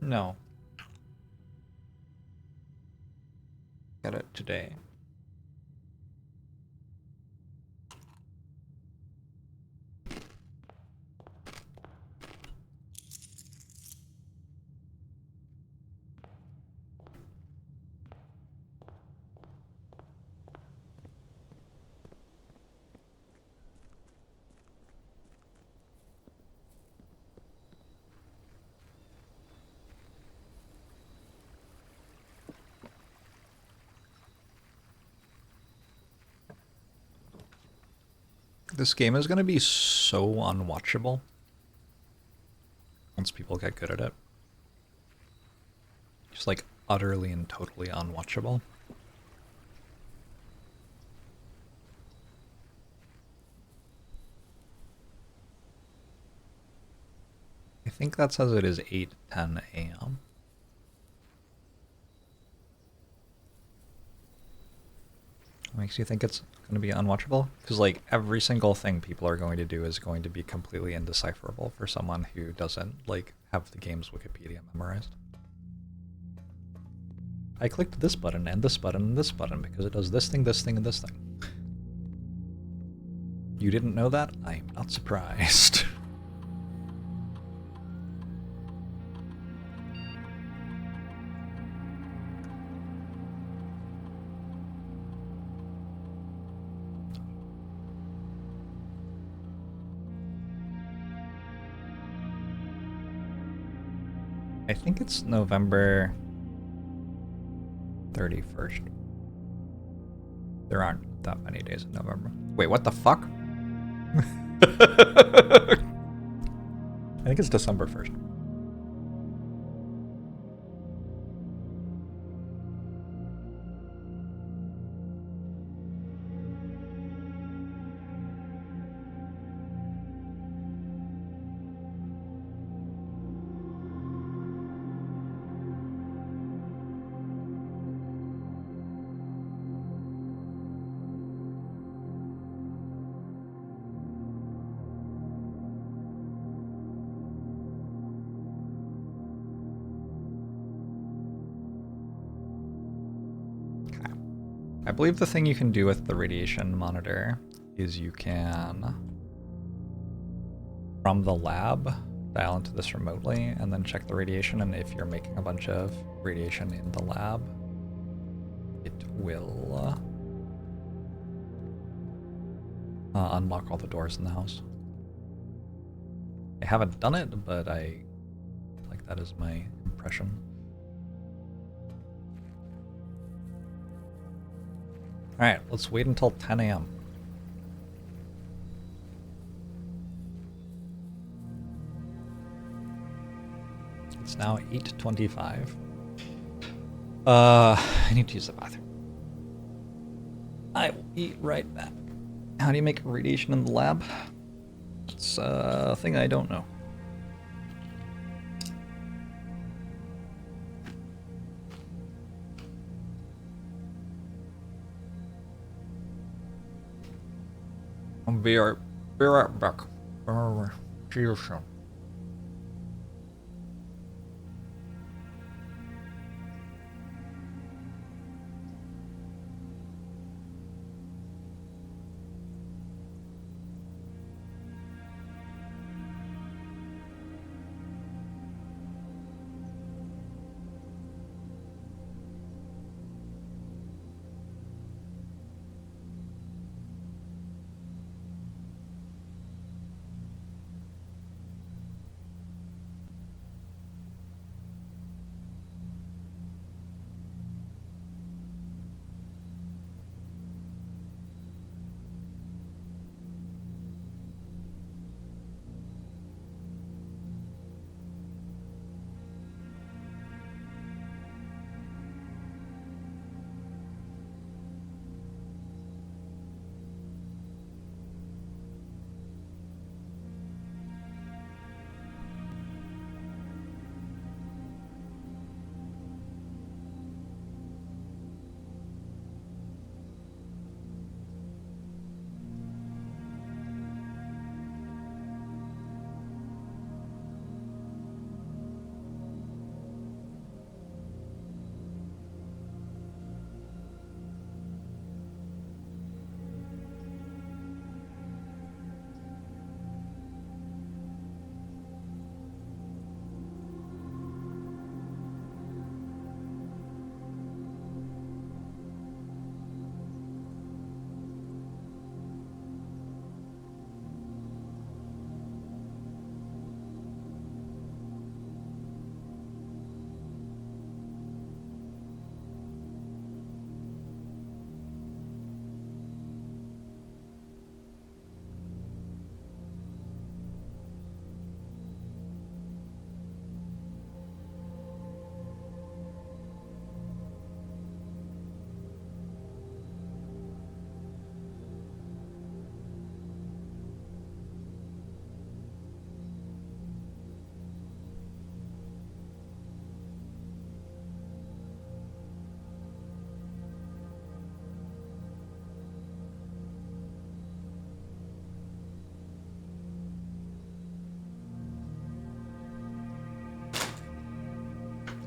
No. Get it today. This game is going to be so unwatchable once people get good at it. Just like utterly and totally unwatchable. I think that says it is 8:10 a.m. Makes you think it's going to be unwatchable? Because like every single thing people are going to do is going to be completely indecipherable for someone who doesn't like have the game's Wikipedia memorized. I clicked this button and this button and this button because it does this thing, this thing, and this thing. You didn't know that? I'm not surprised. I think it's November 31st. There aren't that many days in November. Wait, what the fuck? I think it's December 1st. I believe the thing you can do with the radiation monitor is you can, from the lab, dial into this remotely and then check the radiation, and if you're making a bunch of radiation in the lab, it will unlock all the doors in the house. I haven't done it, but I like that is my impression. Alright, let's wait until 10 a.m. It's now 8:25. I need to use the bathroom. I will be right back. How do you make radiation in the lab? It's a thing I don't know. I'll be right back. See you soon.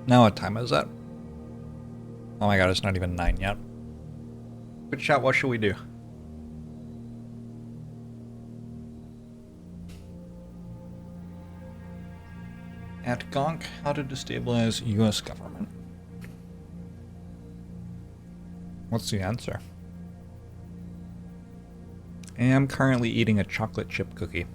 Now what time is it? Oh my god, it's not even 9 yet. But chat, what should we do? At Gonk, how to destabilize US government. What's the answer? I am currently eating a chocolate chip cookie.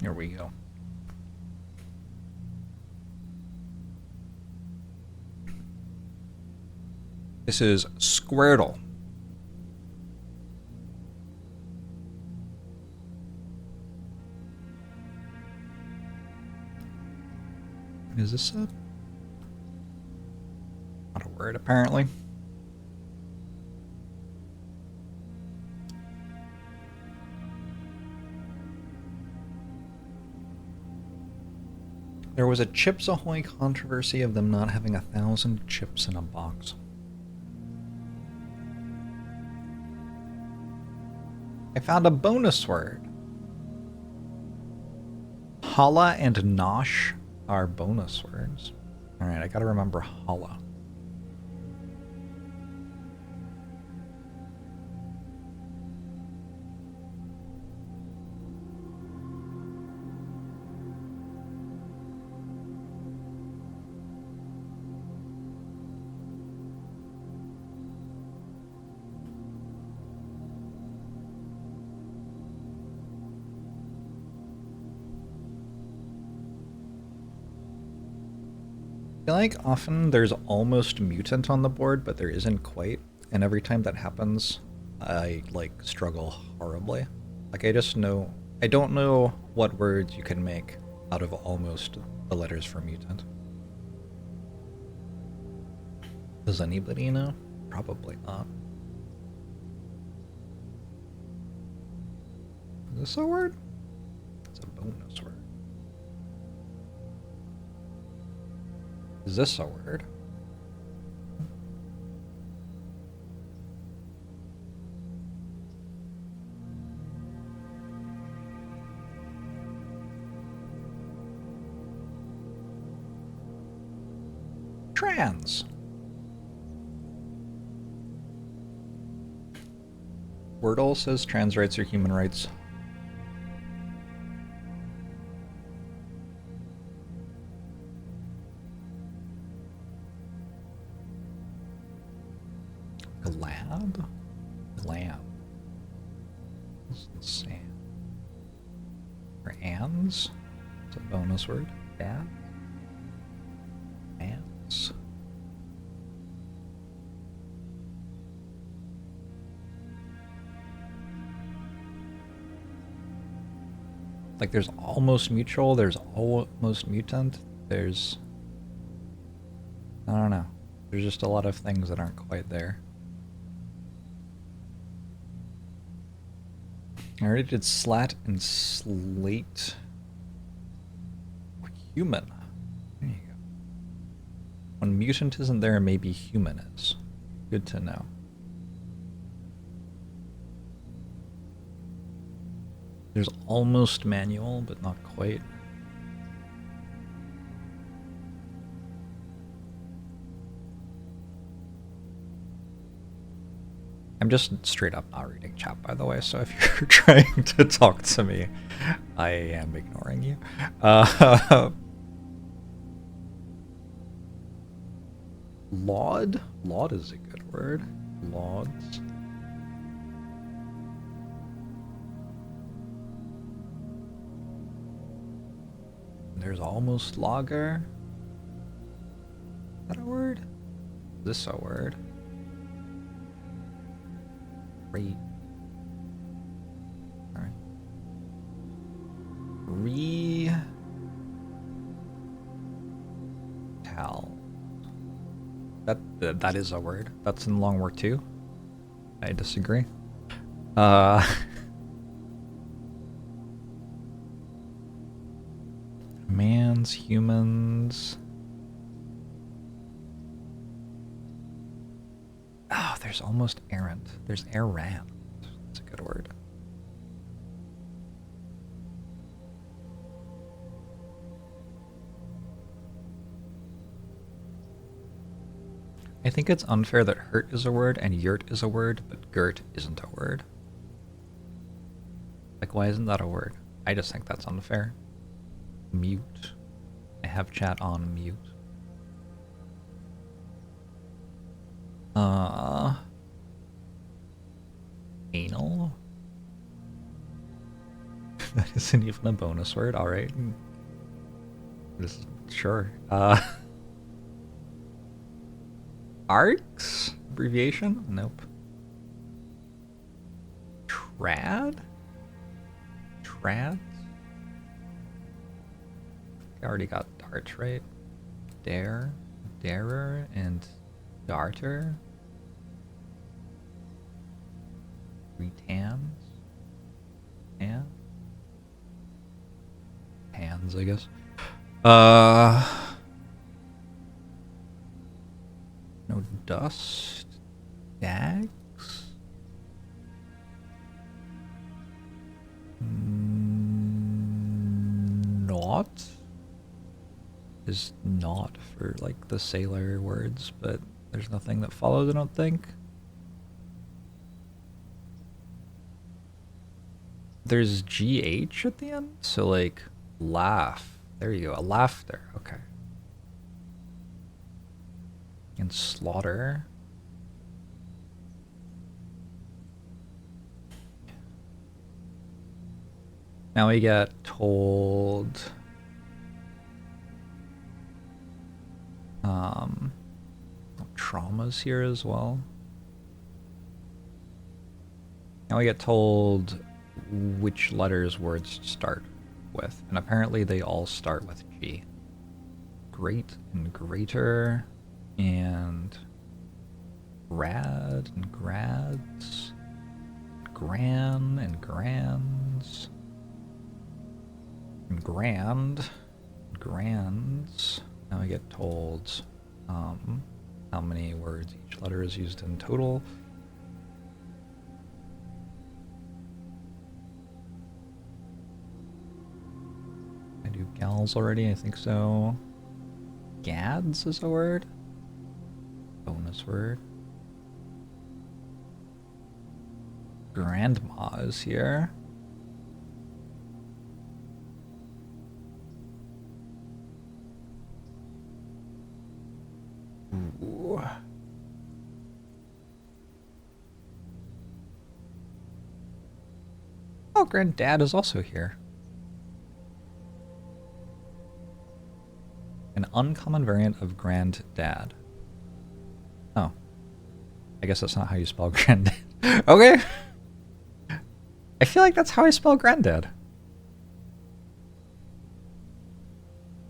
Here we go. This is Squirtle. Is this not a word, apparently? There was a Chips Ahoy controversy of them not having 1,000 chips in a box. I found a bonus word. Holla and Nosh are bonus words. Alright, I gotta remember holla. I feel like often there's almost mutant on the board, but there isn't quite. And every time that happens, I, like, struggle horribly. Like, I don't know what words you can make out of almost the letters for mutant. Does anybody know? Probably not. Is this a word? It's a bonus word. Is this a word? Trans. Wordle says trans rights are human rights. Glad? Glam. What's the same? For ands? It's a bonus word. Dad? Ants? Like, there's almost mutual, there's almost mutant, there's... I don't know. There's just a lot of things that aren't quite there. I already did slat and slate. Human. There you go. When mutant isn't there, maybe human is. Good to know. There's almost manual, but not quite. I'm just straight up not reading chat, by the way, so if you're trying to talk to me, I am ignoring you. Laud? Laud is a good word. Lauds. There's almost logger. Is that a word? Is this a word? Read. Alright. Read. That is a word. That's in long word too. I disagree. Uh, Mans, humans. Oh, there's almost errant. There's errant. That's a good word. I think it's unfair that hurt is a word and yurt is a word, but girt isn't a word. Like, why isn't that a word? I just think that's unfair. Mute. I have chat on mute. Anal? That isn't even a bonus word, alright. Sure. Arcs? Abbreviation? Nope. Trad? Trads? I already got dart, right? Dare, darer, and darter. Retans? Yeah. Hands, I guess. No dust. Dags? Not is not for like the sailor words, but there's nothing that follows, I don't think. There's GH at the end, so like laugh. There you go, a laughter. Okay. And slaughter. Now we get told traumas here as well. Now we get told which letters words start with, and apparently they all start with G. Great and greater, and grad and grads, gran and grands, and grand, grands. Now we get told how many words each letter is used in total. I do gals already, I think so. Gads is a word. Bonus word. Grandma is here. Ooh. Oh, granddad is also here. An uncommon variant of granddad. Oh. I guess that's not how you spell granddad. Okay. I feel like that's how I spell granddad.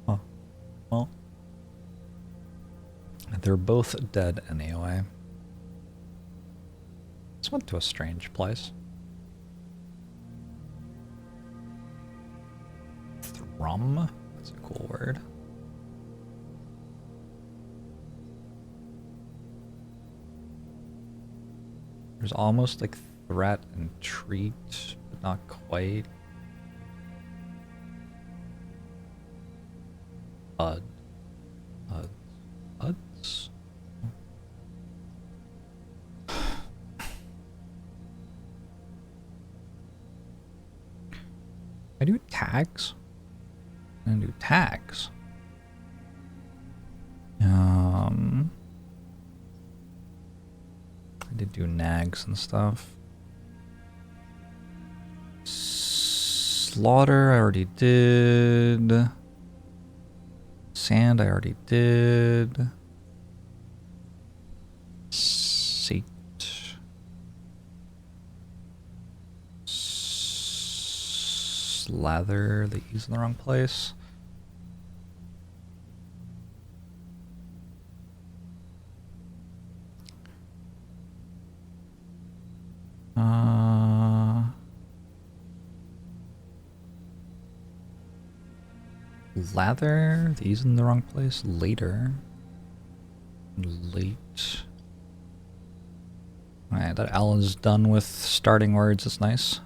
Oh. Well. They're both dead anyway. This went to a strange place. Thrum? That's a cool word. There's almost like threat and treat, but not quite. Uds. I do tags. I do tags. I did do nags and stuff. Slaughter I already did. Sand I already did. Sate. Slather, the E's in the wrong place. Lather, these in the wrong place. Later. Late. Alright, that L is done with starting words. It's nice.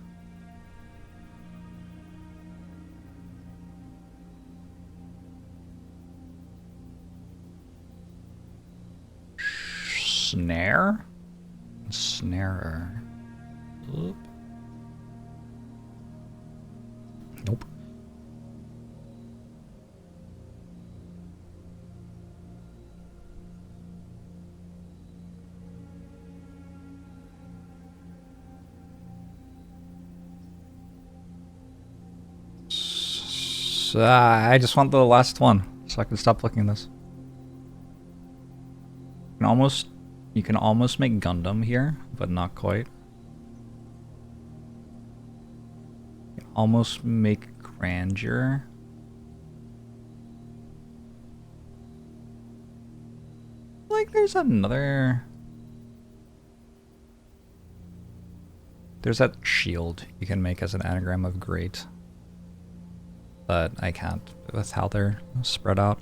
Snare? Snarer. Oop. Nope. I just want the last one so I can stop looking at this. You can almost make Gundam here, but not quite. You can almost make Grandeur. Like there's another... There's that shield you can make as an anagram of great. But I can't with how they're spread out.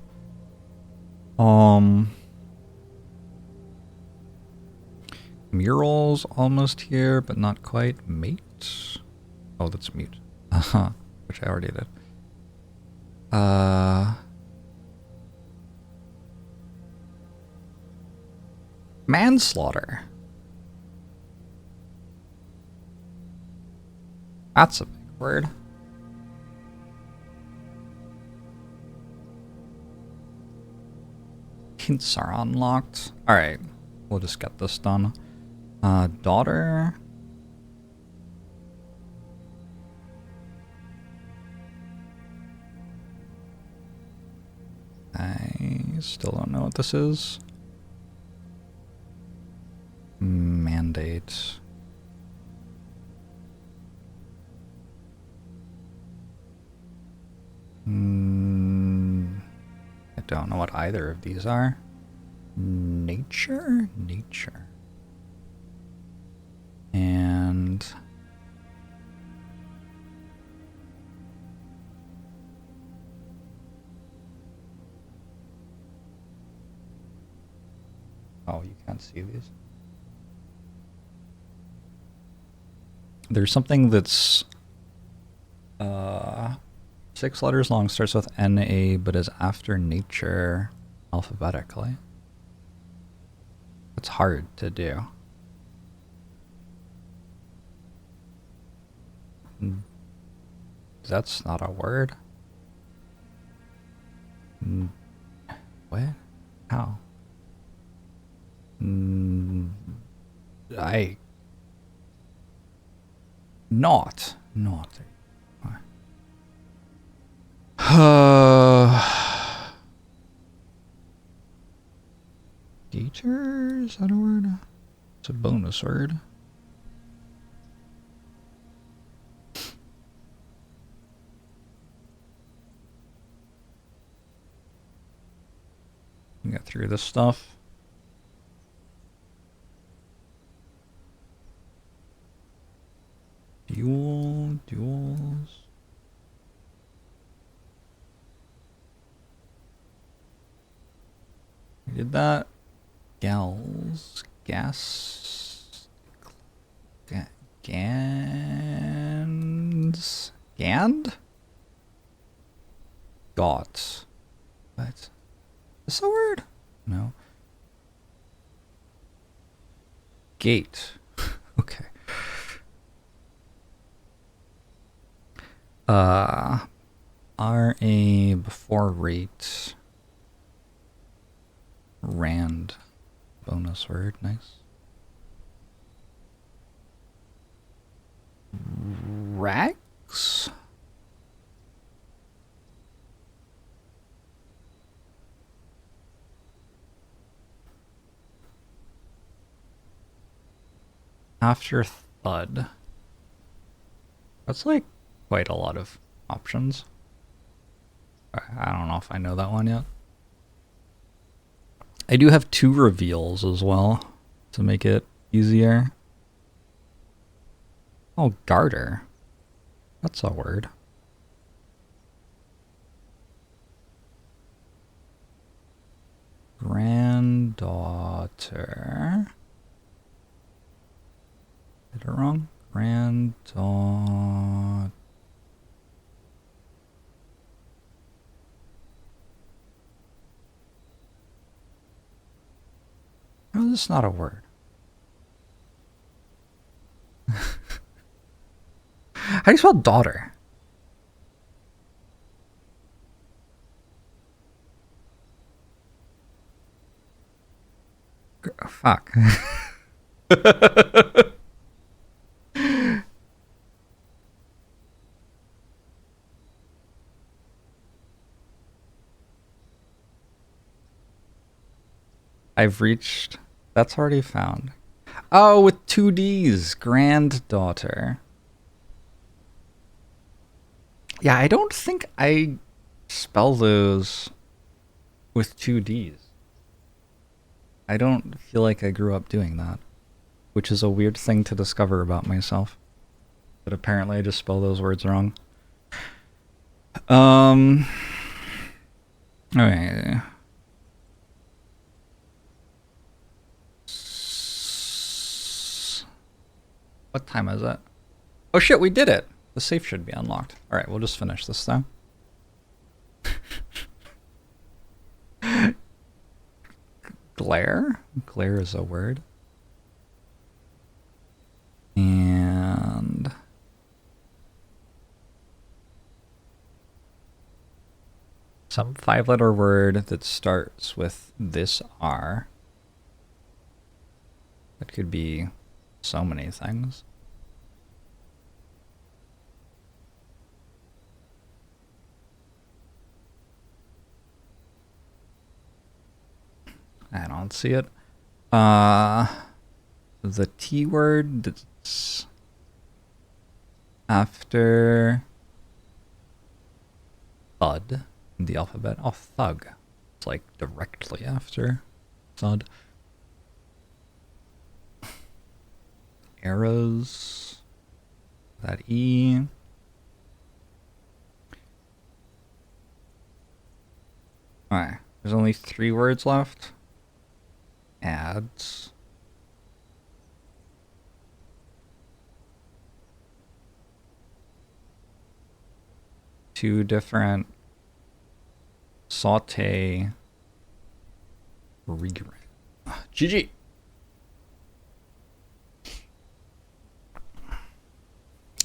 Murals almost here, but not quite. Mate? Oh, that's mute. Which I already did. Manslaughter. That's a big word. Hints are unlocked. Alright, we'll just get this done. Daughter. I still don't know what this is. Mandate. I don't know what either of these are. Nature? Nature. And... oh, you can't see these? There's something that's 6 letters long, starts with NA, but is after nature alphabetically. It's hard to do. That's not a word. What? How? Not. Teacher? Is that a word? It's a bonus word. Get through this stuff. Duels. We did that. Gals. Gas. Gans. Gand? Got. What? Is that a word? No. Gate. Okay. RA before rate. Rand. Bonus word. Nice. Rags? After thud. That's like quite a lot of options. I don't know if I know that one yet. I do have 2 reveals as well to make it easier. Oh, garter. That's a word. Granddaughter. Did it wrong? Granddaughter. No, this is not a word. How do you spell daughter? Fuck. I've reached... That's already found. Oh, with 2 Ds. Granddaughter. Yeah, I don't think I spell those with 2 Ds. I don't feel like I grew up doing that, which is a weird thing to discover about myself. But apparently I just spell those words wrong. Okay. What time is it? Oh shit, we did it! The safe should be unlocked. Alright, we'll just finish this though. Glare? Glare is a word. And... some 5-letter word that starts with this R. That could be so many things. I don't see it. The T word that's after thud in the alphabet. Oh, thug. It's like directly after thud. Arrows. That E. Alright, there's only 3 words left. Ads. Two different saute regret. GG.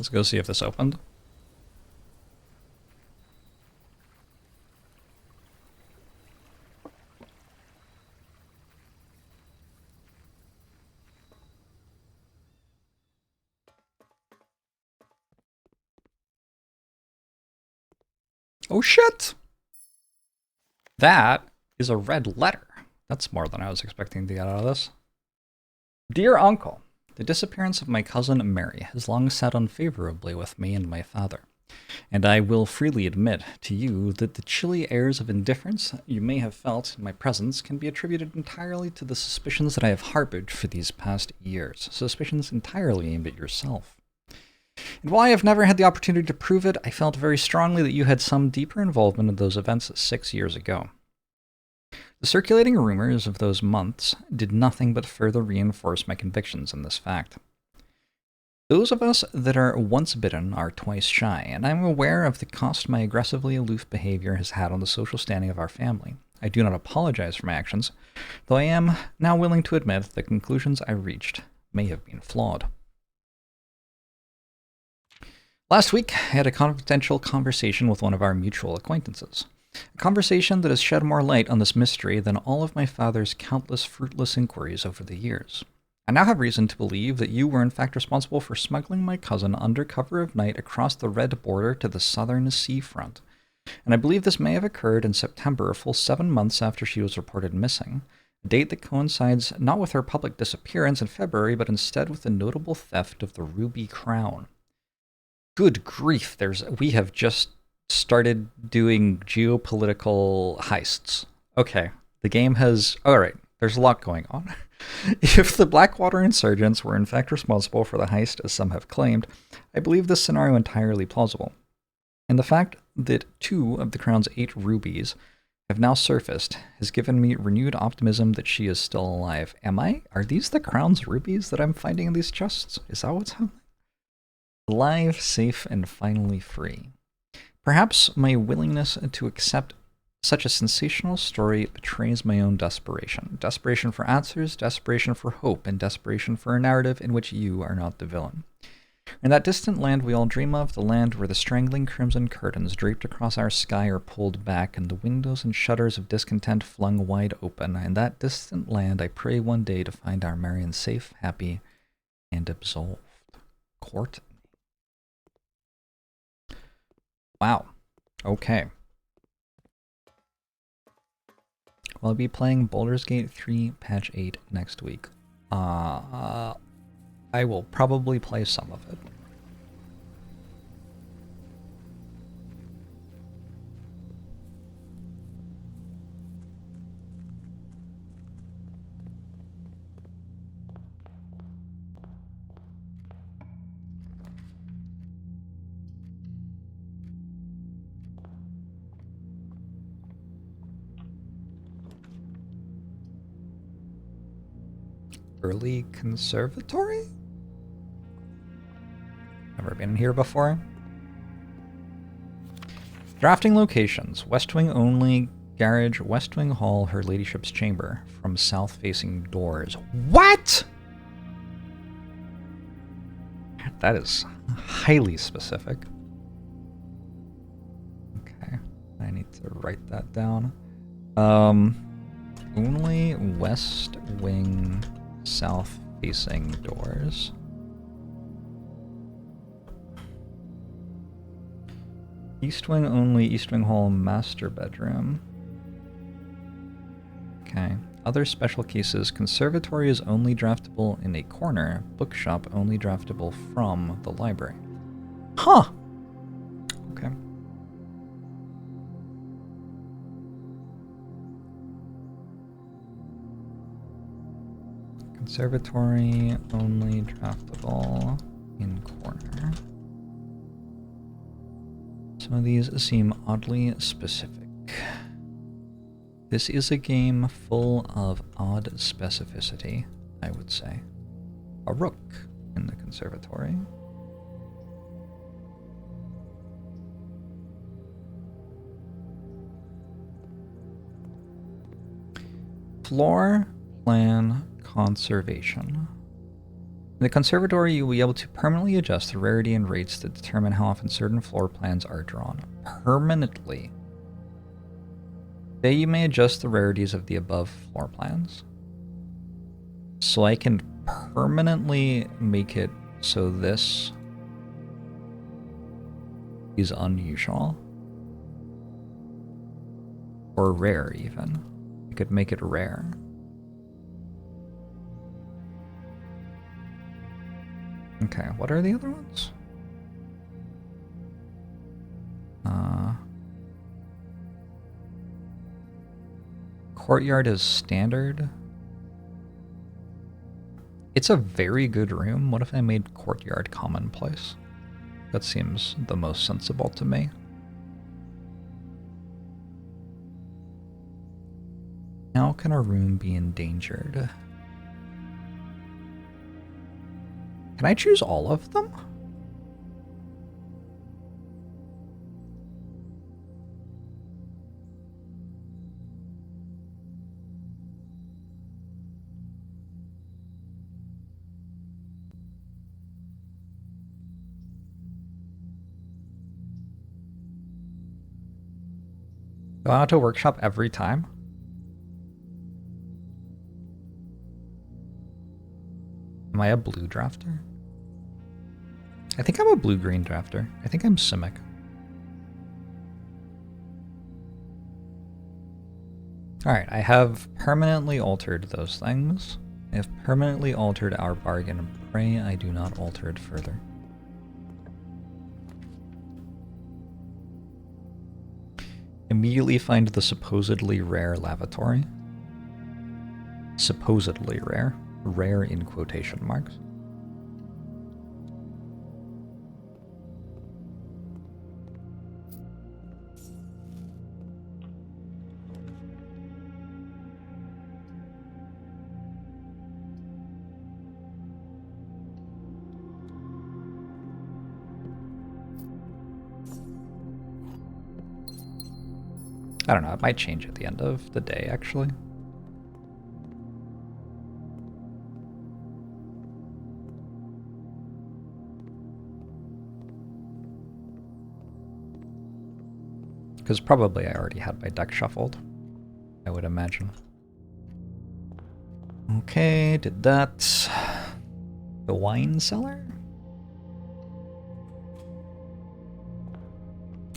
Let's go see if this opened. Oh shit! That is a red letter. That's more than I was expecting to get out of this. Dear Uncle, the disappearance of my cousin Mary has long sat unfavorably with me and my father, and I will freely admit to you that the chilly airs of indifference you may have felt in my presence can be attributed entirely to the suspicions that I have harbored for these past years, suspicions entirely aimed at yourself. And while I have never had the opportunity to prove it, I felt very strongly that you had some deeper involvement in those events 6 years ago. The circulating rumors of those months did nothing but further reinforce my convictions in this fact. Those of us that are once bitten are twice shy, and I am aware of the cost my aggressively aloof behavior has had on the social standing of our family. I do not apologize for my actions, though I am now willing to admit the conclusions I reached may have been flawed. Last week, I had a confidential conversation with one of our mutual acquaintances. A conversation that has shed more light on this mystery than all of my father's countless fruitless inquiries over the years. I now have reason to believe that you were in fact responsible for smuggling my cousin under cover of night across the red border to the southern seafront. And I believe this may have occurred in September, a full 7 months after she was reported missing, a date that coincides not with her public disappearance in February, but instead with the notable theft of the ruby crown. Good grief, we have just started doing geopolitical heists. Okay, the game has... Alright, there's a lot going on. If the Blackwater insurgents were in fact responsible for the heist, as some have claimed, I believe this scenario entirely plausible. And the fact that 2 of the Crown's 8 rubies have now surfaced has given me renewed optimism that she is still alive. Am I? Are these the Crown's rubies that I'm finding in these chests? Is that what's happening? Alive, safe, and finally free. Perhaps my willingness to accept such a sensational story betrays my own desperation. Desperation for answers, desperation for hope, and desperation for a narrative in which you are not the villain. In that distant land we all dream of, the land where the strangling crimson curtains draped across our sky are pulled back and the windows and shutters of discontent flung wide open, in that distant land I pray one day to find our Marion safe, happy, and absolved. Court. Wow. Okay. I'll be playing Baldur's Gate 3 Patch 8 next week. I will probably play some of it. Early conservatory? Never been here before. Drafting locations. West Wing only, garage, West Wing hall, Her Ladyship's chamber. From south-facing doors. What?! That is highly specific. Okay, I need to write that down. Only West Wing south-facing doors. East Wing only, East Wing hall, master bedroom. Okay. Other special cases. Conservatory is only draftable in a corner. Bookshop only draftable from the library. Huh! Okay. Conservatory only draftable in corner. Some of these seem oddly specific. This is a game full of odd specificity, I would say. A rook in the conservatory. Floor plan conservation. In the conservatory, you will be able to permanently adjust the rarity and rates to determine how often certain floor plans are drawn. Permanently. Today you may adjust the rarities of the above floor plans. So I can permanently make it so this is unusual. Or rare, even. I could make it rare. Okay, what are the other ones? Courtyard is standard. It's a very good room. What if I made courtyard commonplace? That seems the most sensible to me. How can a room be endangered? Can I choose all of them? Go out to workshop every time? Am I a blue drafter? I think I'm a blue-green drafter. I think I'm Simic. Alright, I have permanently altered those things. I have permanently altered our bargain. Pray I do not alter it further. Immediately find the supposedly rare lavatory. supposedly rare. Rare in quotation marks. I don't know, it might change at the end of the day, actually. Because probably I already had my deck shuffled, I would imagine. Okay, did that. The wine cellar?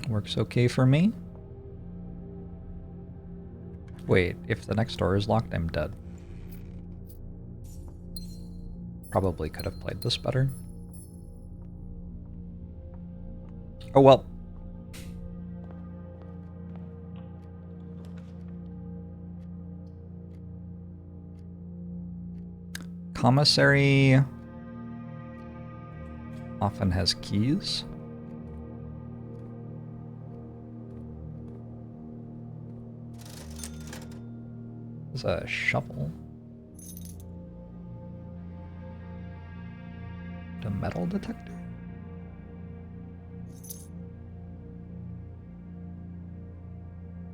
Works okay for me. Wait, if the next door is locked, I'm dead. Probably could have played this better. Oh well. Commissary often has keys. There's a shovel. A metal detector?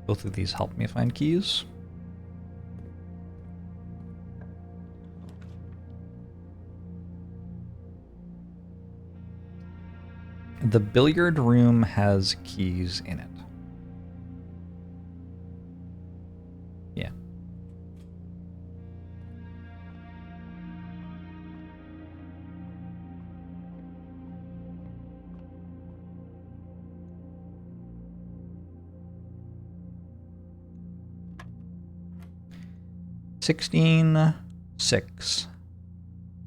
Both of these help me find keys. The billiard room has keys in it. Yeah. $16, $6,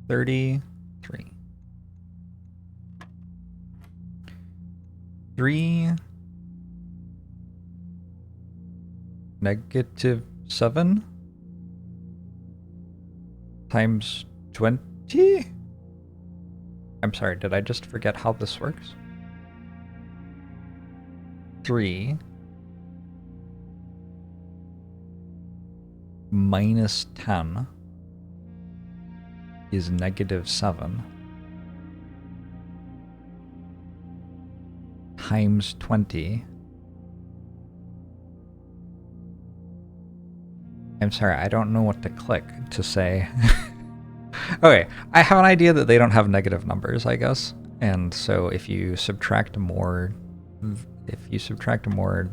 $33. 3, -7 times 20? I'm sorry, did I just forget how this works? 3 minus 10 is -7 times 20. I'm sorry, I don't know what to click to say. Okay, I have an idea that they don't have negative numbers, I guess. And so if you subtract more,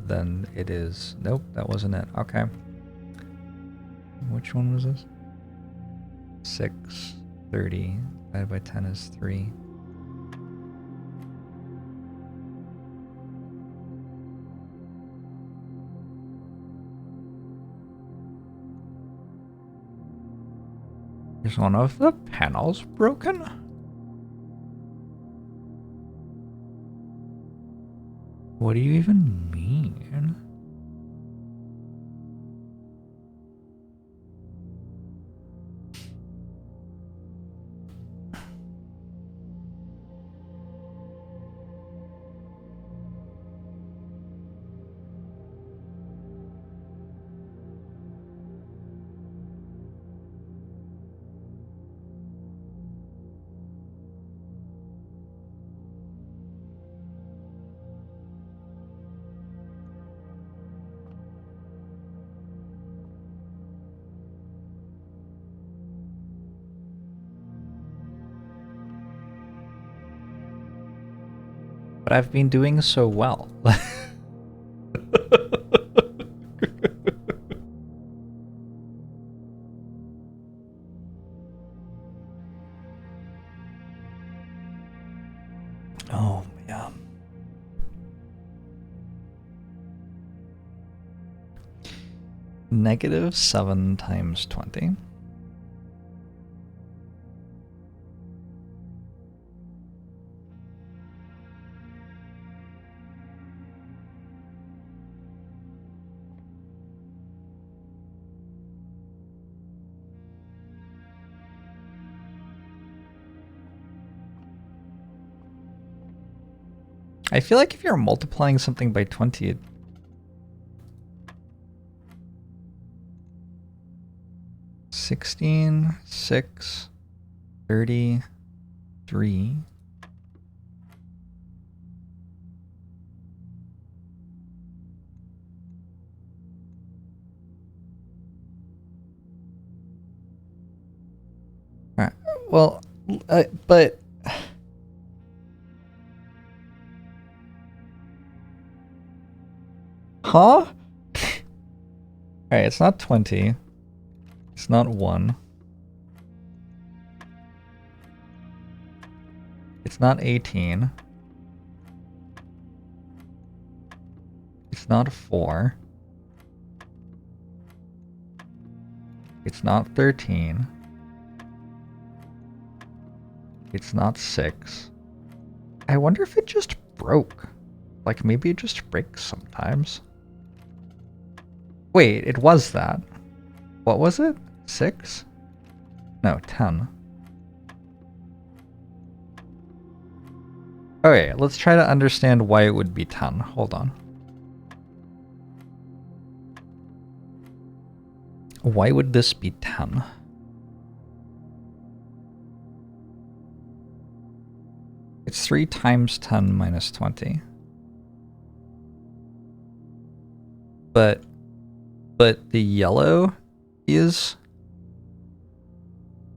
then it is... Nope, that wasn't it. Okay. Which one was this? 6, 30, divided by 10 is 3. Is one of the panels broken? What do you even mean? But I've been doing so well. Oh, yeah. -7 times 20. I feel like if you're multiplying something by 20, it... $16, 6, 33. Alright, well, but... Huh? Alright, it's not 20. It's not 1. It's not 18. It's not 4. It's not 13. It's not 6. I wonder if it just broke. Like, maybe it just breaks sometimes. Wait, it was that. What was it? 6? No, 10. Okay, let's try to understand why it would be 10. Hold on. Why would this be 10? It's 3 times 10 minus 20. But the yellow is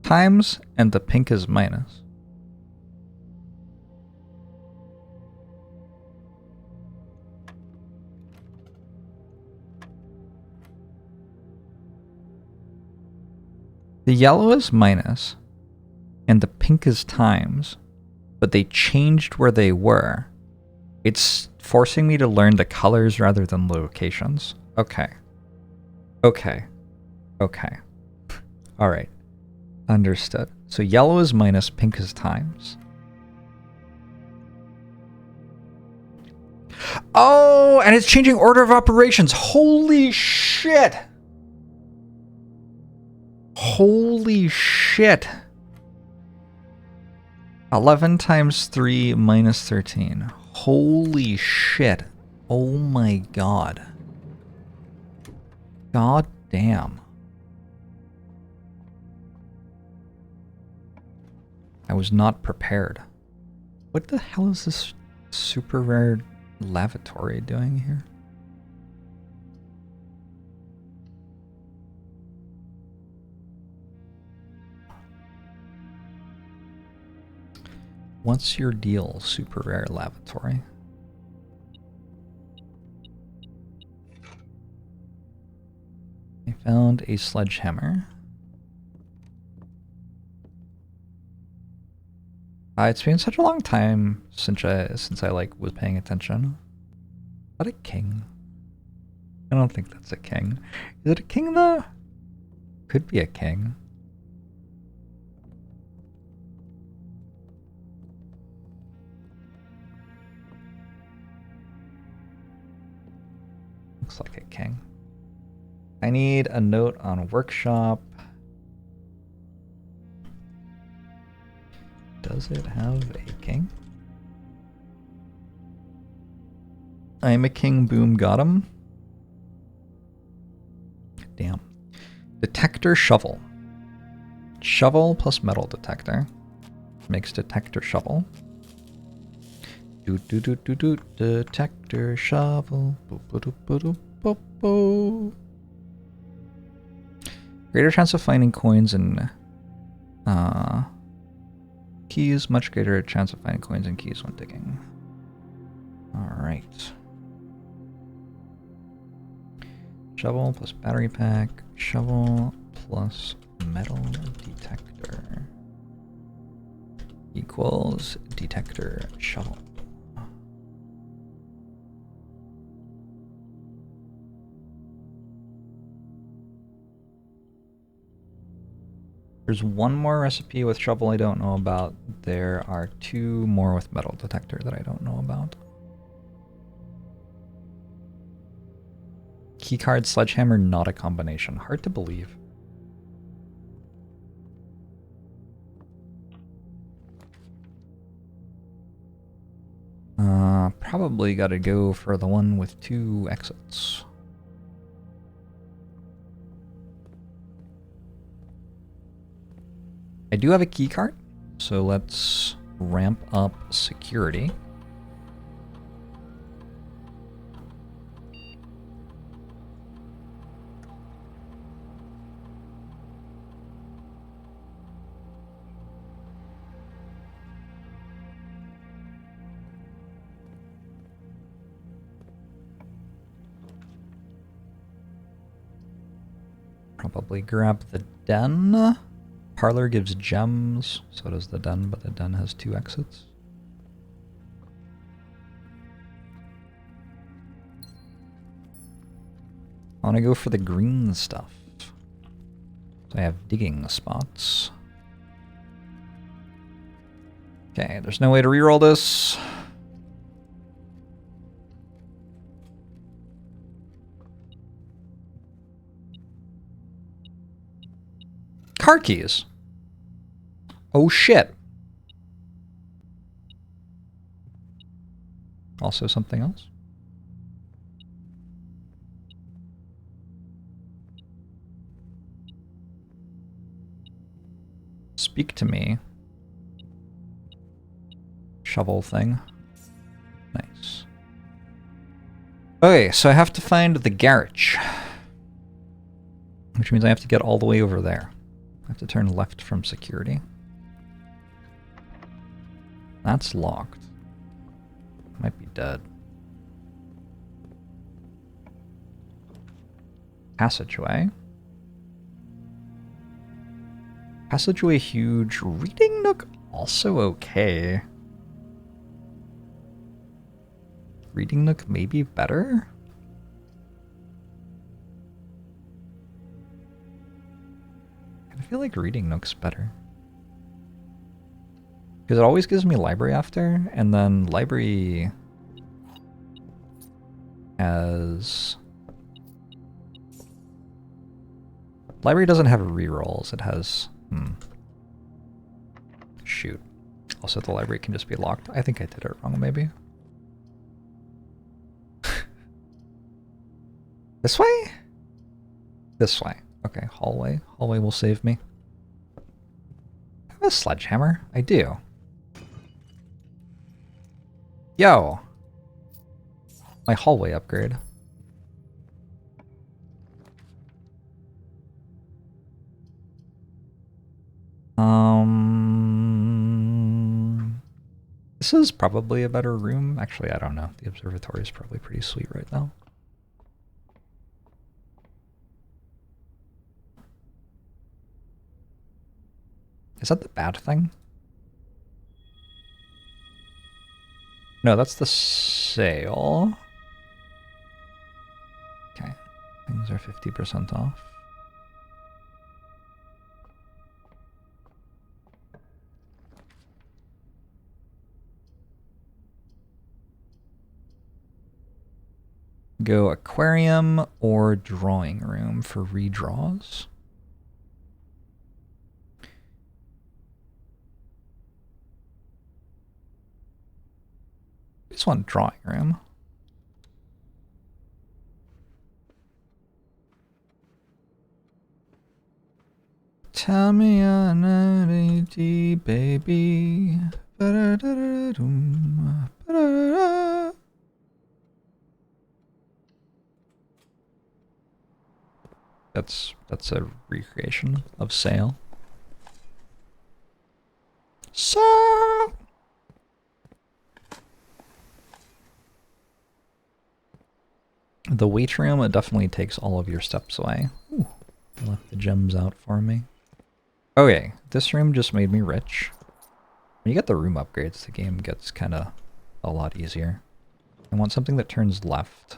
times and the pink is minus. The yellow is minus and the pink is times, but they changed where they were. It's forcing me to learn the colors rather than locations. Okay. Okay. Okay. Alright. Understood. So yellow is minus, pink is times. Oh, and it's changing order of operations. Holy shit! Holy shit! 11 times 3 minus 13. Holy shit. Oh my god. God damn. I was not prepared. What the hell is this super rare lavatory doing here? What's your deal, super rare lavatory? I found a sledgehammer. It's been such a long time since I like was paying attention. Is that a king? I don't think that's a king. Is it a king though? Could be a king. Looks like a king. I need a note on workshop. Does it have a king? I'm a king, boom, got him. Damn. Detector shovel. Shovel plus metal detector makes detector shovel. Detector shovel. Greater chance of finding coins and keys. Much greater chance of finding coins and keys when digging. Alright. Shovel plus battery pack. Shovel plus metal detector equals detector shovel. There's one more recipe with shovel I don't know about. There are 2 more with metal detector that I don't know about. Keycard, sledgehammer, not a combination. Hard to believe. probably got to go for the one with 2 exits. I do have a key card, so let's ramp up security. Probably grab the den. Parlor gives gems, so does the den, but the den has 2 exits. I want to go for the green stuff. So I have digging spots. Okay, there's no way to reroll this. Car keys. Oh shit. Also something else. Speak to me. Shovel thing. Nice. Okay, so I have to find the garage. Which means I have to get all the way over there. I have to turn left from security. That's locked. Might be dead. Passageway. Passageway huge. Reading nook also okay. Reading nook maybe better? I feel like reading nook's better. Because it always gives me library after, and then library has... Library doesn't have rerolls, it has... Shoot. Also, the library can just be locked. I think I did it wrong, maybe. This way? This way. Okay, hallway. Hallway will save me. I have a sledgehammer. I do. Yo! My hallway upgrade. This is probably a better room. Actually, I don't know. The observatory is probably pretty sweet right now. Is that the bad thing? No, that's the sale. Okay. Things are 50% off. Go aquarium or drawing room for redraws. I just want drawing room. Tell me I'm not a baby. Ba-da-da-da-dum, ba-da-da-da. That's a recreation of Sail. Sail! The weight room, it definitely takes all of your steps away. Ooh, left the gems out for me. Okay, this room just made me rich. When you get the room upgrades, the game gets kind of a lot easier. I want something that turns left.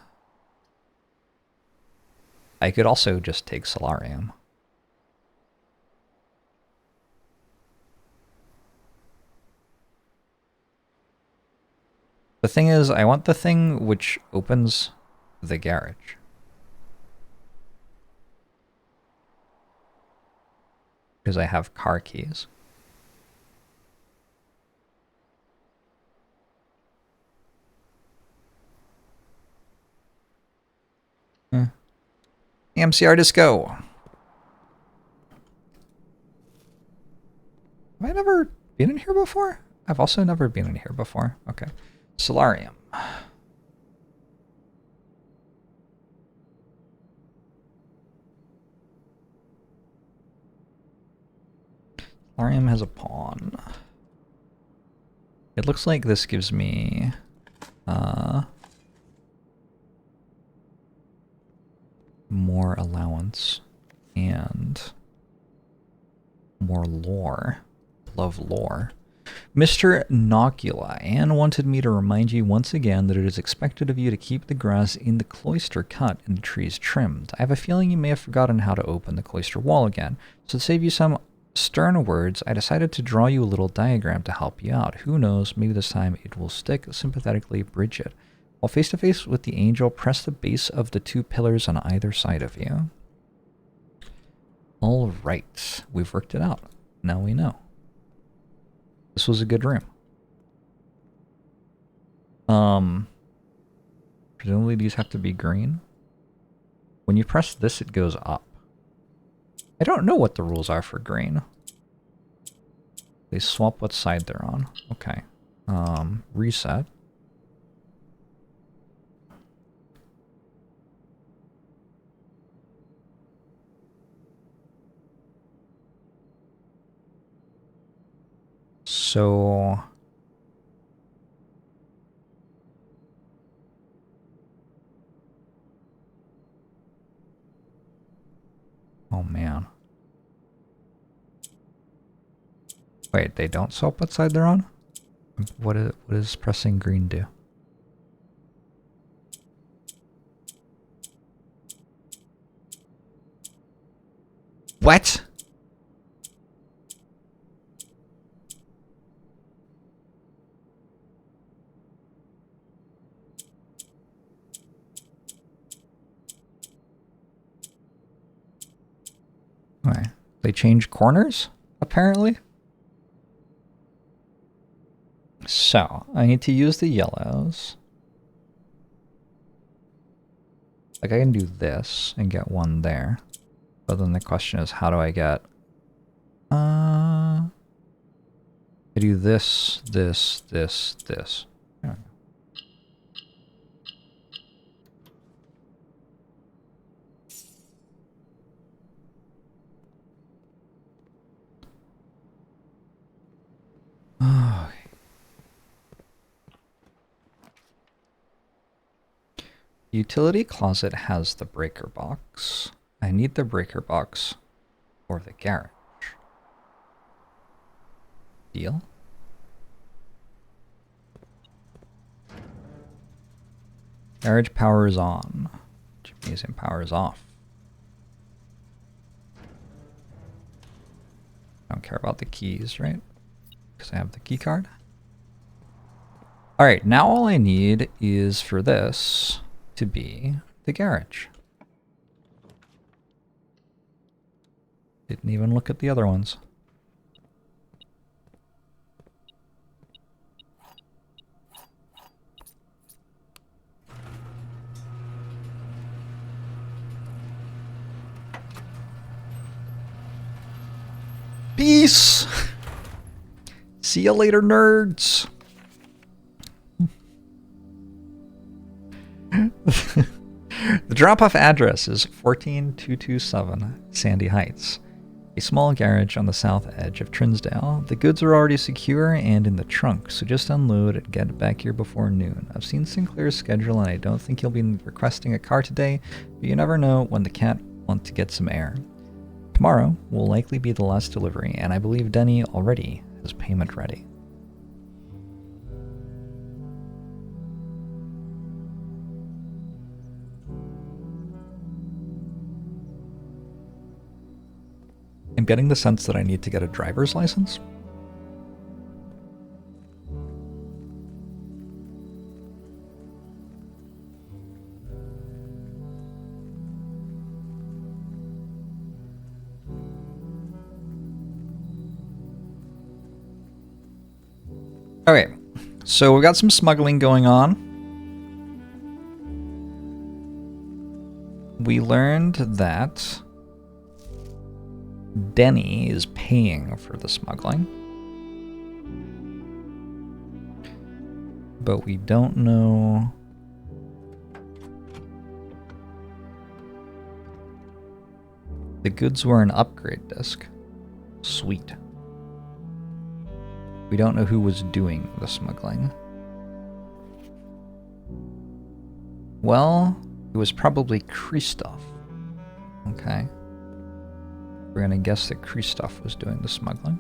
I could also just take Solarium. The thing is, I want the thing which opens the garage. Because I have car keys. MCR Disco. Have I never been in here before? I've also never been in here before. Okay. Solarium. Solarium has a pawn. It looks like this gives me more allowance and more lore. Love lore. Mr. Nocula, Anne wanted me to remind you once again that it is expected of you to keep the grass in the cloister cut and the trees trimmed. I have a feeling you may have forgotten how to open the cloister wall again, so to save you some stern words, I decided to draw you a little diagram to help you out. Who knows, maybe this time it will stick. Sympathetically, Bridget. While face to face with the angel, press the base of the 2 pillars on either side of you. All right, we've worked it out. Now we know. This was a good room. Presumably these have to be green. When you press this, it goes up. I don't know what the rules are for green. They swap what side they're on. Okay. Reset. So oh man. Wait, they don't swap what side they're on? What is pressing green do? What? Okay. They change corners, apparently. So, I need to use the yellows. Like, I can do this and get one there. But then the question is, how do I get... I do this, this, this, this. There we go. Okay. Utility closet has the breaker box. I need the breaker box for the garage. Deal? Garage power is on. Gymnasium power is off. I don't care about the keys, right? Because I have the key card. Alright, now all I need is for this to be the garage. Didn't even look at the other ones. Peace! See you later, nerds! The drop-off address is 14227 Sandy Heights, a small garage on the south edge of Trinsdale. The goods are already secure and in the trunk, so just unload and get back here before noon. I've seen Sinclair's schedule and I don't think he'll be requesting a car today, but you never know when the cat wants to get some air. Tomorrow will likely be the last delivery, and I believe Denny already has payment ready. I'm getting the sense that I need to get a driver's license. Okay, so we've got some smuggling going on. we learned that Denny is paying for the smuggling. But we don't know... The goods were an upgrade disc. Sweet. We don't know who was doing the smuggling. Well, it was probably Christoph. Okay. We're gonna guess that Christoph was doing the smuggling.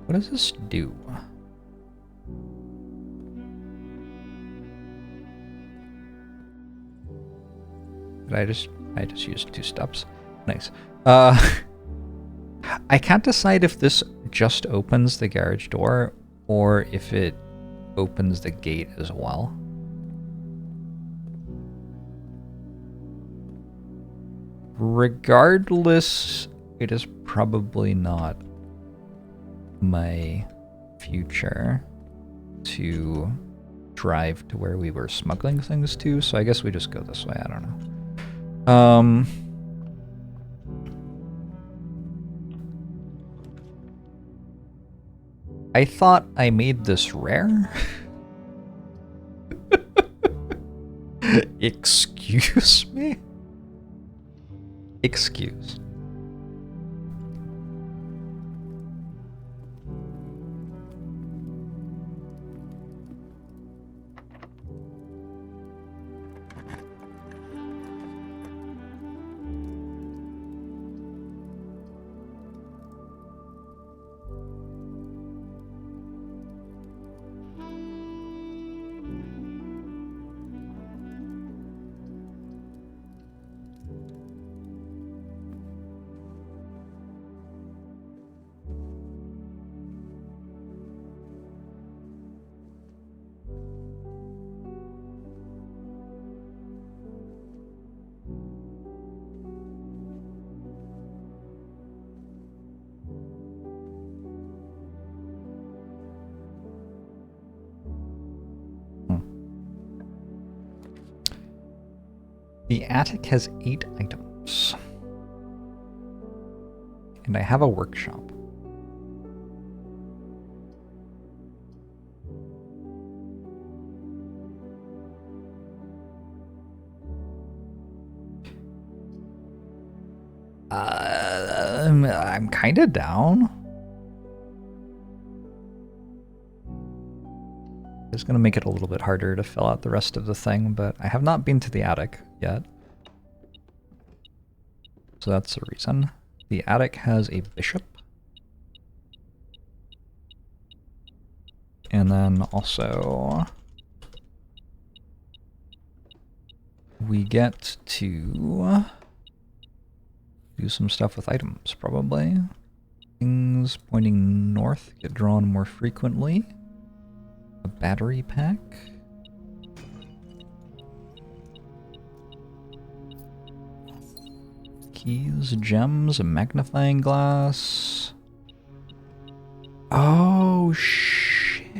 What does this do? I just used 2 steps. Nice. I can't decide if this just opens the garage door or if it opens the gate as well. Regardless, it is probably not my future to drive to where we were smuggling things to, so I guess we just go this way. I don't know. I thought I made this rare. Excuse me? Excuse. The attic has 8 items. And I have a workshop. I'm kind of down. It's going to make it a little bit harder to fill out the rest of the thing, but I have not been to the attic yet. So that's the reason. The attic has a bishop. And then also we get to do some stuff with items, probably. Things pointing north get drawn more frequently. A battery pack. Keys, gems, a magnifying glass. Oh, shit.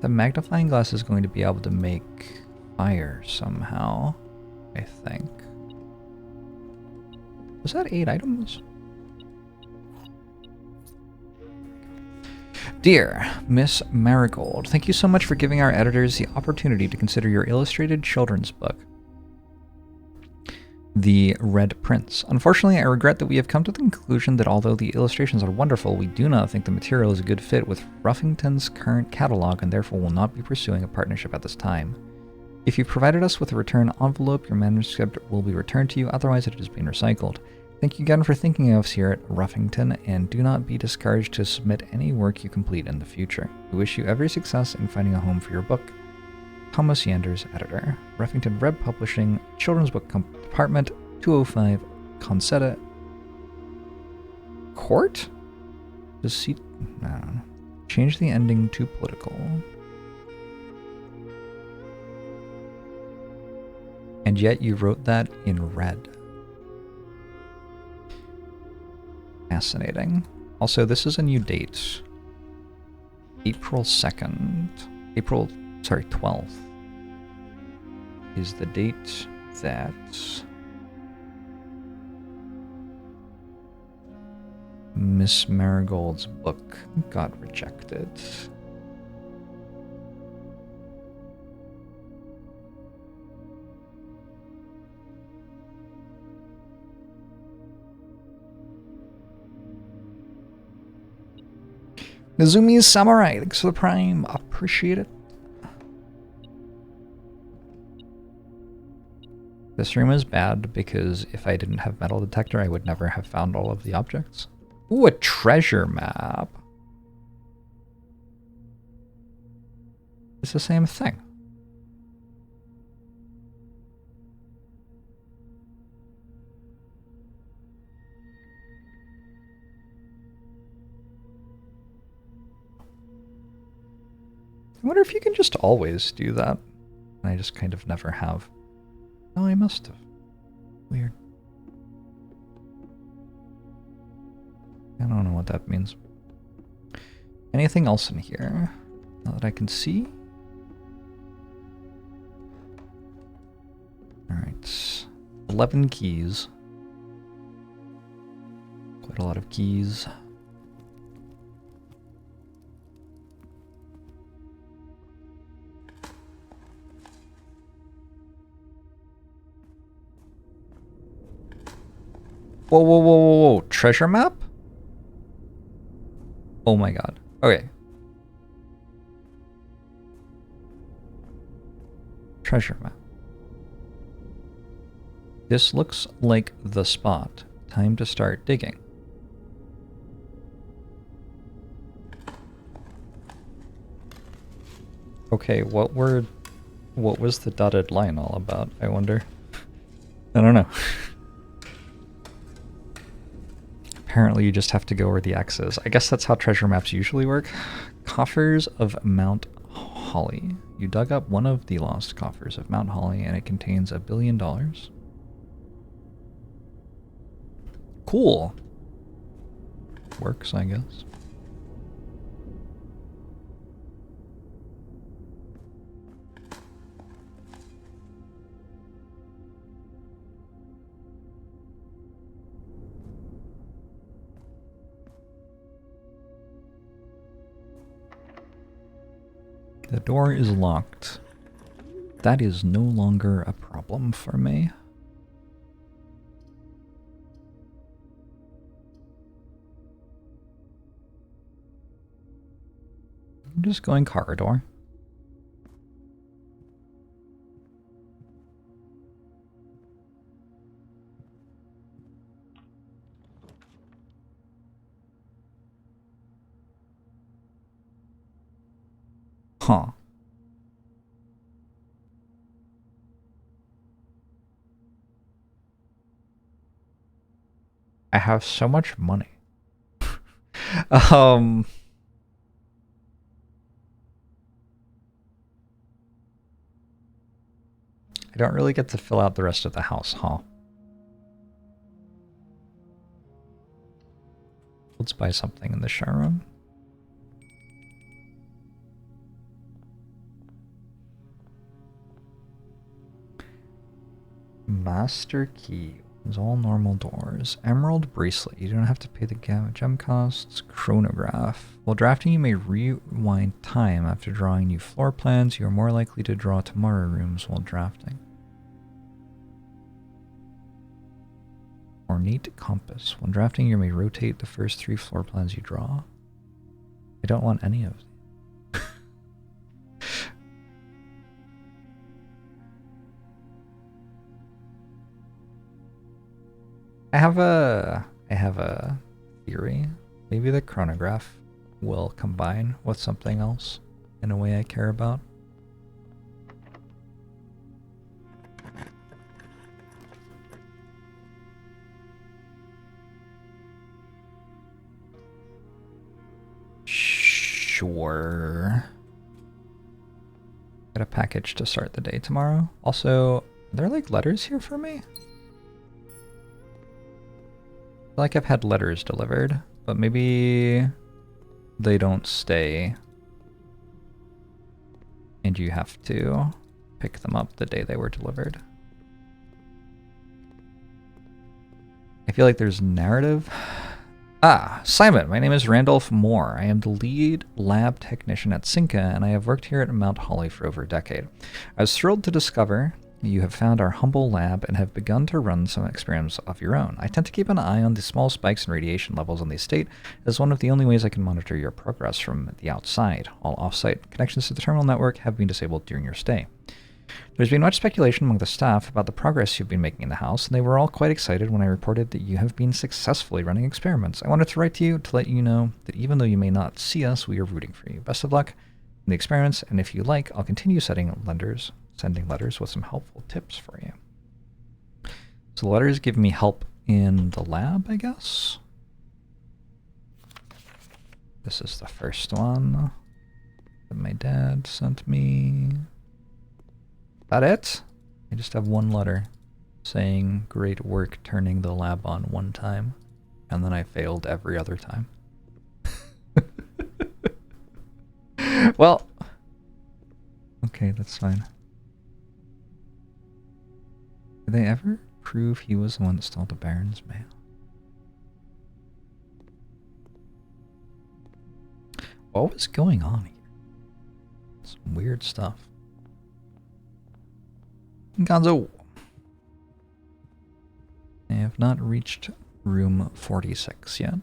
The magnifying glass is going to be able to make fire somehow, I think. Was that 8 items? Dear Miss Marigold, thank you so much for giving our editors the opportunity to consider your illustrated children's book, The Red Prince. Unfortunately, I regret that we have come to the conclusion that although the illustrations are wonderful, we do not think the material is a good fit with Ruffington's current catalog and therefore will not be pursuing a partnership at this time. If you provided us with a return envelope, your manuscript will be returned to you, otherwise it has been recycled. Thank you again for thinking of us here at Ruffington, and do not be discouraged to submit any work you complete in the future. We wish you every success in finding a home for your book. Thomas Yanders, Editor. Ruffington Web Publishing, Children's Book Department, 205 Consetta Court? Deceit? No. Change the ending to political. And yet you wrote that in red. Fascinating. Also, this is a new date. April 2nd. Sorry, 12th is the date that Miss Marigold's book got rejected. Nazumi's Samurai, thanks for the Prime. Appreciate it. This room is bad because if I didn't have metal detector, I would never have found all of the objects. Ooh, a treasure map. It's the same thing. I wonder if you can just always do that. And I just kind of never have. Oh, I must have. Weird. I don't know what that means. Anything else in here? Not that I can see. Alright. 11 keys. Quite a lot of keys. Whoa, whoa, whoa, whoa, whoa. Treasure map? Oh my god. Okay. Treasure map. This looks like the spot. Time to start digging. Okay, what was the dotted line all about, I wonder? I don't know. Apparently you just have to go where the X is. I guess that's how treasure maps usually work. Coffers of Mount Holly. You dug up one of the lost coffers of Mount Holly and it contains $1 billion. Cool. Works, I guess. The door is locked. That is no longer a problem for me. I'm just going corridor. Huh. I have so much money. I don't really get to fill out the rest of the house, huh? Let's buy something in the showroom. Master key. It's all normal doors. Emerald bracelet. You don't have to pay the gem costs. Chronograph. While drafting, you may rewind time. After drawing new floor plans, you are more likely to draw tomorrow rooms while drafting. Ornate compass. When drafting, you may rotate the first 3 floor plans you draw. I don't want any of them. I have a theory. Maybe the chronograph will combine with something else in a way I care about. Sure. Got a package to start the day tomorrow. Also, are there like letters here for me? I feel like I've had letters delivered, but maybe they don't stay And you have to pick them up the day they were delivered. I feel like there's narrative. Ah, Simon, my name is Randolph Moore. I am the lead lab technician at Cinca, and I have worked here at Mount Holly for over a decade. I was thrilled to discover you have found our humble lab and have begun to run some experiments of your own. I tend to keep an eye on the small spikes in radiation levels on the estate as one of the only ways I can monitor your progress from the outside. All off-site connections to the terminal network have been disabled during your stay. There's been much speculation among the staff about the progress you've been making in the house, and they were all quite excited when I reported that you have been successfully running experiments. I wanted to write to you to let you know that even though you may not see us, we are rooting for you. Best of luck in the experiments, and if you like, I'll continue sending letters with some helpful tips for you. So the letters give me help in the lab, I guess. This is the first one that my dad sent me. That it? I just have one letter saying great work turning the lab on one time, and then I failed every other time. Well, okay, that's fine. Did they ever prove he was the one that stole the Baron's mail? What was going on here? Some weird stuff. Gonzo! I have not reached room 46 yet.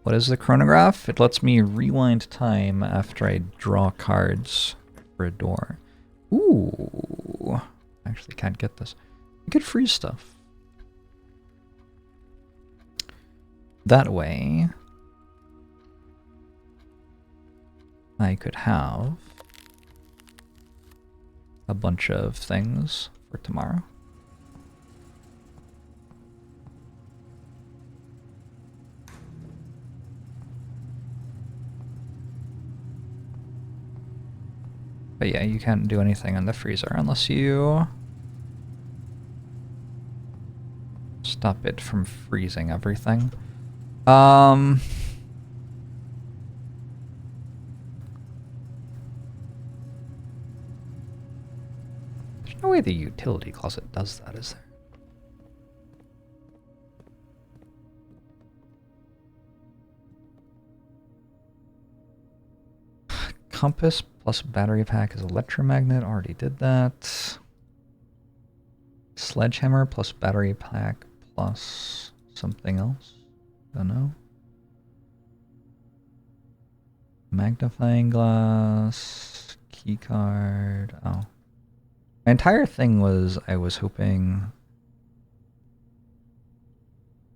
What is the chronograph? It lets me rewind time after I draw cards for a door. Ooh, I actually can't get this. I could freeze stuff. That way, I could have a bunch of things for tomorrow. But yeah, you can't do anything in the freezer unless you stop it from freezing everything. There's no way the utility closet does that, is there? Compass plus battery pack is electromagnet. Already did that. Sledgehammer plus battery pack plus something else. Don't know. Magnifying glass. Key card. Oh. My entire thing was I was hoping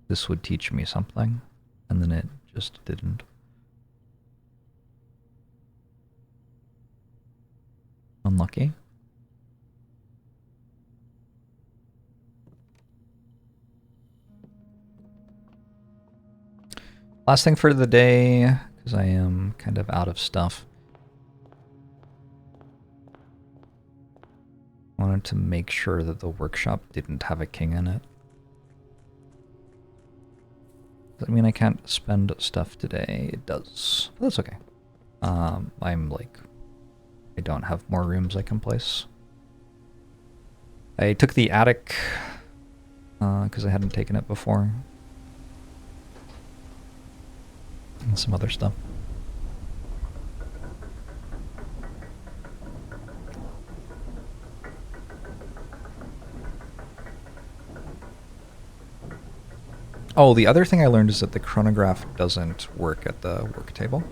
this would teach me something, and then it just didn't. Unlucky. Last thing for the day, because I am kind of out of stuff. I wanted to make sure that the workshop didn't have a king in it. Does that mean I can't spend stuff today? It does. But that's okay. I'm like... I don't have more rooms I can place. I took the attic because I hadn't taken it before. And some other stuff. Oh, the other thing I learned is that the chronograph doesn't work at the work table.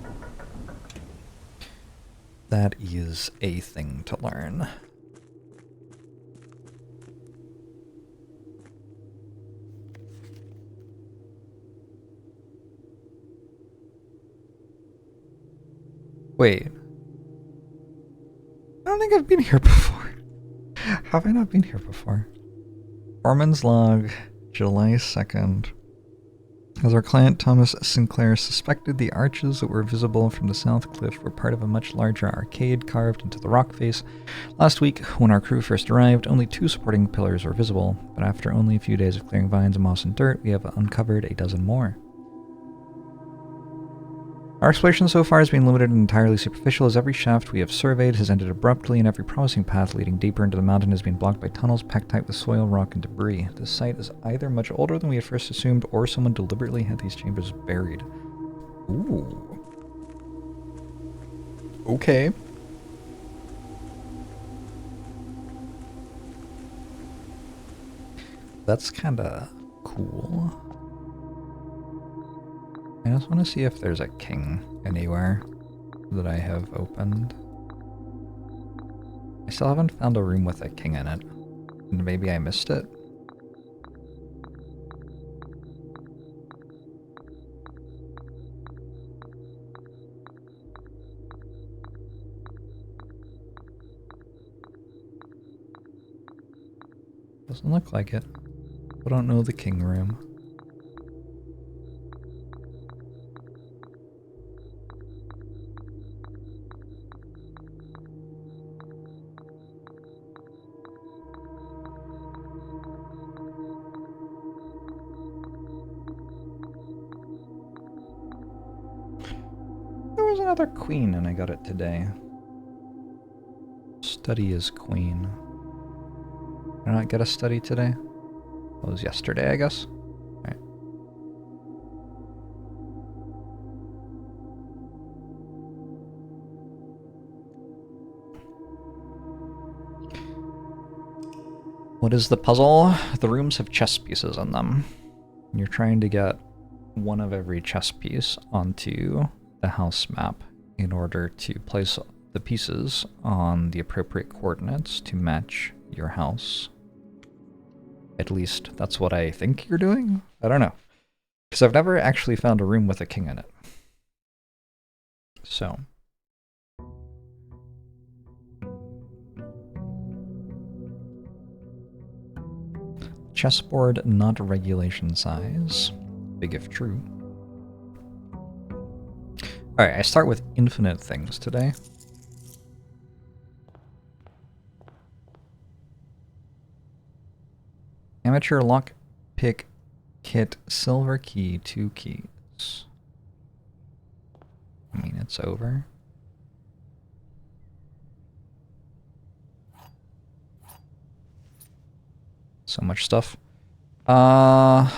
That is a thing to learn. Wait. I don't think I've been here before. Have I not been here before? Foreman's log, July 2nd. As our client Thomas Sinclair suspected, the arches that were visible from the south cliff were part of a much larger arcade carved into the rock face. Last week, when our crew first arrived, only 2 supporting pillars were visible, but after only a few days of clearing vines, moss, and dirt, we have uncovered a dozen more. Our exploration so far has been limited and entirely superficial, as every shaft we have surveyed has ended abruptly, and every promising path leading deeper into the mountain has been blocked by tunnels packed tight with soil, rock, and debris. This site is either much older than we had first assumed, or someone deliberately had these chambers buried. Ooh. Okay. That's kinda cool. I just want to see if there's a king anywhere that I have opened. I still haven't found a room with a king in it. And maybe I missed it. Doesn't look like it. I don't know the king room. There was another queen and I got it today. Study is queen. Did I not get a study today? It was yesterday, I guess. Alright. What is the puzzle? The rooms have chess pieces in them. You're trying to get one of every chess piece onto the house map in order to place the pieces on the appropriate coordinates to match your house. At least that's what I think you're doing. I don't know. Because I've never actually found a room with a king in it. So. Chessboard not regulation size. Big if true. Alright, I start with infinite things today. Amateur lock pick kit silver key 2 keys. I mean, it's over. So much stuff. Thought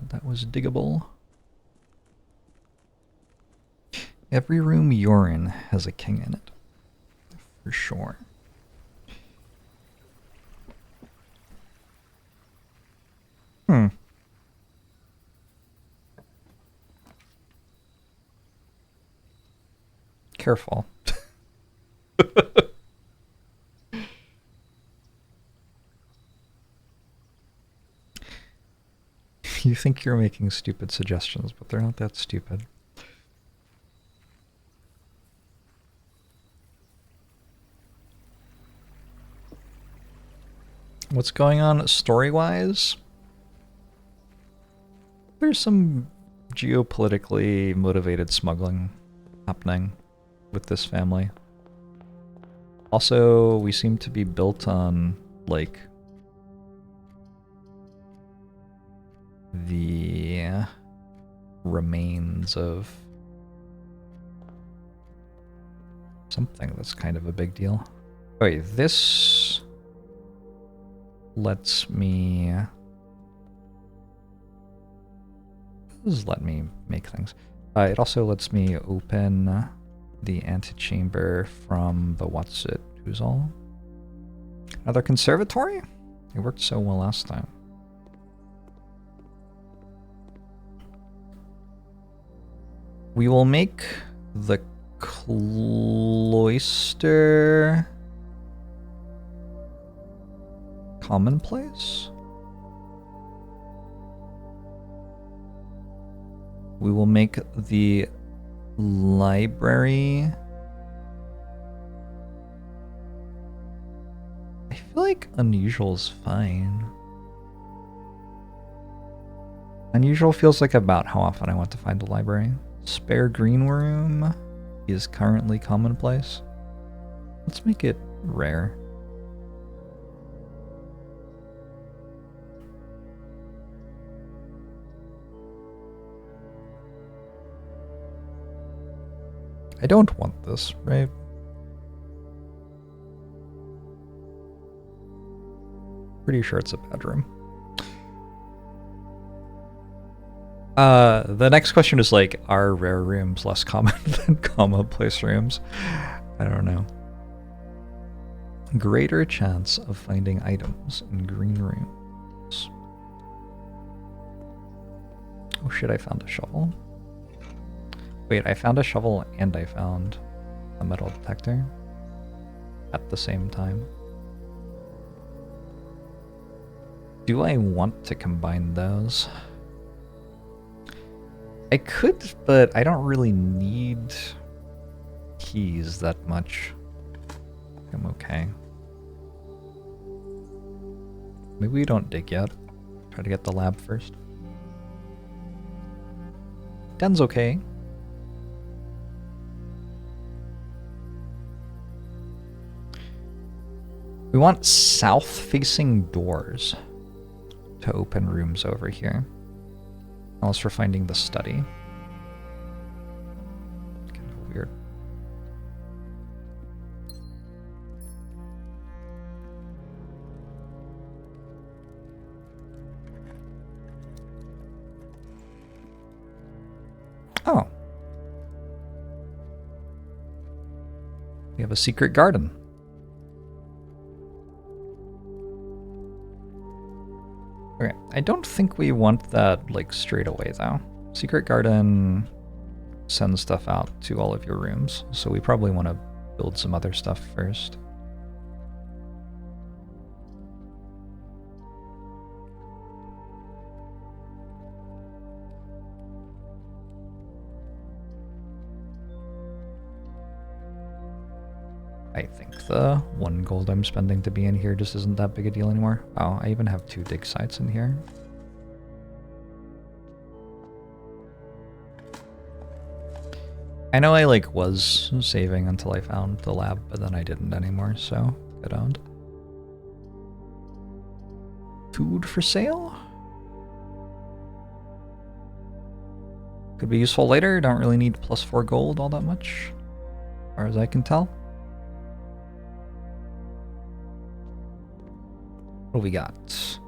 that was diggable. Every room you're in has a king in it. For sure. Careful. You think you're making stupid suggestions, but they're not that stupid. What's going on story-wise? There's some geopolitically motivated smuggling happening with this family. Also, we seem to be built on, like, the remains of something that's kind of a big deal. Okay, this lets me... Does let me make things. It also lets me open the antechamber from the what's it who's all. Another conservatory? It worked so well last time. We will make the cloister commonplace. We will make the library... I feel like unusual is fine. Unusual feels like about how often I want to find a library. Spare green room is currently commonplace. Let's make it rare. I don't want this, right? Pretty sure it's a bedroom. The next question is like, are rare rooms less common than commonplace rooms? I don't know. Greater chance of finding items in green rooms. Oh shit, I found a shovel. Wait, I found a shovel and I found a metal detector at the same time. Do I want to combine those? I could, but I don't really need keys that much. I'm okay. Maybe we don't dig yet. Try to get the lab first. Den's okay. We want south-facing doors to open rooms over here. Unless we're finding the study. Kind of weird. Oh. We have a secret garden. Okay, I don't think we want that, like, straight away, though. Secret garden sends stuff out to all of your rooms, so we probably want to build some other stuff first. I think the 1 gold I'm spending to be in here just isn't that big a deal anymore. Oh, I even have 2 dig sites in here. I know I like was saving until I found the lab, but then I didn't anymore, so get owned. Food for sale? Could be useful later, don't really need +4 gold all that much, as far as I can tell. What do we got?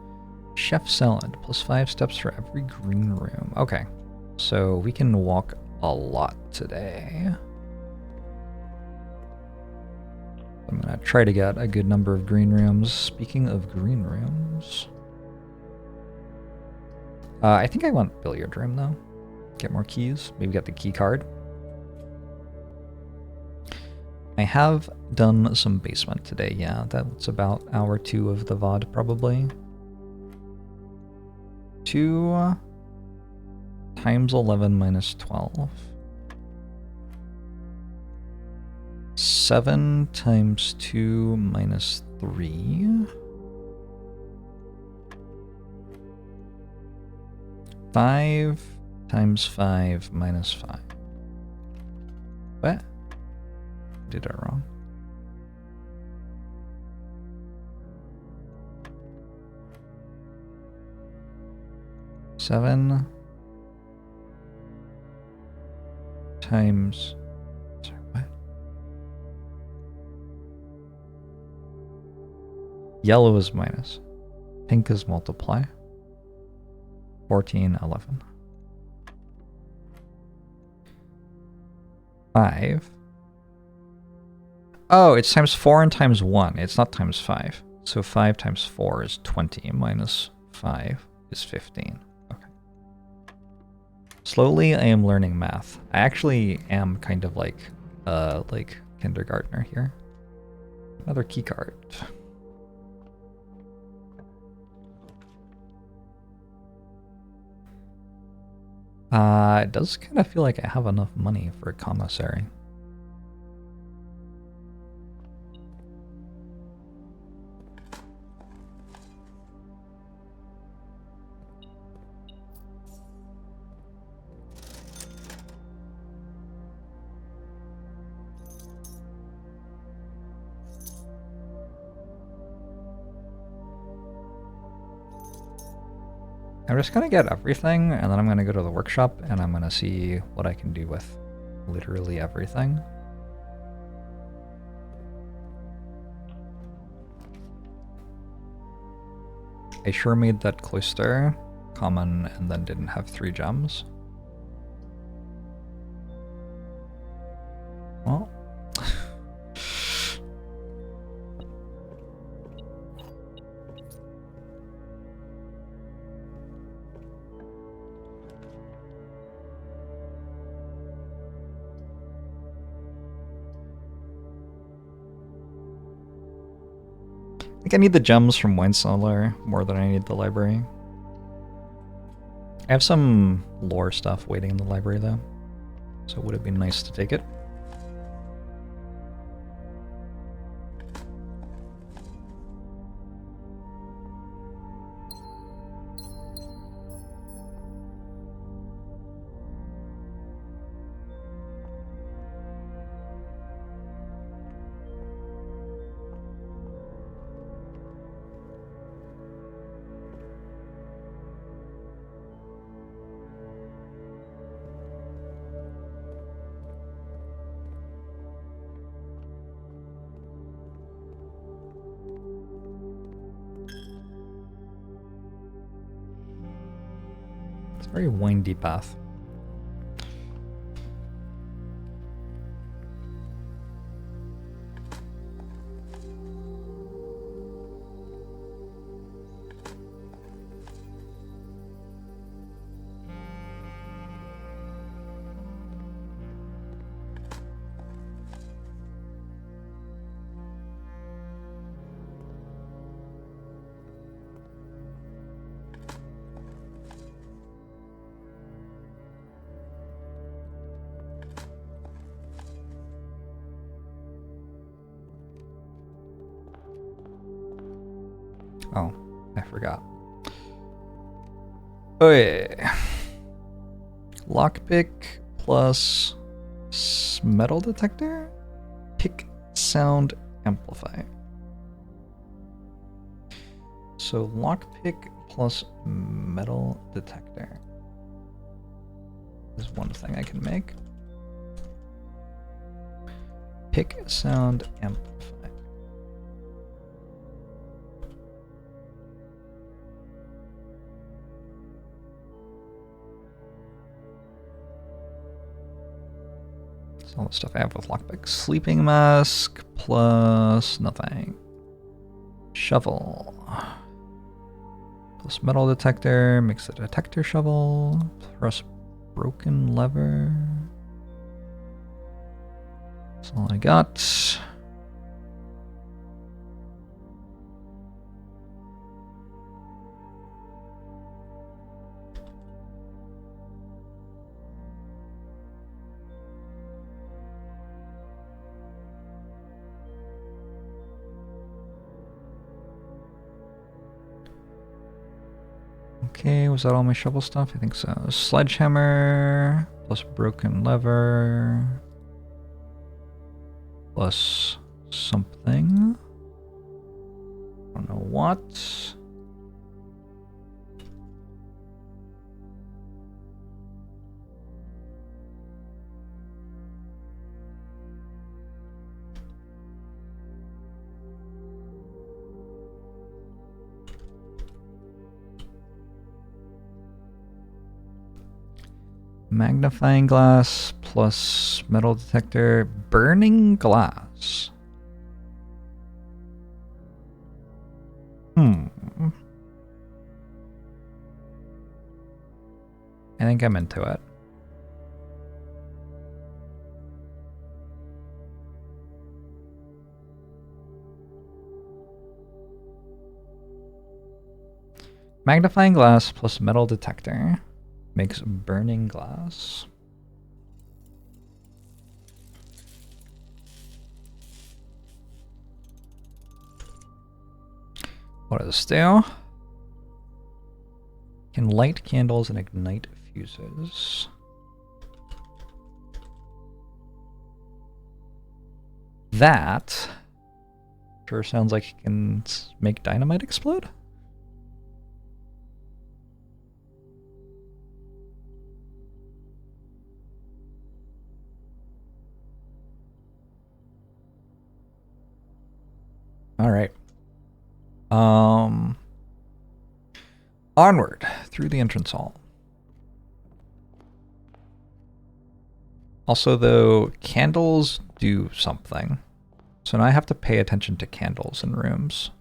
Chef salad, +5 steps for every green room. Okay, so we can walk a lot today. I'm gonna try to get a good number of green rooms. Speaking of green rooms, I think I want billiard room though. Get more keys, maybe get the key card. I have done some basement today, yeah, that's about hour 2 of the VOD probably. 2 times 11 minus 12. 7 times 2 minus 3. 5 times 5 minus 5. What? Did it wrong. Seven times, sorry, what? Yellow is minus. Pink is multiply. 14, 11. 5. Oh, it's times 4 and times 1. It's not times 5. So 5 times 4 is 20, minus 5 is 15. Okay. Slowly, I am learning math. I actually am kind of like kindergartner here. Another key card. It does kind of feel like I have enough money for a commissary. I'm just gonna get everything, and then I'm gonna go to the workshop, and I'm gonna see what I can do with literally everything. I sure made that cloister common and then didn't have 3 gems. Well. I think I need the gems from Wine Cellar more than I need the library. I have some lore stuff waiting in the library though, so would it be nice to take it? Very windy path. Oh, I forgot. Oh yeah. Lockpick plus metal detector? Pick sound amplify. So lockpick plus metal detector is one thing I can make. Pick sound amplify. All the stuff I have with lockpick. Sleeping mask plus nothing. Shovel plus metal detector makes the detector shovel. Press broken lever. That's all I got. Okay, was that all my shovel stuff? I think so. Sledgehammer plus broken lever plus something. I don't know what. Magnifying glass plus metal detector. Burning glass. I think I'm into it. Magnifying glass plus metal detector makes burning glass. What does this do? Can light candles and ignite fuses. That sure sounds like it can make dynamite explode. All right. Onward through the entrance hall. Also, though, candles do something. So now I have to pay attention to candles in rooms.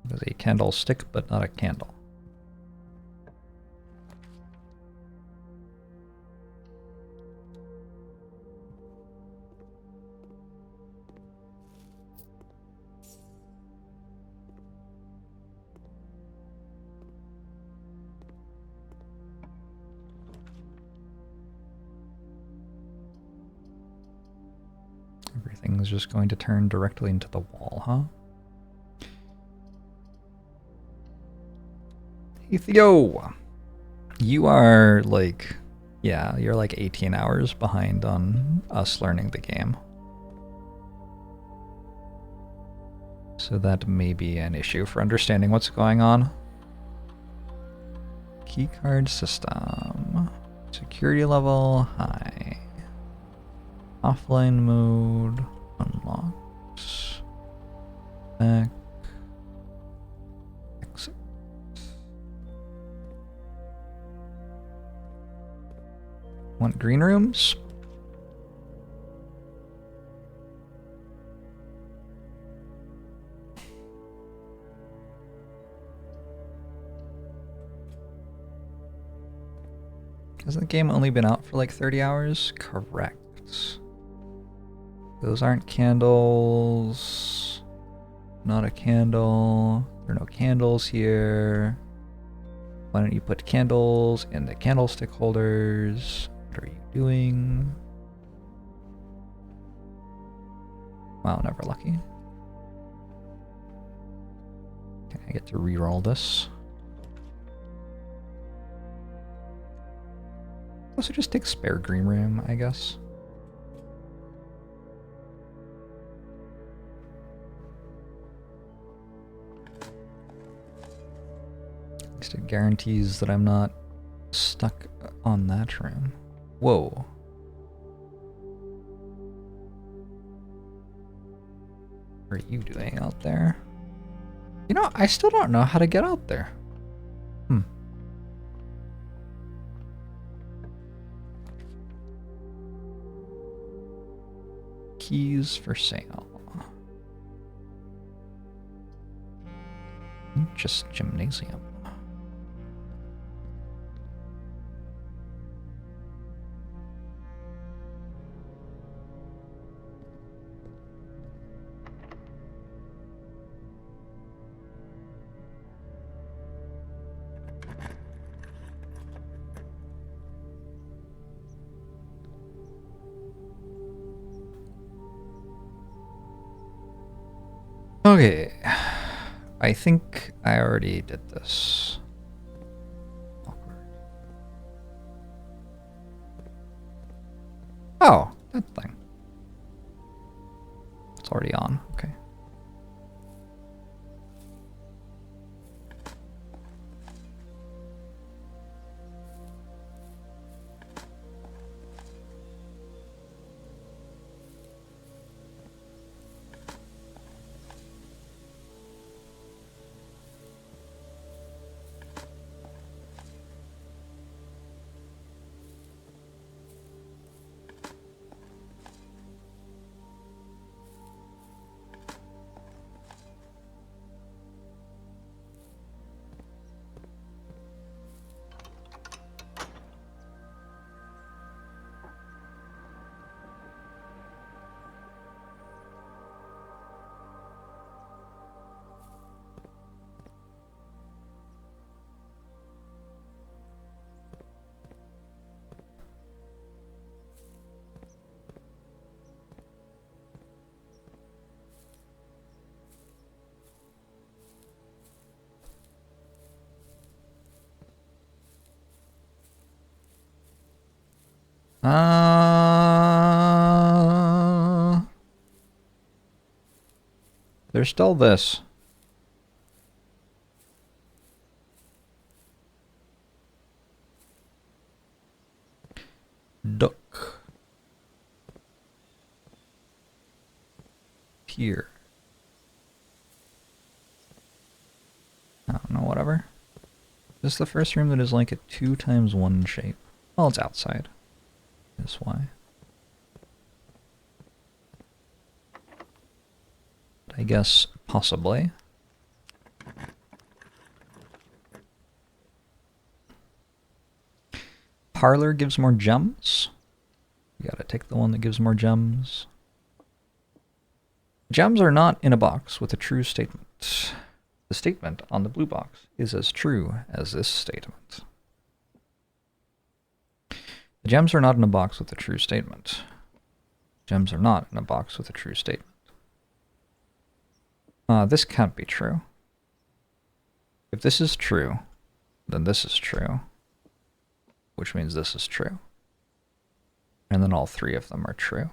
There's a candlestick, but not a candle. Everything's just going to turn directly into the wall, huh? Hey, Theo! You are like, yeah, you're like 18 hours behind on us learning the game. So that may be an issue for understanding what's going on. Keycard system. Security level high. Offline mode unlocks. Back. Exit. Want green rooms? Hasn't the game only been out for like 30 hours? Correct. Those aren't candles. Not a candle. There are no candles here. Why don't you put candles in the candlestick holders? What are you doing? Wow, never lucky. Okay, I get to re-roll this. Also just take spare green room, I guess. At least it guarantees that I'm not stuck on that room. Whoa. What are you doing out there? You know, I still don't know how to get out there. Keys for sale. Just gymnasium. Okay, I think I already did this. Awkward. Oh, that thing. It's already on, okay. there's still this. Duck. Here. I don't know, whatever. This is the first room that is like a 2x1 shape. Well, it's outside. That's why. I guess possibly. Parlor gives more gems. You gotta take the one that gives more gems. Gems are not in a box with a true statement. The statement on the blue box is as true as this statement. The gems are not in a box with a true statement. Gems are not in a box with a true statement. This can't be true. If this is true, then this is true, which means this is true. And then all three of them are true.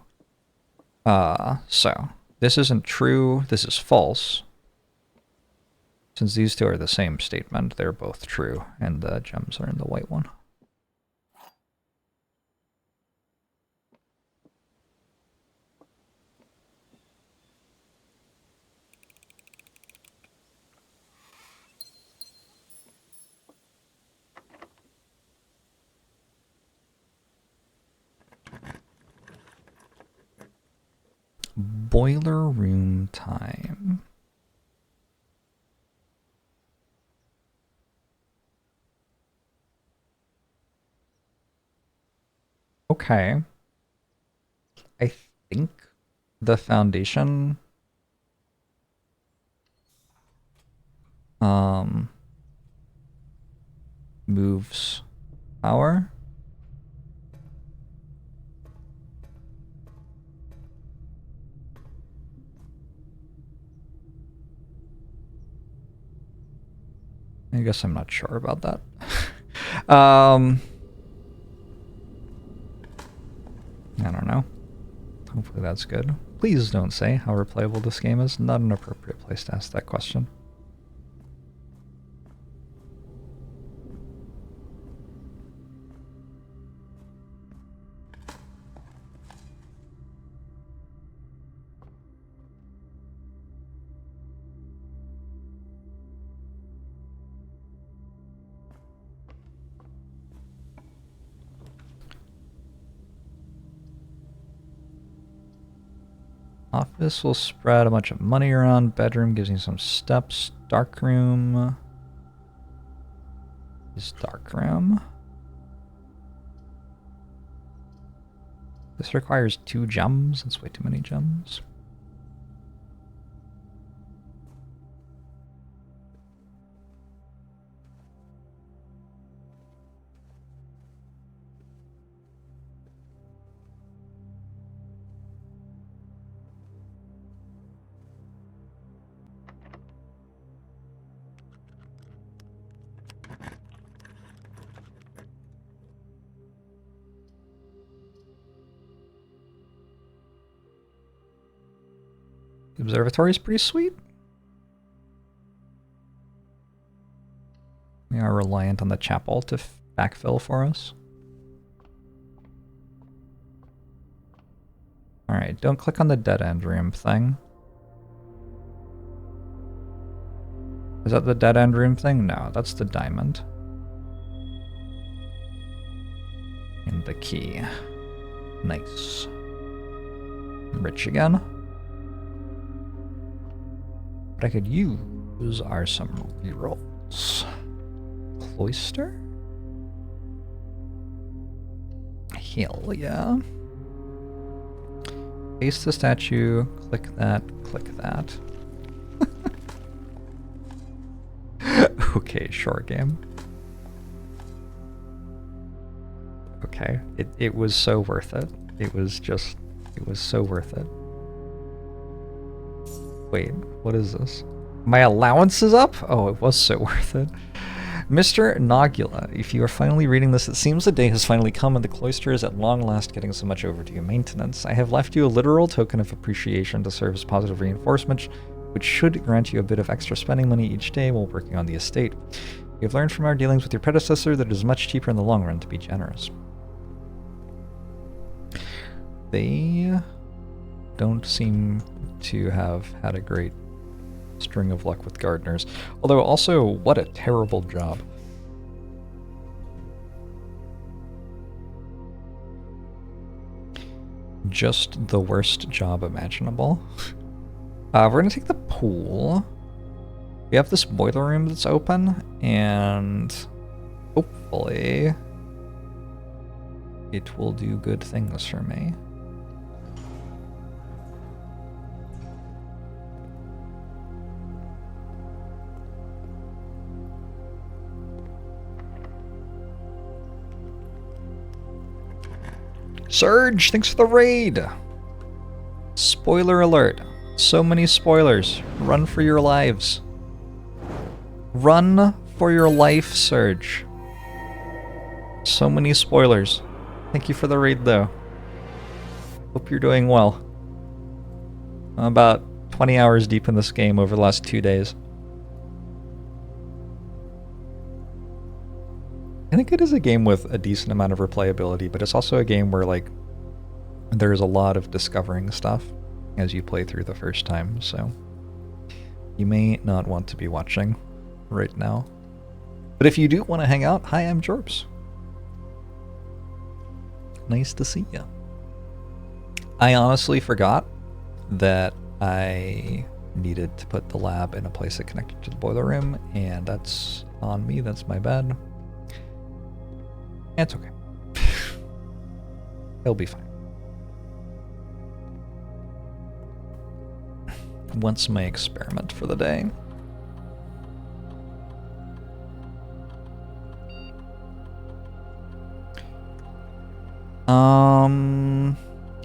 So this isn't true, this is false. Since these two are the same statement, they're both true, and the gems are in the white one. Boiler room time. Okay. I think the foundation moves power. I guess I'm not sure about that. I don't know. Hopefully that's good. Please don't say how replayable this game is. Not an appropriate place to ask that question. Office will spread a bunch of money around. Bedroom gives you some steps. Dark room is dark room. This requires 2 gems. That's way too many gems. The observatory is pretty sweet. We are reliant on the chapel to backfill for us. Alright, don't click on the dead end room thing. Is that the dead end room thing? No, that's the diamond. And the key. Nice. Rich again. What I could use are some rerolls. Cloister? Hell yeah. Face the statue, click that, click that. Okay, short game. Okay, it was so worth it. It was so worth it. Wait, what is this? My allowance is up? Oh, it was so worth it. Mr. Nogula, if you are finally reading this, it seems the day has finally come and the cloister is at long last getting so much overdue maintenance. I have left you a literal token of appreciation to serve as positive reinforcement which should grant you a bit of extra spending money each day while working on the estate. We have learned from our dealings with your predecessor that it is much cheaper in the long run to be generous. They don't seem to have had a great string of luck with gardeners. Although also, what a terrible job. Just the worst job imaginable. We're gonna take the pool. We have this boiler room that's open, and hopefully it will do good things for me. Surge, thanks for the raid! Spoiler alert. So many spoilers. Run for your lives. Run for your life, Surge. So many spoilers. Thank you for the raid, though. Hope you're doing well. I'm about 20 hours deep in this game over the last 2 days. I think it is a game with a decent amount of replayability, but it's also a game where, like, there's a lot of discovering stuff as you play through the first time, so you may not want to be watching right now. But if you do want to hang out, hi, I'm Jorbs. Nice to see you. I honestly forgot that I needed to put the lab in a place that connected to the boiler room, and that's on me, that's my bad. It's okay. It'll be fine. What's my experiment for the day?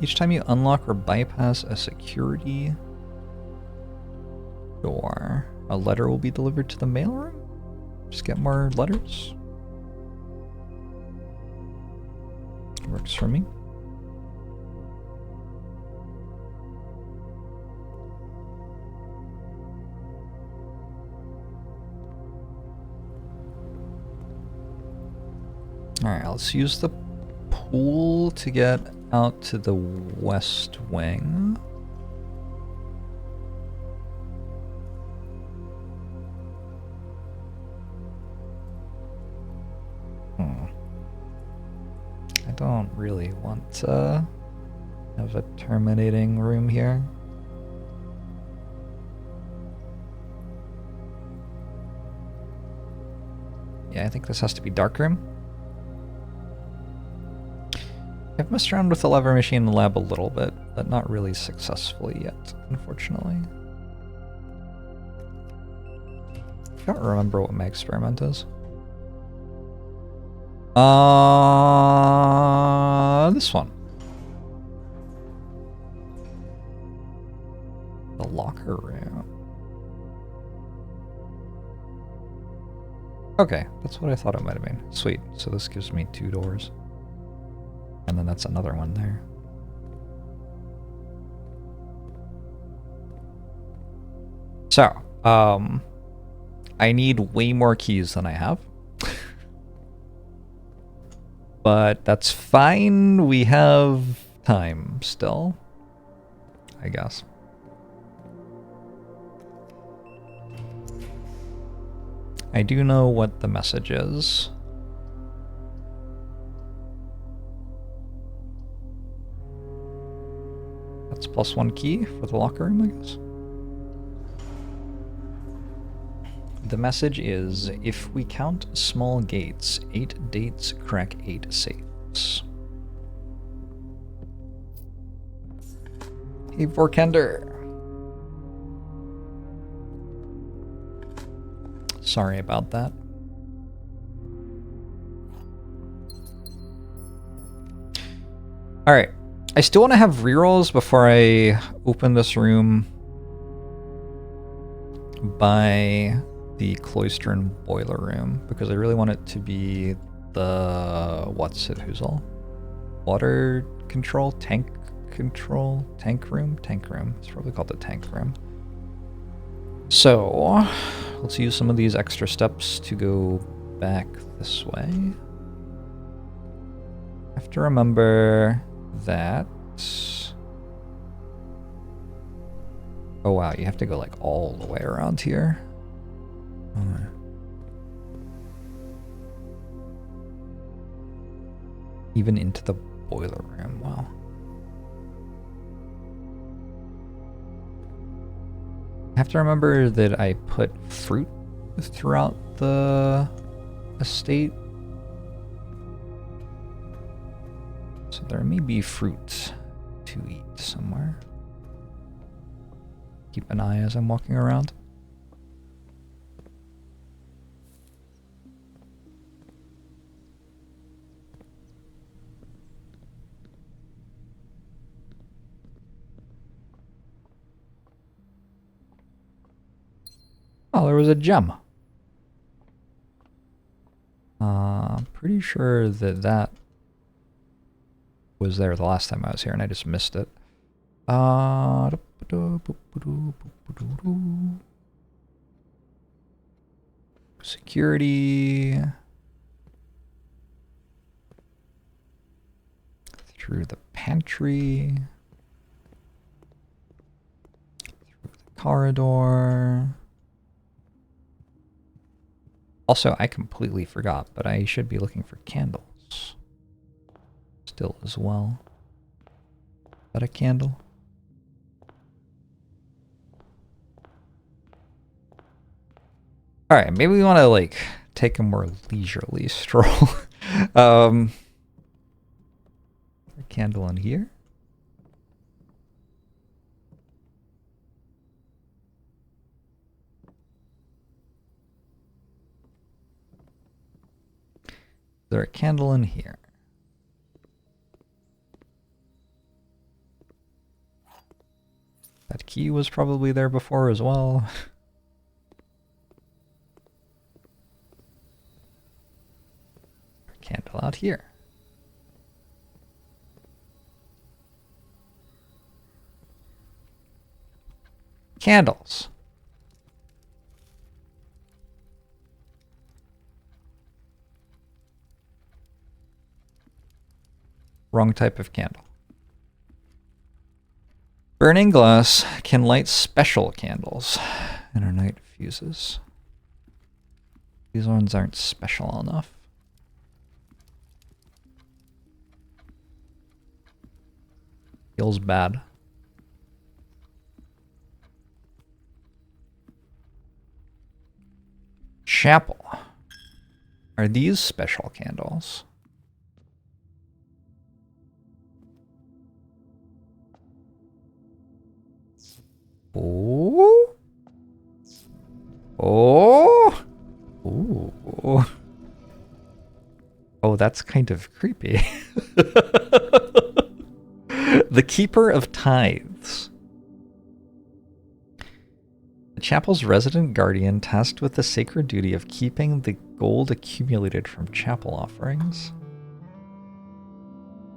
Each time you unlock or bypass a security door, a letter will be delivered to the mailroom? Just get more letters? Works for me. Alright, let's use the pool to get out to the west wing. I don't really want to have a terminating room here. Yeah, I think this has to be dark room. I've messed around with the lever machine in the lab a little bit, but not really successfully yet, unfortunately. I don't remember what my experiment is. This one. The locker room. Okay, that's what I thought it might have been. Sweet, so this gives me 2 doors. And then that's another one there. So, I need way more keys than I have. But that's fine, we have time still, I guess. I do know what the message is. That's +1 key for the locker room, I guess. The message is, if we count small gates, 8 dates crack 8 safes. Hey, Vorkender. Sorry about that. Alright. I still want to have rerolls before I open this room by the cloistern boiler room, because I really want it to be the who's all? Water control? Tank control? Tank room? Tank room. It's probably called the tank room. So, let's use some of these extra steps to go back this way. I have to remember that... Oh wow, you have to go like all the way around here. Even into the boiler room, wow. I have to remember that I put fruit throughout the estate. So there may be fruit to eat somewhere. Keep an eye as I'm walking around. Oh, there was a gem. Pretty sure that that was there the last time I was here and I just missed it. Security. Through the pantry. Through the corridor. Also, I completely forgot, but I should be looking for candles. Still as well. Is that a candle? Alright, maybe we want to, like, take a more leisurely stroll. A candle in here. Is there a candle in here? That key was probably there before as well. Candle out here. Candles. Wrong type of candle. Burning glass can light special candles and are night fuses. These ones aren't special enough. Feels bad. Chapel. Are these special candles? Oh. Oh. Ooh. Oh, that's kind of creepy. The Keeper of Tithes. The chapel's resident guardian tasked with the sacred duty of keeping the gold accumulated from chapel offerings.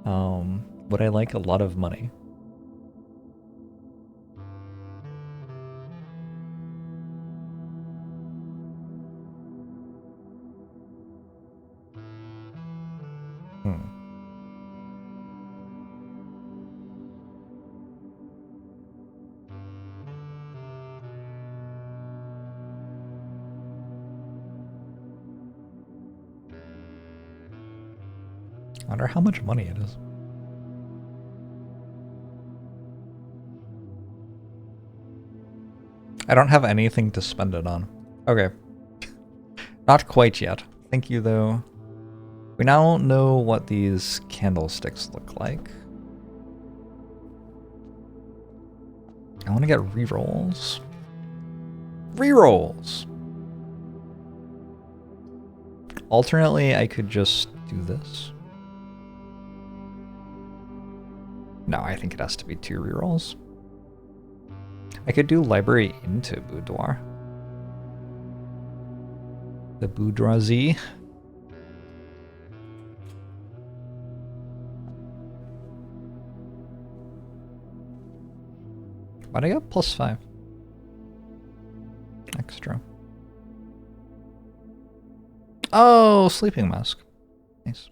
Would I like a lot of money? I wonder how much money it is. I don't have anything to spend it on. Okay. Not quite yet. Thank you, though. We now know what these candlesticks look like. I want to get rerolls. Rerolls! Alternately, I could just do this. No, I think it has to be 2 rerolls. I could do library into boudoir. The bourgeoisie. Why'd I get +5? Oh, sleeping mask. Nice.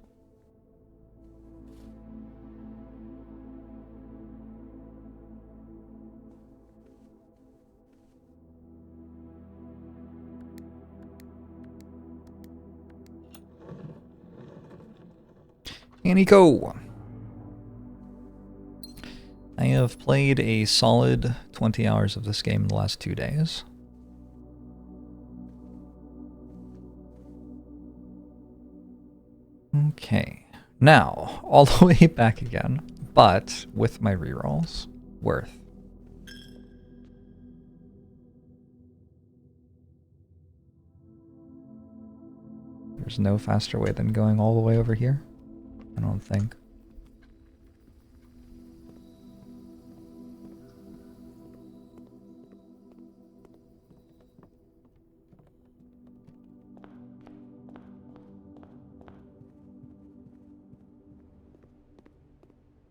And go. I have played a solid 20 hours of this game in the last 2 days. Okay. Now, all the way back again, but with my rerolls. Worth. There's no faster way than going all the way over here, I don't think.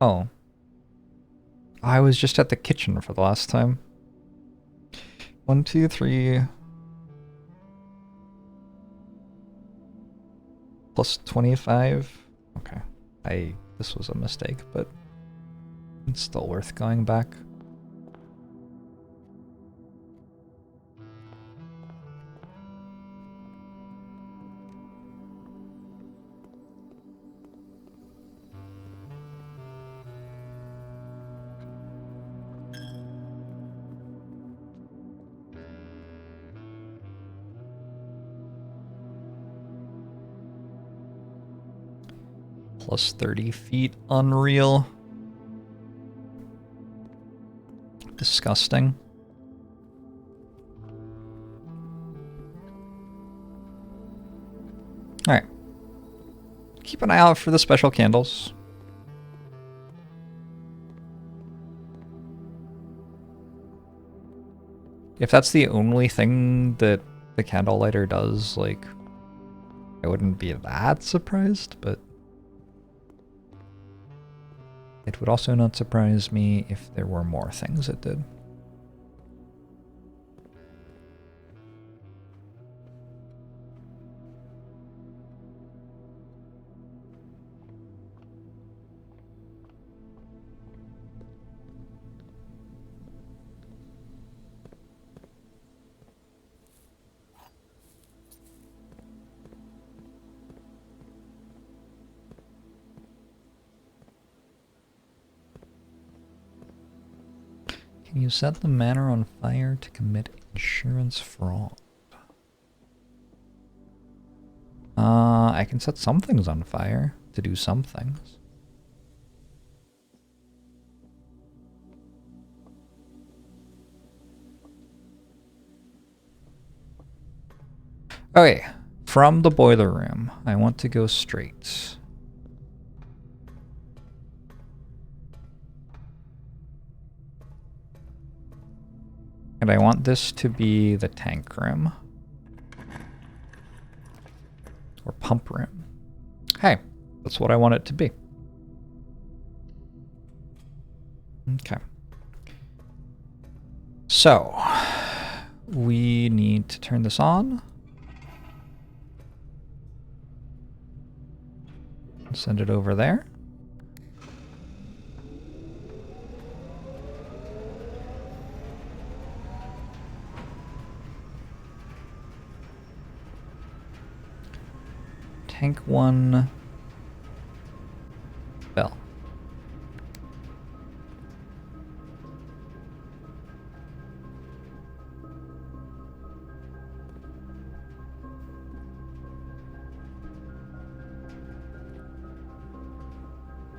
Oh. I was just at the kitchen for the last time. 1, 2, 3. Plus 25. Okay. This was a mistake, but it's still worth going back. Plus 30 feet, unreal. Disgusting. Alright. Keep an eye out for the special candles. If that's the only thing that the candle lighter does, like, I wouldn't be that surprised, but it would also not surprise me if there were more things it did. Can you set the manor on fire to commit insurance fraud? I can set some things on fire to do some things. Okay, from the boiler room, I want to go straight. And I want this to be the tank room. Or pump room. Hey, that's what I want it to be. Okay. So, we need to turn this on. Send it over there. Tank 1 bell.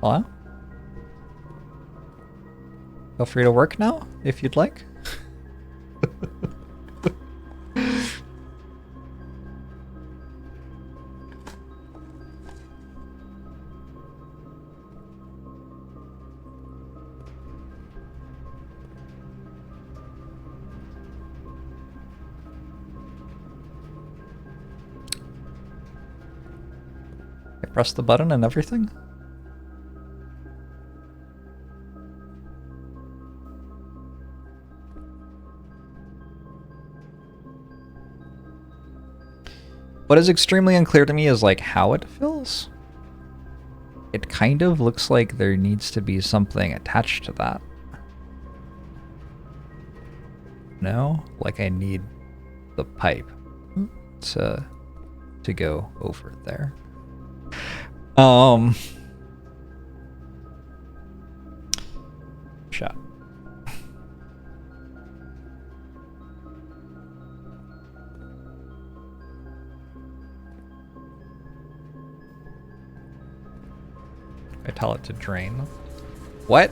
Hello? Feel free to work now, if you'd like. I press the button and everything. What is extremely unclear to me is like how it fills. It kind of looks like there needs to be something attached to that. No? Like I need the pipe to go over there. Shot. I tell it to drain. What?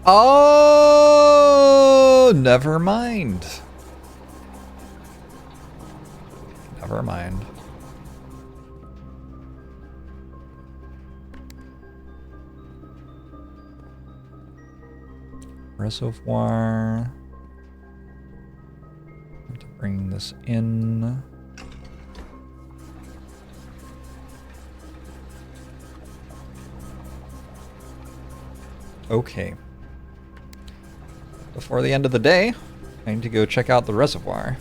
Oh, never mind. Never mind. Reservoir. I have to bring this in. Okay. Before the end of the day, I need to go check out the reservoir.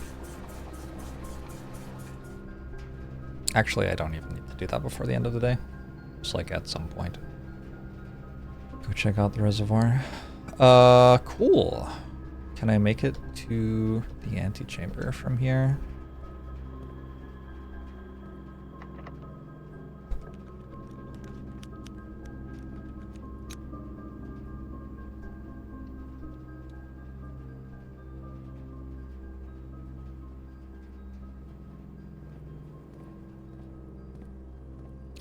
Actually, I don't even need to do that before the end of the day. Just like at some point. Go check out the reservoir. Cool. Can I make it to the antechamber from here?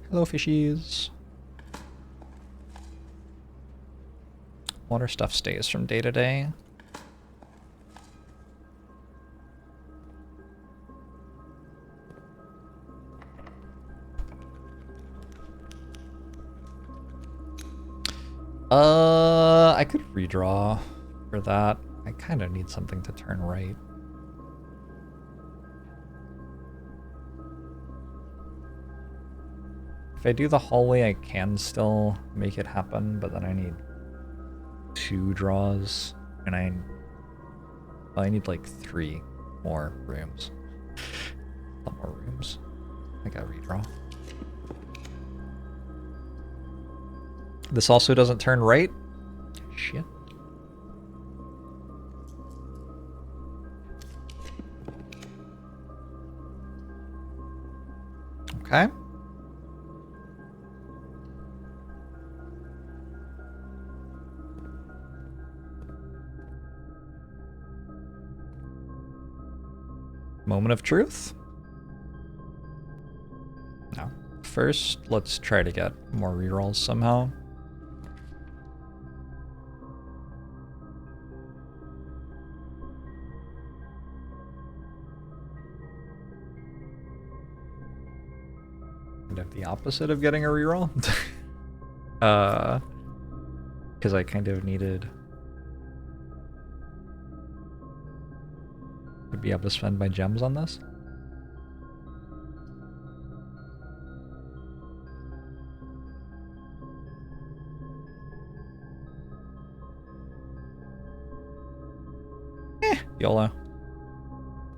Hello, fishies. Water stuff stays from day to day. I could redraw for that. I kind of need something to turn right. If I do the hallway, I can still make it happen, but then I need 2 draws, and I need like 3 more rooms. A lot more rooms. I gotta redraw. This also doesn't turn right. Shit. Okay. Moment of truth? No. First, let's try to get more rerolls somehow. Kind of the opposite of getting a reroll. Because I kind of needed to be able to spend my gems on this. YOLO.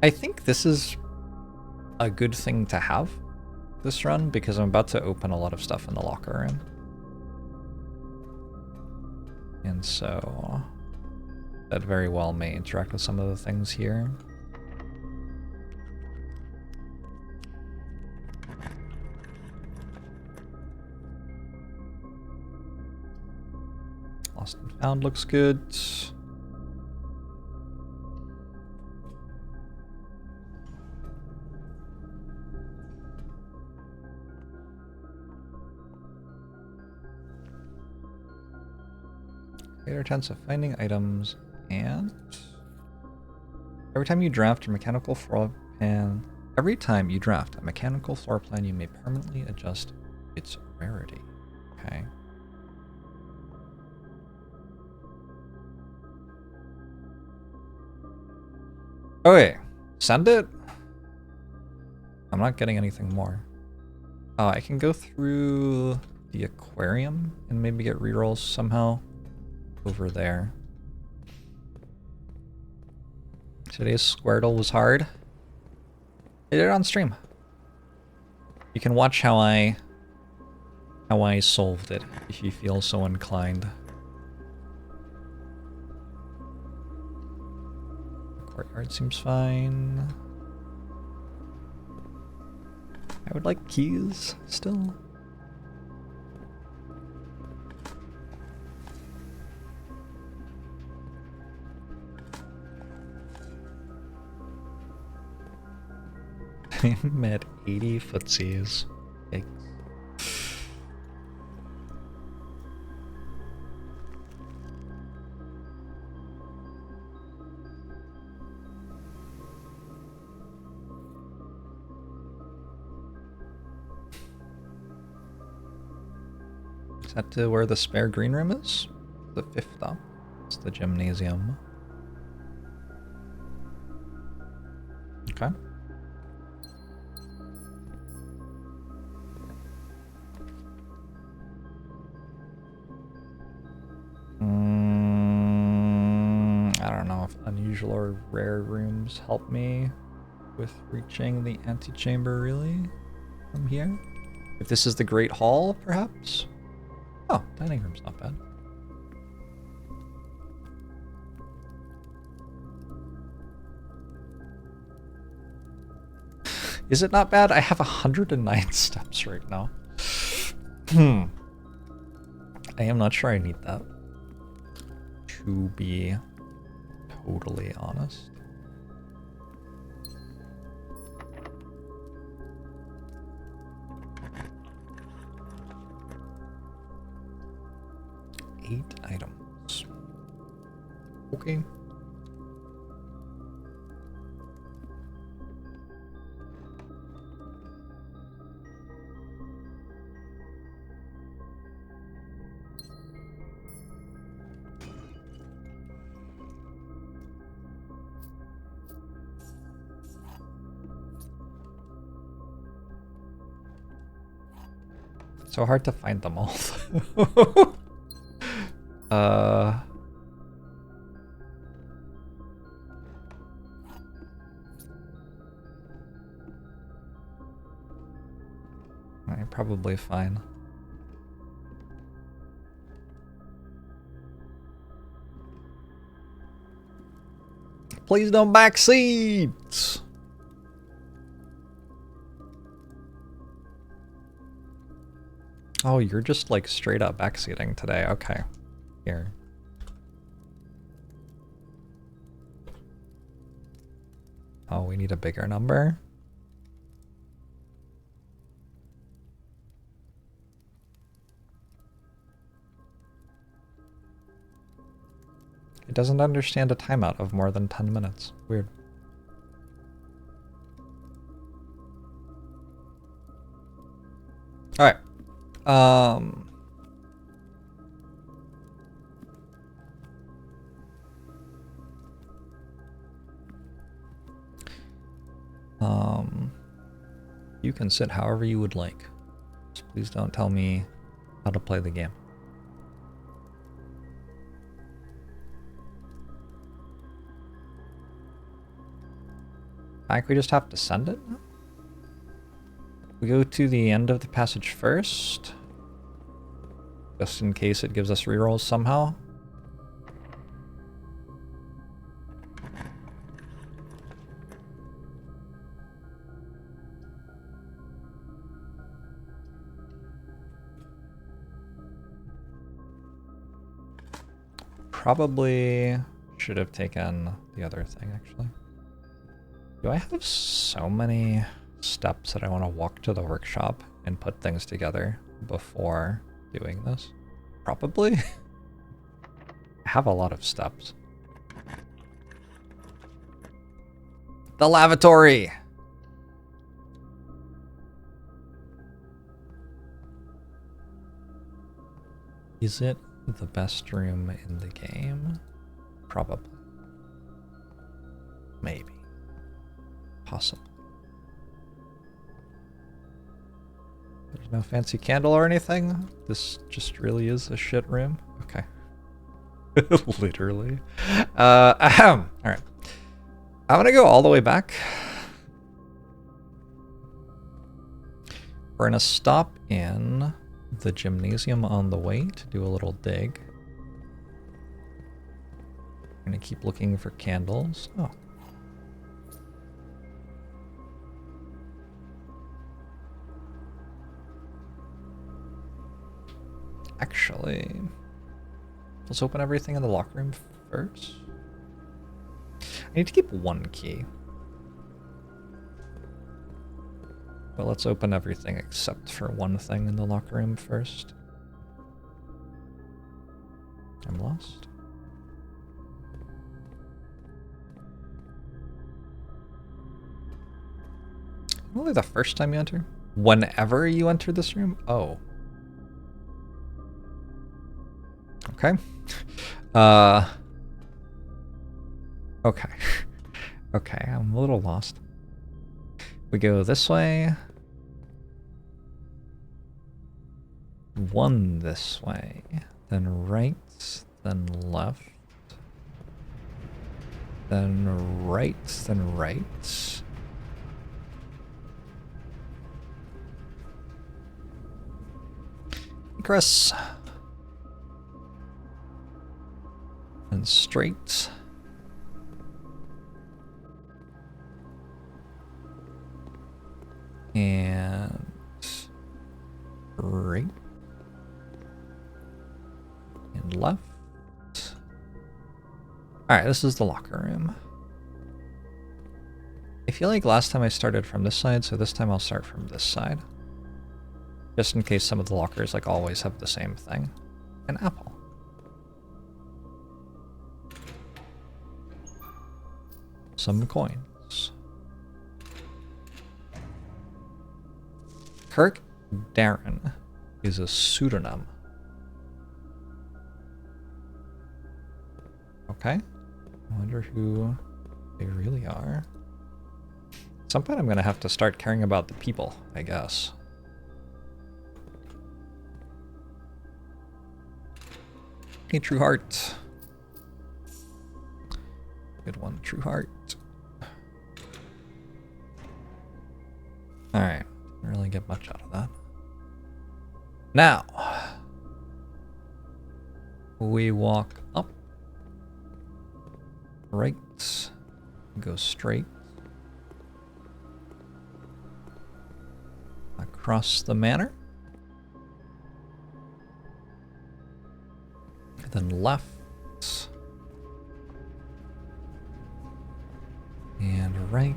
I think this is a good thing to have this run because I'm about to open a lot of stuff in the locker room. And so that very well may interact with some of the things here. Lost and found looks good. Greater chance of finding items, and every time you draft a mechanical floor plan, you may permanently adjust its rarity. Okay. Okay, send it. I'm not getting anything more. I can go through the aquarium and maybe get rerolls somehow over there. Today's Squirtle was hard. did it on stream. You can watch how I solved it if you feel so inclined. Courtyard seems fine. I would like keys still. I'm at 80 footsies. Yikes. Is that to where the spare green room is? The fifth up. It's the gymnasium. Okay. I don't know if unusual or rare rooms help me with reaching the antechamber really from here. If this is the Great Hall, perhaps? Oh, dining room's not bad. Is it not bad? I have 109 steps right now. I am not sure I need that, to be totally honest. Eight items. Okay. So hard to find them all. I'm probably fine. Please don't backseat! Oh, you're just like straight up backseating today. Okay. Here. Oh, we need a bigger number? It doesn't understand a timeout of more than 10 minutes. Weird. Alright. You can sit however you would like. Just please don't tell me how to play the game. I think we just have to send it? We go to the end of the passage first, just in case it gives us rerolls somehow. Probably should have taken the other thing, actually. Do I have so many steps that I want to walk to the workshop and put things together before doing this? Probably. I have a lot of steps. The lavatory! Is it the best room in the game? Probably. Maybe. Possible. There's no fancy candle or anything? This just really is a shit room? Okay. Literally. Alright. I'm gonna go all the way back. We're gonna stop in the gymnasium on the way to do a little dig. We're gonna keep looking for candles. Oh. Actually, let's open everything in the locker room first. I need to keep one key. But let's open everything except for one thing in the locker room first. I'm lost. Only the first time you enter? Whenever you enter this room? Oh. Okay. Okay. Okay, I'm a little lost. We go this way. One this way. Then right. Then left. Then right. Then right. Chris. And straight. And right. And left. Alright, this is the locker room. I feel like last time I started from this side, so this time I'll start from this side. Just in case some of the lockers like always have the same thing. An apple. Some coins. Kirk Darren is a pseudonym. Okay. I wonder who they really are. At some point I'm gonna have to start caring about the people, I guess. Hey, True Heart. Good one, True Heart. Alright, didn't really get much out of that. Now, we walk up, right, go straight, across the manor, then left, and right,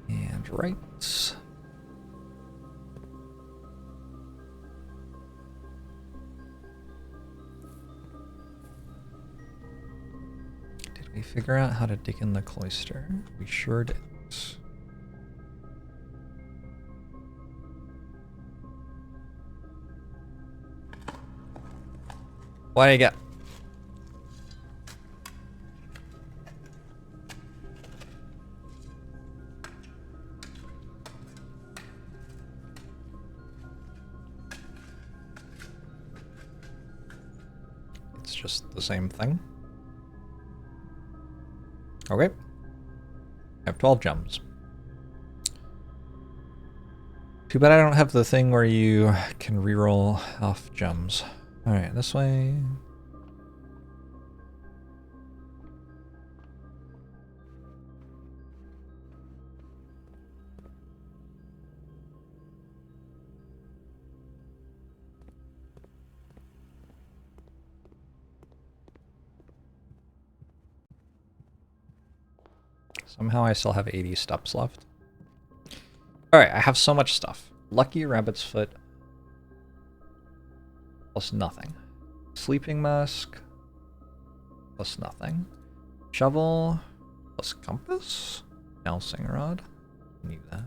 and right. Did we figure out how to dig in the cloister? We sure did. What do you get? It's just the same thing. Okay. I have 12 gems. Too bad I don't have the thing where you can reroll off gems. Alright, this way. Somehow I still have 80 steps left. Alright, I have so much stuff. Lucky Rabbit's Foot. Plus nothing. Sleeping Mask. Plus nothing. Shovel. Plus compass. Dowsing Rod. Need that.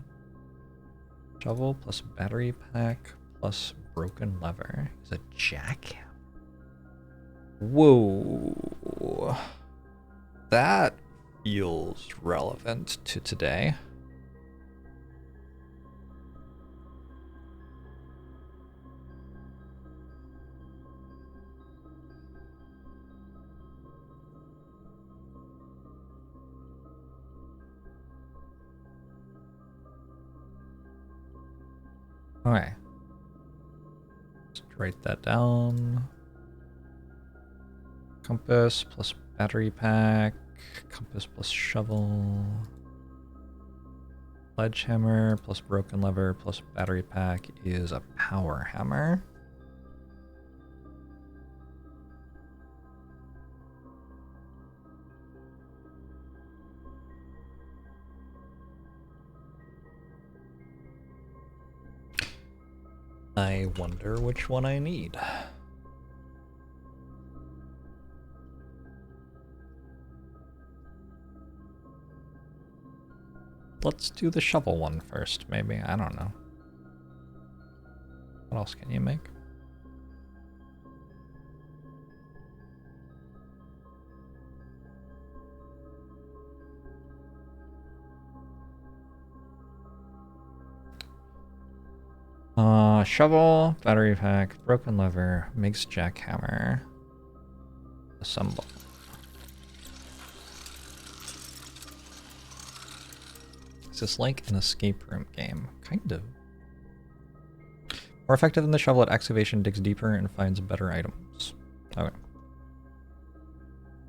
Shovel plus battery pack. Plus broken lever. Is a jack. Whoa. That feels relevant to today. Okay. Just write that down. Compass plus battery pack. Compass plus shovel. Sledgehammer plus broken lever plus battery pack is a power hammer. I wonder which one I need. Let's do the shovel one first, maybe. I don't know. What else can you make? Shovel, battery pack, broken lever, makes jackhammer. Assemble. Is this like an escape room game? Kind of. More effective than the shovel at excavation, digs deeper and finds better items. Okay.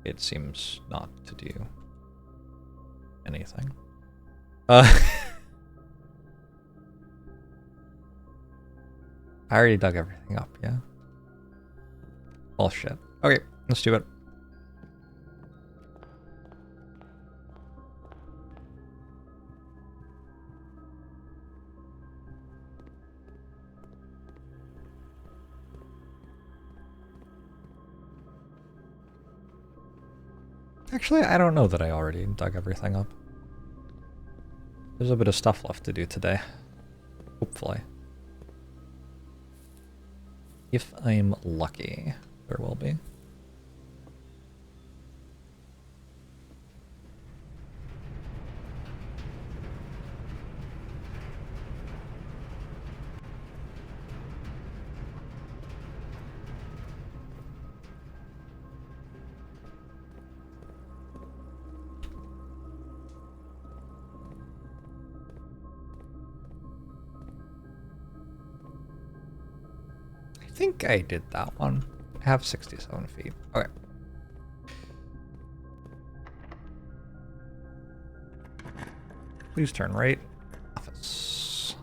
It seems not to do anything. I already dug everything up, yeah? Bullshit. Okay, let's do it. Actually, I don't know that I already dug everything up. There's a bit of stuff left to do today. Hopefully. If I'm lucky, there will be. I think I did that one. I have 67 feet. Okay. Please turn right. Office.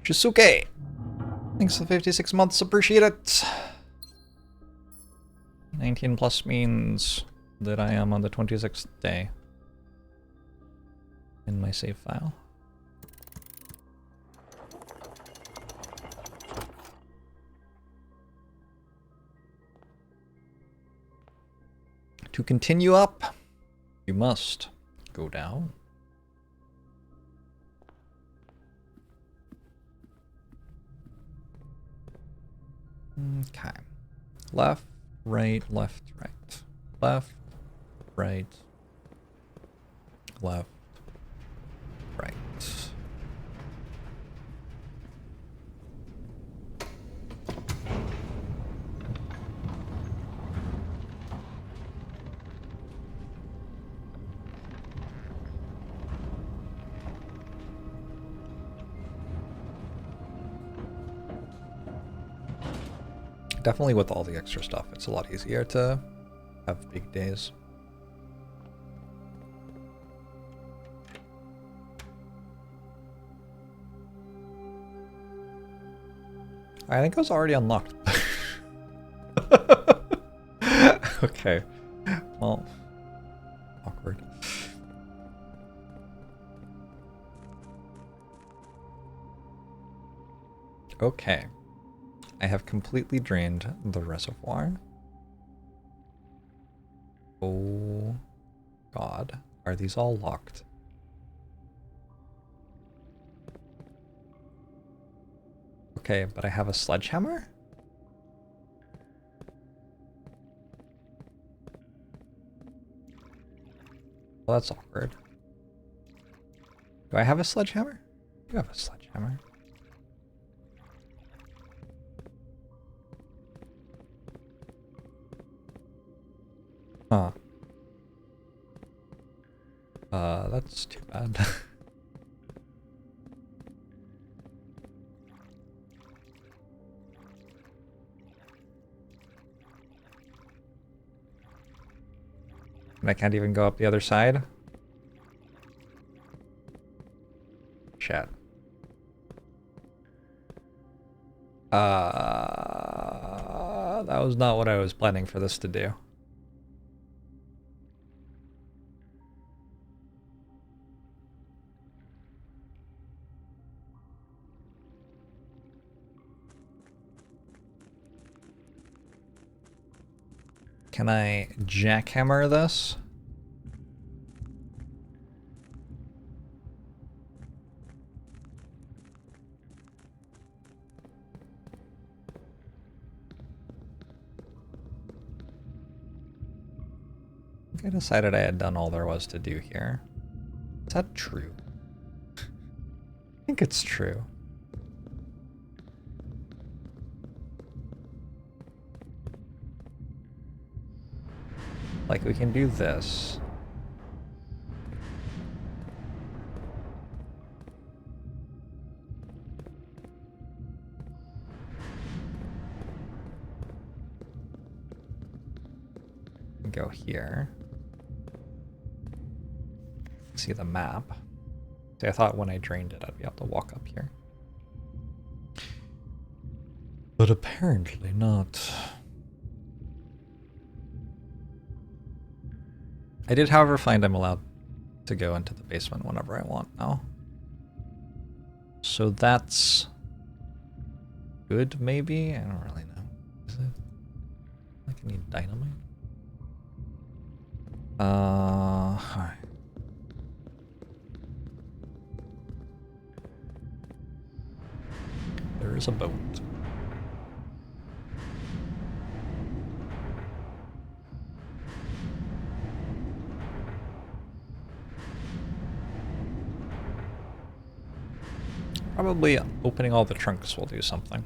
Shisuke! Thanks for the 56 months, appreciate it! 19 plus means that I am on the 26th day in my save file. To continue up, you must go down. Okay. Left, right, left, right. Left, right, left, right. Definitely with all the extra stuff, it's a lot easier to have big days. I think it was already unlocked. Okay. Well, awkward. Okay. I have completely drained the reservoir. Oh God, are these all locked? Okay, but I have a sledgehammer? Well, that's awkward. Do I have a sledgehammer? You have a sledgehammer. Huh. That's too bad. And I can't even go up the other side? Shit. That was not what I was planning for this to do. Can I jackhammer this? I think I decided I had done all there was to do here. Is that true? I think it's true. Like, we can do this. Go here. See the map. See, I thought when I drained it, I'd be able to walk up here. But apparently not. I did, however, find I'm allowed to go into the basement whenever I want now. So that's good, maybe? I don't really know. Is it? Like, I need dynamite? Alright. There is a boat. Probably opening all the trunks will do something.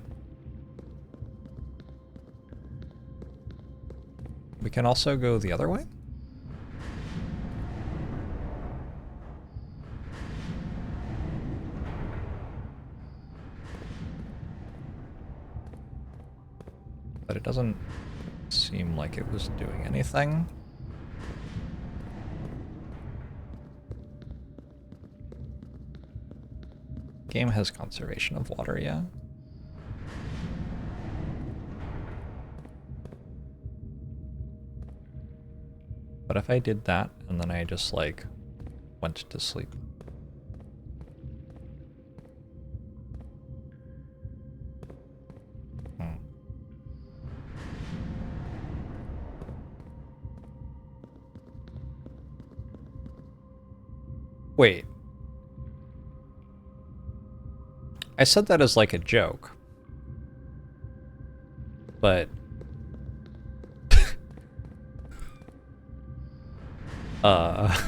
We can also go the other way? But it doesn't seem like it was doing anything. Game has conservation of water, yeah. But if I did that and then I just like went to sleep. Wait. I said that as like a joke. But oh.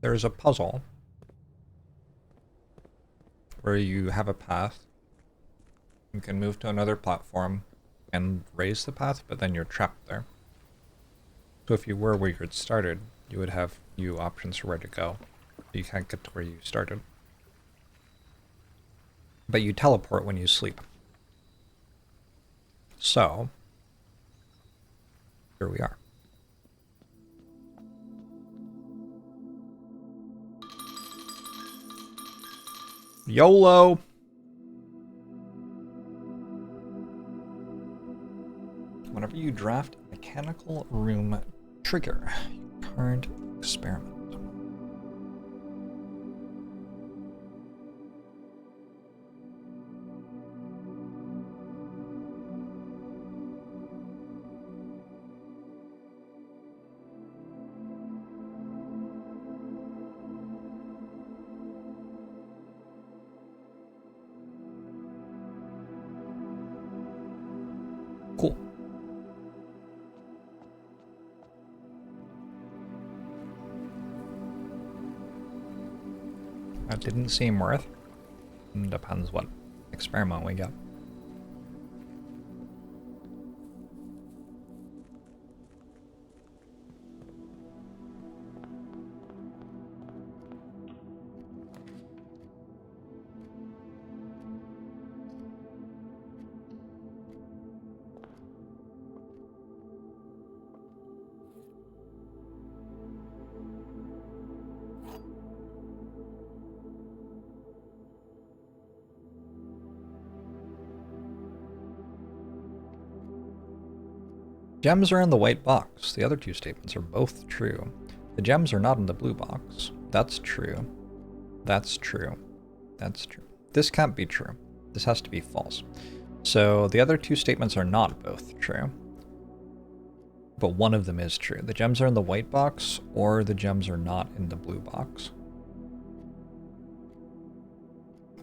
There's a puzzle. where you have a path. You can move to another platform and raise the path, but then you're trapped there. So if you were where you had started, you would have new options for where to go. You can't get to where you started. But you teleport when you sleep. So, here we are. YOLO! Whenever you draft a mechanical room trigger, card experiment. Cool. That didn't seem worth. Depends what experiment we get. Gems are in the white box. The other two statements are both true. The gems are not in the blue box. That's true. That's true. That's true. This can't be true. This has to be false. So the other two statements are not both true. But one of them is true. The gems are in the white box, or the gems are not in the blue box.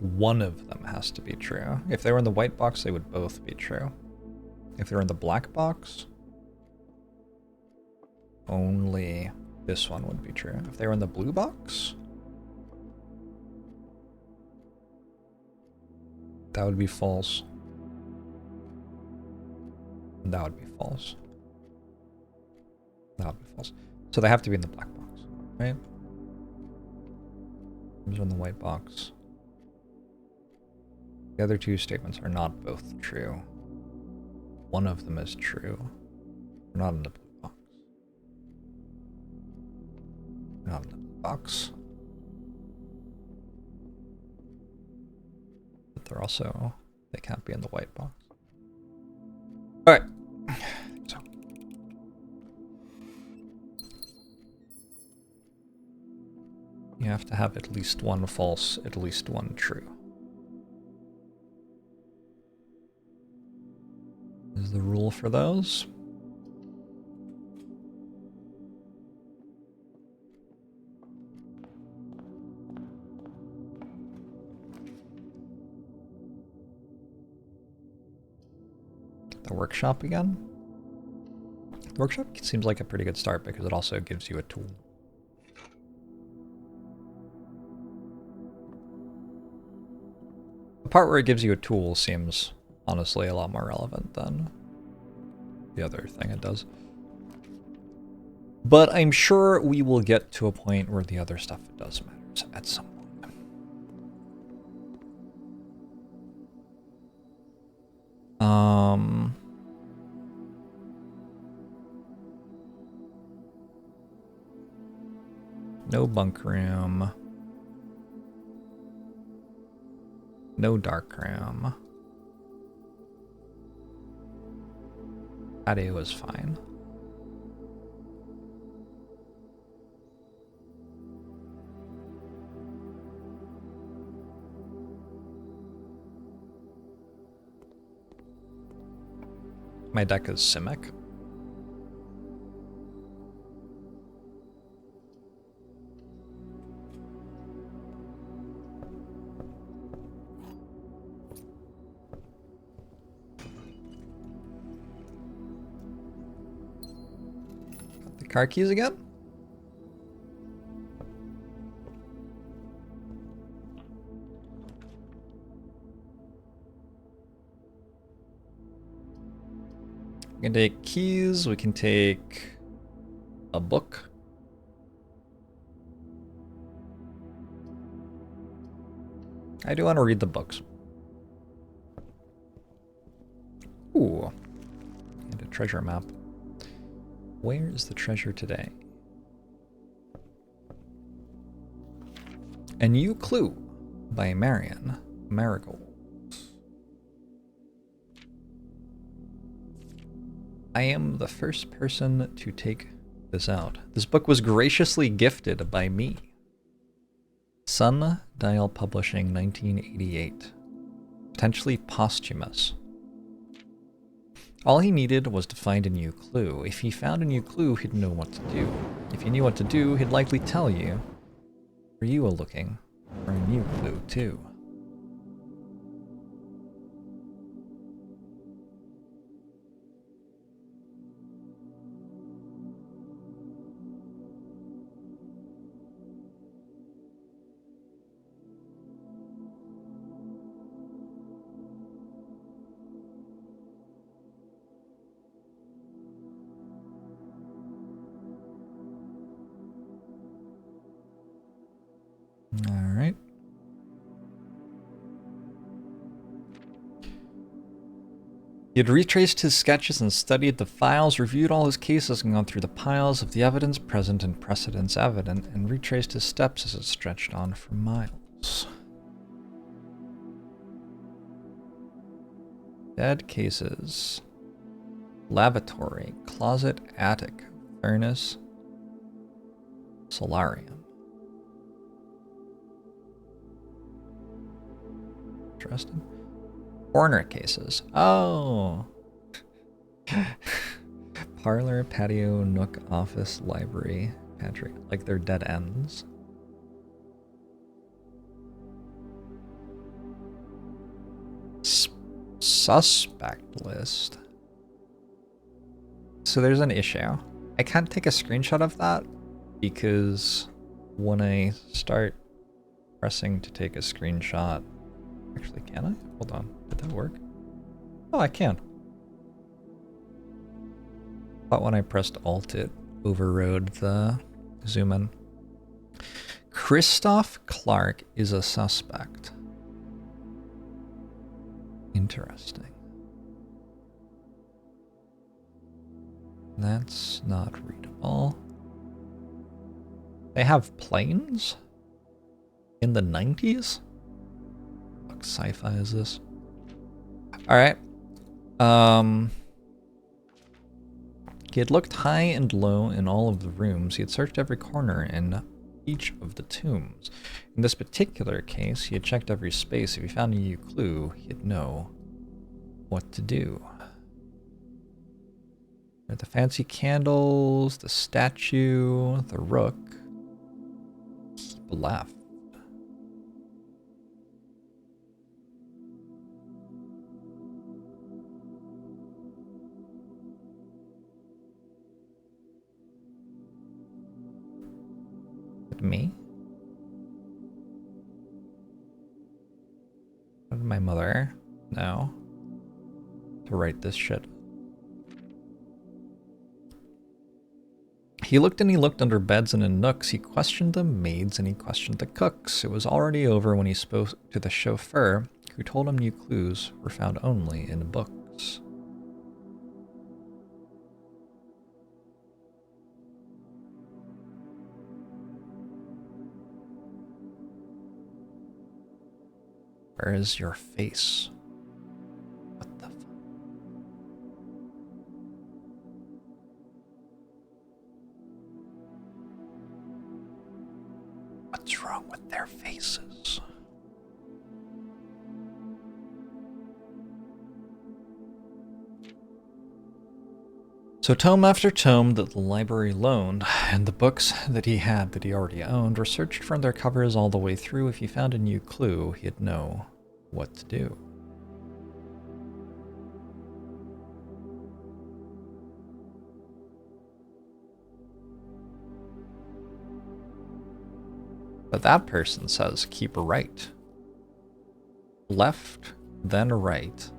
One of them has to be true. If they were in the white box, they would both be true. If they were in the black box, only this one would be true. If they were in the blue box, that would be false. And that would be false. That would be false. So they have to be in the black box, right? These are in the white box. The other two statements are not both true. One of them is true. They're not in the blue box. They're not in the blue box. But they're also, they can't be in the white box. Alright. So. You have to have at least one false, at least one true. Is the rule for those? The workshop again? The workshop seems like a pretty good start because it also gives you a tool. The part where it gives you a tool seems honestly a lot more relevant than the other thing it does. But I'm sure we will get to a point where the other stuff does matter at some point. No bunk room. No dark room. Patio is fine. My deck is Simic. Car keys again? We can take keys, we can take a book. I do want to read the books. Ooh. And a treasure map. Where is the treasure today? A New Clue by Marion Marigold. I am the first person to take this out. This book was graciously gifted by me. Sundial Publishing, 1988. Potentially posthumous. All he needed was to find a new clue. If he found a new clue, he'd know what to do. If he knew what to do, he'd likely tell you. Are you looking for a new clue too? All right. He had retraced his sketches and studied the files, reviewed all his cases, and gone through the piles of the evidence present and precedents evident, and retraced his steps as it stretched on for miles. Dead cases. Lavatory, closet, attic, furnace, solarium. Interesting. Corner cases. Oh. Parlor, patio, nook, office, library, pantry. Like they're dead ends. Suspect list. So there's an issue. I can't take a screenshot of that because when I start pressing to take a screenshot, actually, can I? Hold on. Did that work? Oh, I can. But when I pressed Alt, it overrode the zoom in. Christoph Clark is a suspect. Interesting. That's not readable. They have planes? In the 90s? What sci-fi is this? Alright. He had looked high and low in all of the rooms. He had searched every corner in each of the tombs. In this particular case, he had checked every space. If he found a new clue, he'd know what to do. The fancy candles, the statue, the rook. Keep left. Me? What did my mother know to write this shit? He looked and he looked under beds and in nooks. He questioned the maids and he questioned the cooks. It was already over when he spoke to the chauffeur, who told him new clues were found only in books. Where is your face? What the fuck? What's wrong with their faces? So tome after tome that the library loaned, and the books that he already owned, were searched from their covers all the way through. If he found a new clue, he'd know what to do. But that person says keep right. Left, then right.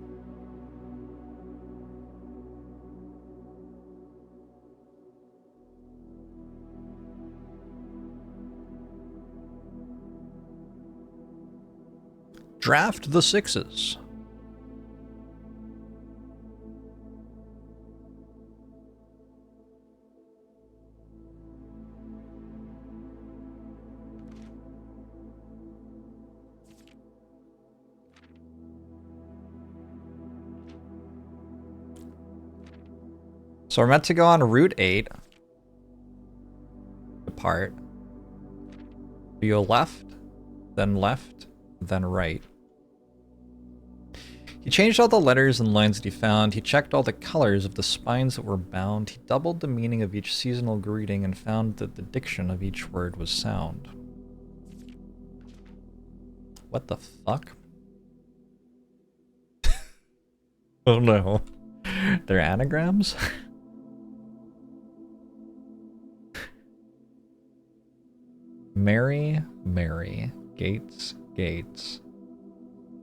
Draft the sixes. So we're meant to go on Route 8. Depart. We go left, then right. He changed all the letters and lines that he found. He checked all the colors of the spines that were bound. He doubled the meaning of each seasonal greeting and found that the diction of each word was sound. What the fuck? Oh no. They're anagrams? Mary, Mary, Gates, Gates.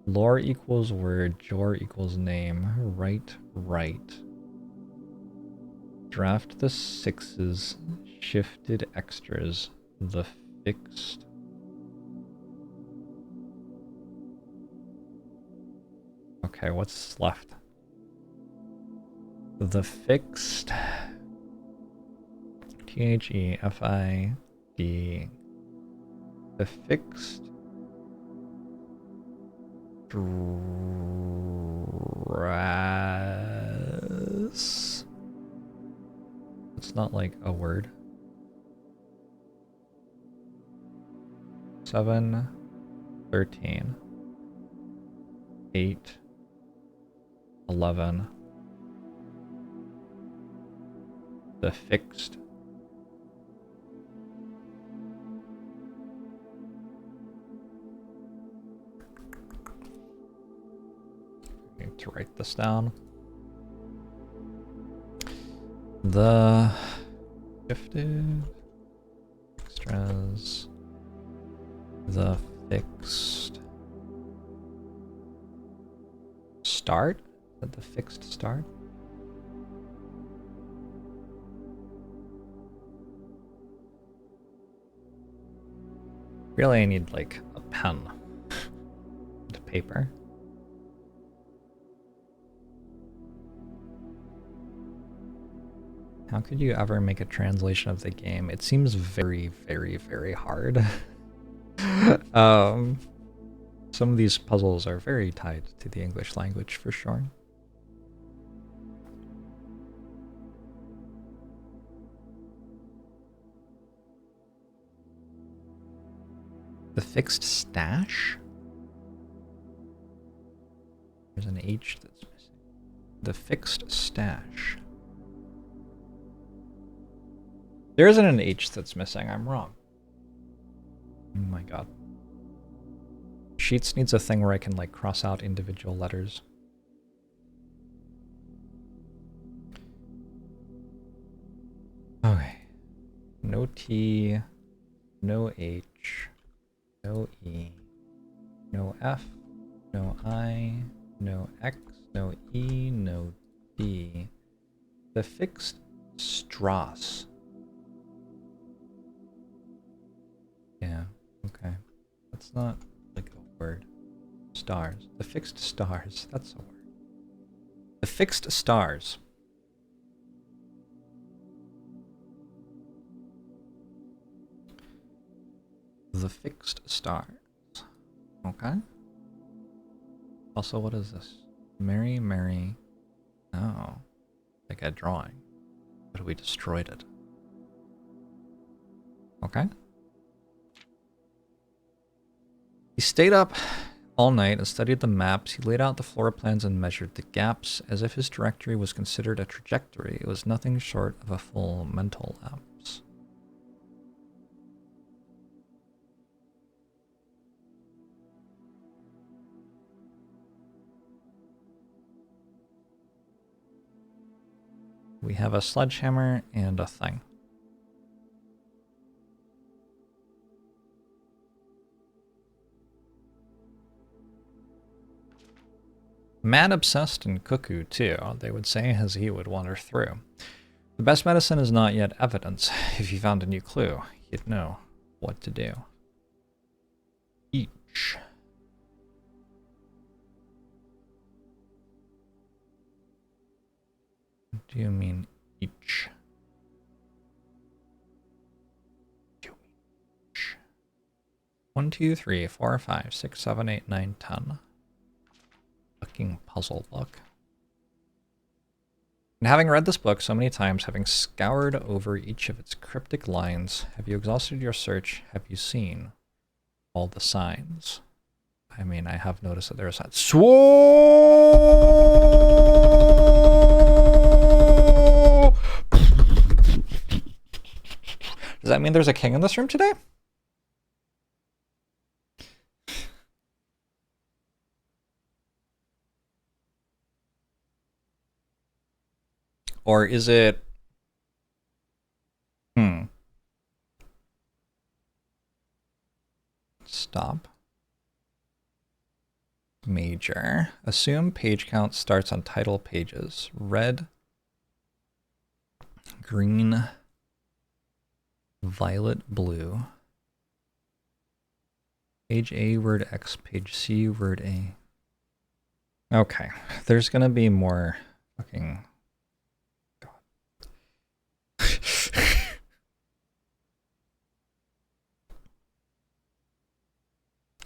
Lore equals word, jor equals name, right, right. Draft the sixes, shifted extras, the fixed. Okay, what's left? The fixed. T-H-E-F-I-D. The fixed. Dress. It's not like a word. 7, 13, 8, 11. The fixed. I need to write this down. The shifted extras. The fixed start? Is that the fixed start? Really, I need like a pen and paper. How could you ever make a translation of the game? It seems very, very, very hard. Some of these puzzles are very tied to the English language for sure. The fixed stash? There's an H that's missing. The fixed stash. There isn't an H that's missing, I'm wrong. Oh my god. Sheets needs a thing where I can like cross out individual letters. Okay. No T, no H, no E, no F, no I, no X, no E, no D. The fixed Strass. Yeah, okay. That's not like a word. Stars. The fixed stars. That's a word. The fixed stars. The fixed stars. Okay. Also, what is this? Mary, Mary. Oh. Like a drawing. But we destroyed it. Okay. He stayed up all night and studied the maps. He laid out the floor plans and measured the gaps. As if his directory was considered a trajectory, it was nothing short of a full mental lapse. We have a sledgehammer and a thing. Mad, obsessed, and cuckoo, too, they would say as he would wander through. The best medicine is not yet evidence. If you found a new clue, you'd know what to do. Each. do you mean each? Do you mean each? 1, 2, 3, 4, 5, 6, 7, 8, 9, 10. Fucking puzzle book. And having read this book so many times, having scoured over each of its cryptic lines, have you exhausted your search? Have you seen all the signs? I mean, I have noticed that there are signs. Does that mean there's a king in this room today? Or is it... Stop. Major. Assume page count starts on title pages. Red, green, violet, blue. Page A, word X, page C, word A. Okay, there's gonna be more fucking...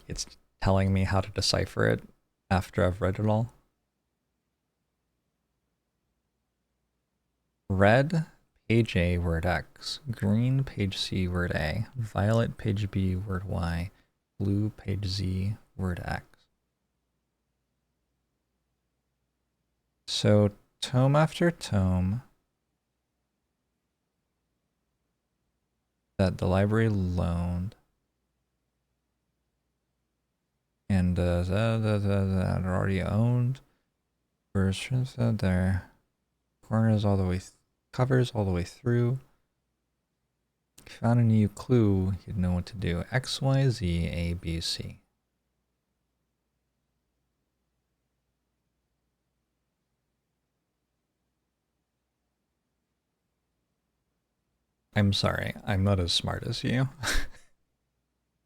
It's telling me how to decipher it after I've read it all. Red, page A, word X. Green, page C, word A. Violet, page B, word Y. Blue, page Z, word X. So tome after tome that the library loaned and that are already owned. Versions there. Corners all the way, covers all the way through. If you found a new clue, you'd know what to do. X, Y, Z, A, B, C. I'm sorry, I'm not as smart as you.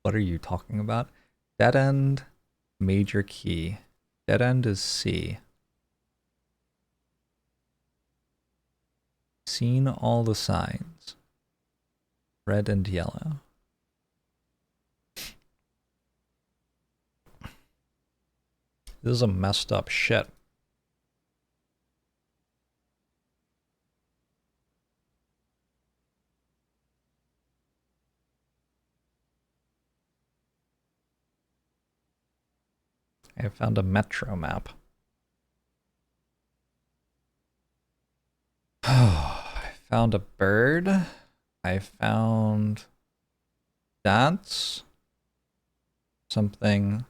What are you talking about? Dead end, major key. Dead end is C. Seen all the signs. Red and yellow. This is a messed up shit. I found a metro map. I found a bird. I found dance. Something.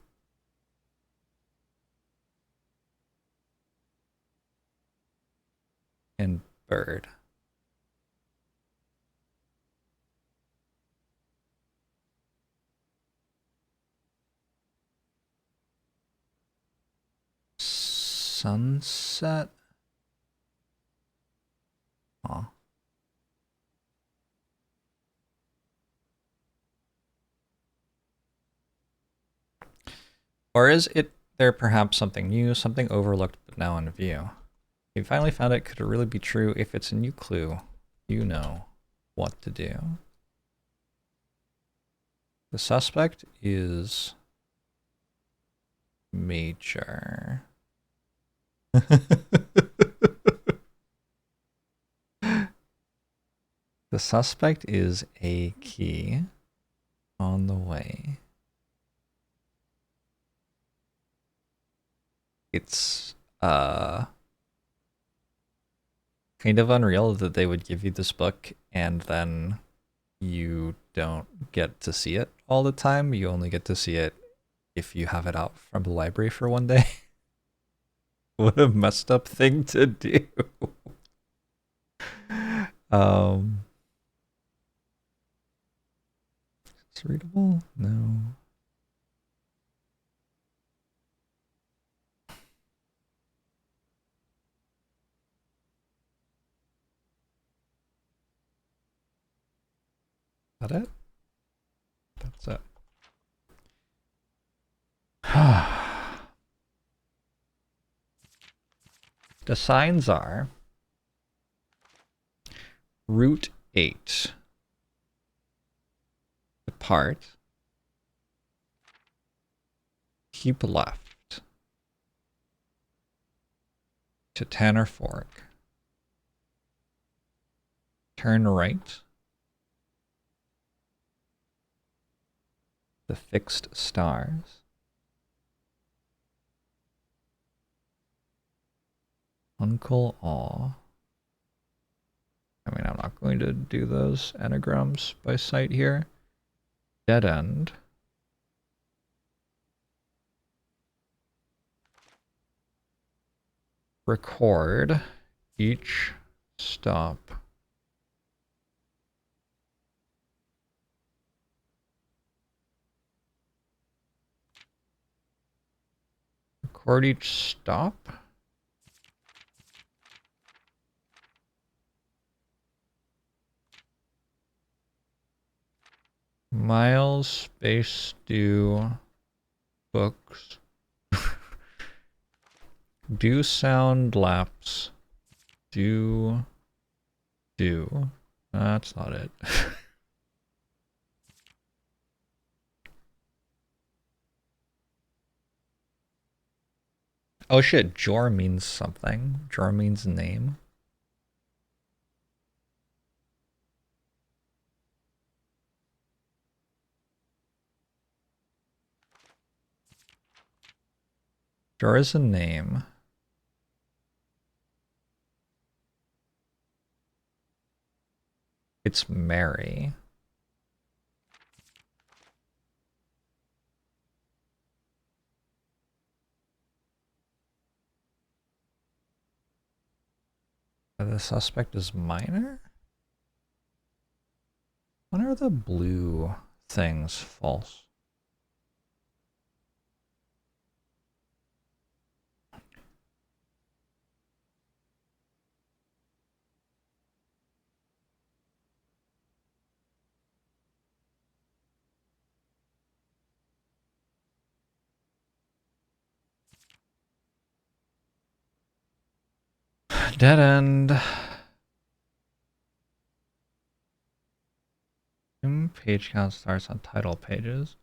And bird. Sunset? Huh. Or is it there perhaps something new, something overlooked but now in view? You finally found it. Could it really be true? If it's a new clue, you know what to do. The suspect is major. The suspect is a key on the way. It's kind of unreal that they would give you this book and then you don't get to see it all the time. You only get to see it if you have it out from the library for one day. What a messed up thing to do. It's readable? No. Is that it? That's it. The signs are Root 8. Depart. Keep left. To Tanner Fork. Turn right. The fixed stars. Uncle Aw. I mean, I'm not going to do those anagrams by sight here. Dead end. Record each stop. Record each stop. Miles space do books. Do sound laps. Do. That's not it. Oh shit, Jor means something. Jor means name. Jor is a name. It's Mary. The suspect is minor? When are the blue things false? Dead end. Page count starts on title pages.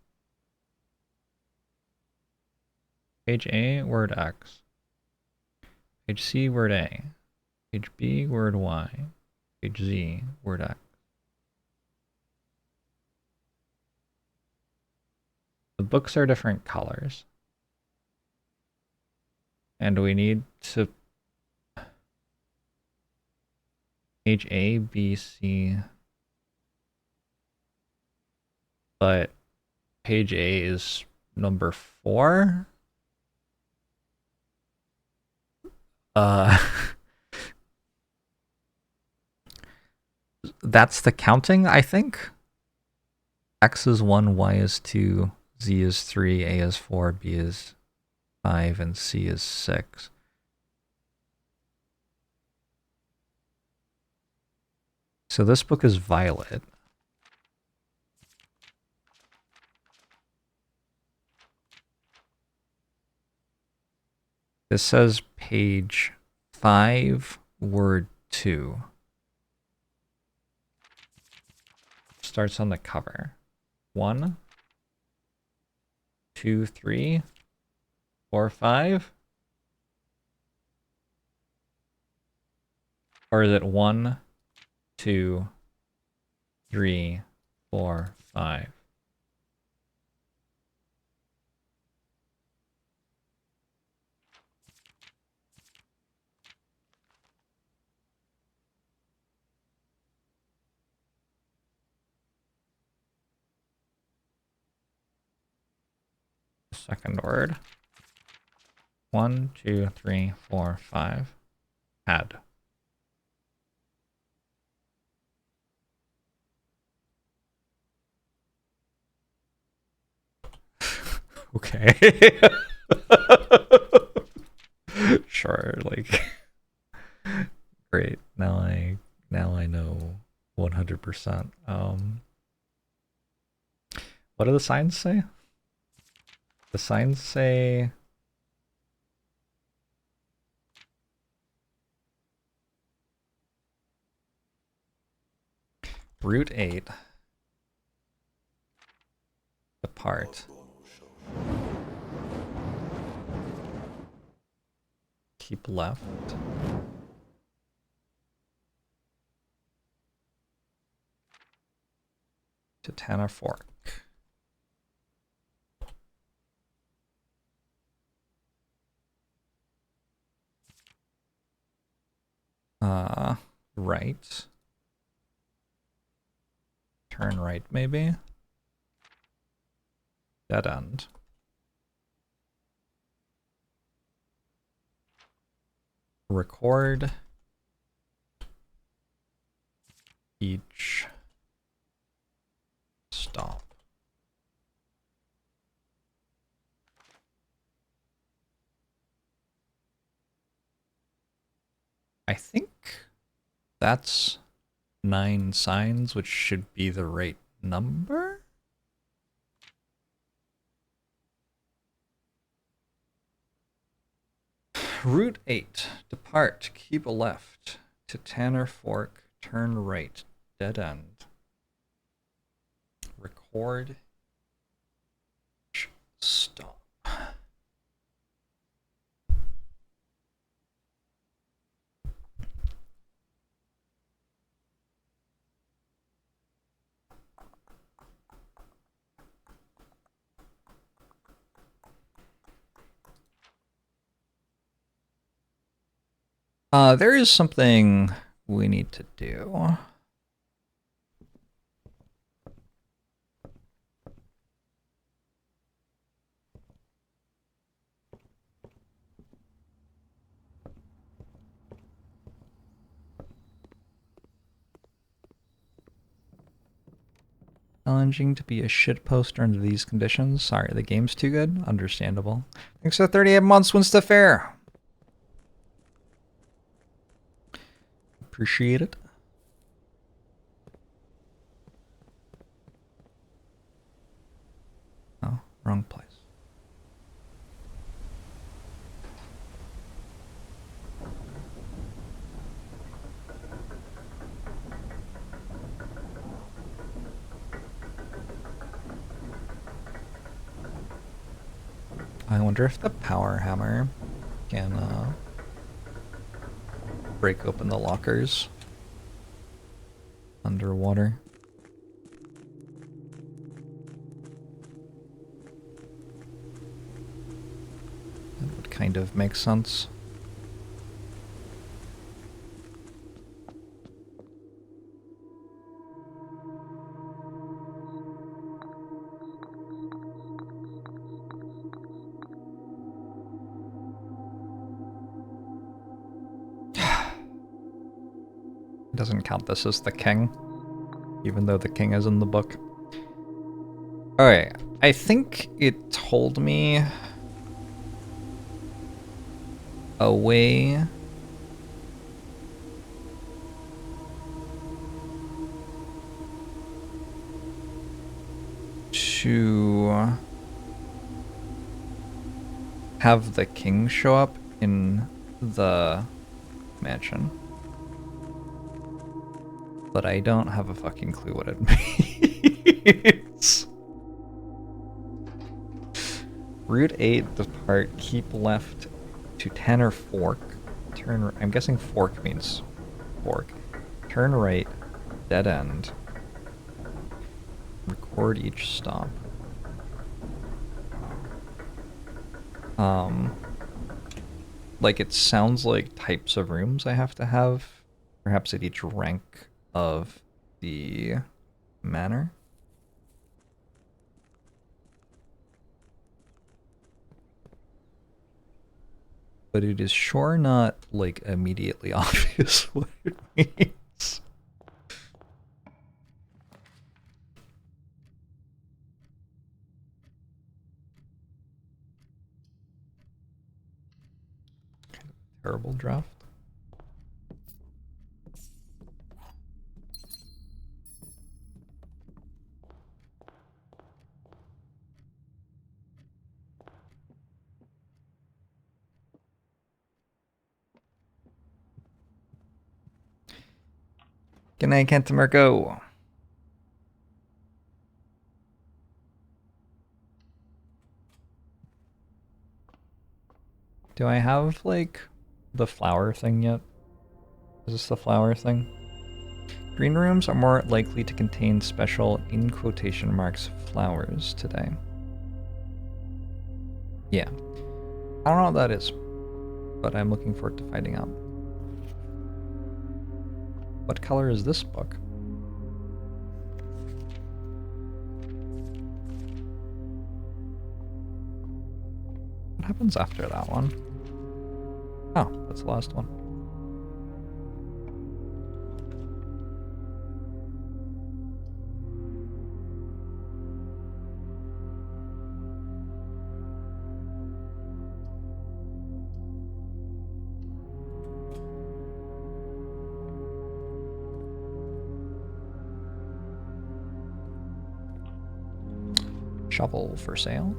Page A, word X. Page C, word A. Page B, word Y. Page Z, word X. The books are different colors. And we need to page A, B, C. But page A is number 4. That's the counting, I think. X is 1, Y is 2, Z is 3, A is 4, B is 5, and C is 6. So this book is violet. This says page 5, word 2. Starts on the cover. 1, 2, 3, 4, 5. Or is it 1, 2, 3, 4, 5? Second word. 1, 2, 3, 4, 5. Had. Okay. Sure, like great. Now I know 100%. What do the signs say? The signs say Route 8. Depart. Keep left. To Tanner Fork. Right. Turn right, maybe. Dead end. Record each stop. I think that's 9 signs, which should be the right number. Route 8. Depart. Keep a left. To Tanner Fork. Turn right. Dead end. Record. Stop. There is something we need to do. Challenging to be a shitposter under these conditions. Sorry, the game's too good. Understandable. Thanks for 38 months, Winsta Fair. Appreciate it. Oh, wrong place. I wonder if the power hammer can break open the lockers underwater. That would kind of make sense. Doesn't count this as the king, even though the king is in the book. Alright, I think it told me a way to have the king show up in the mansion. But I don't have a fucking clue what it means. Route 8, depart, keep left to Tanner Fork. Turn, I'm guessing fork means fork. Turn right, dead end. Record each stop. Like it sounds like types of rooms I have to have, perhaps at each rank of the manor. But it is sure not, like, immediately obvious what it means. Kind of terrible draft. Good night, Kentamarco. Do I have, like, the flower thing yet? Is this the flower thing? Green rooms are more likely to contain special, in quotation marks, flowers today. Yeah. I don't know what that is, but I'm looking forward to finding out. What color is this book? What happens after that one? Oh, that's the last one. Shovel for sale.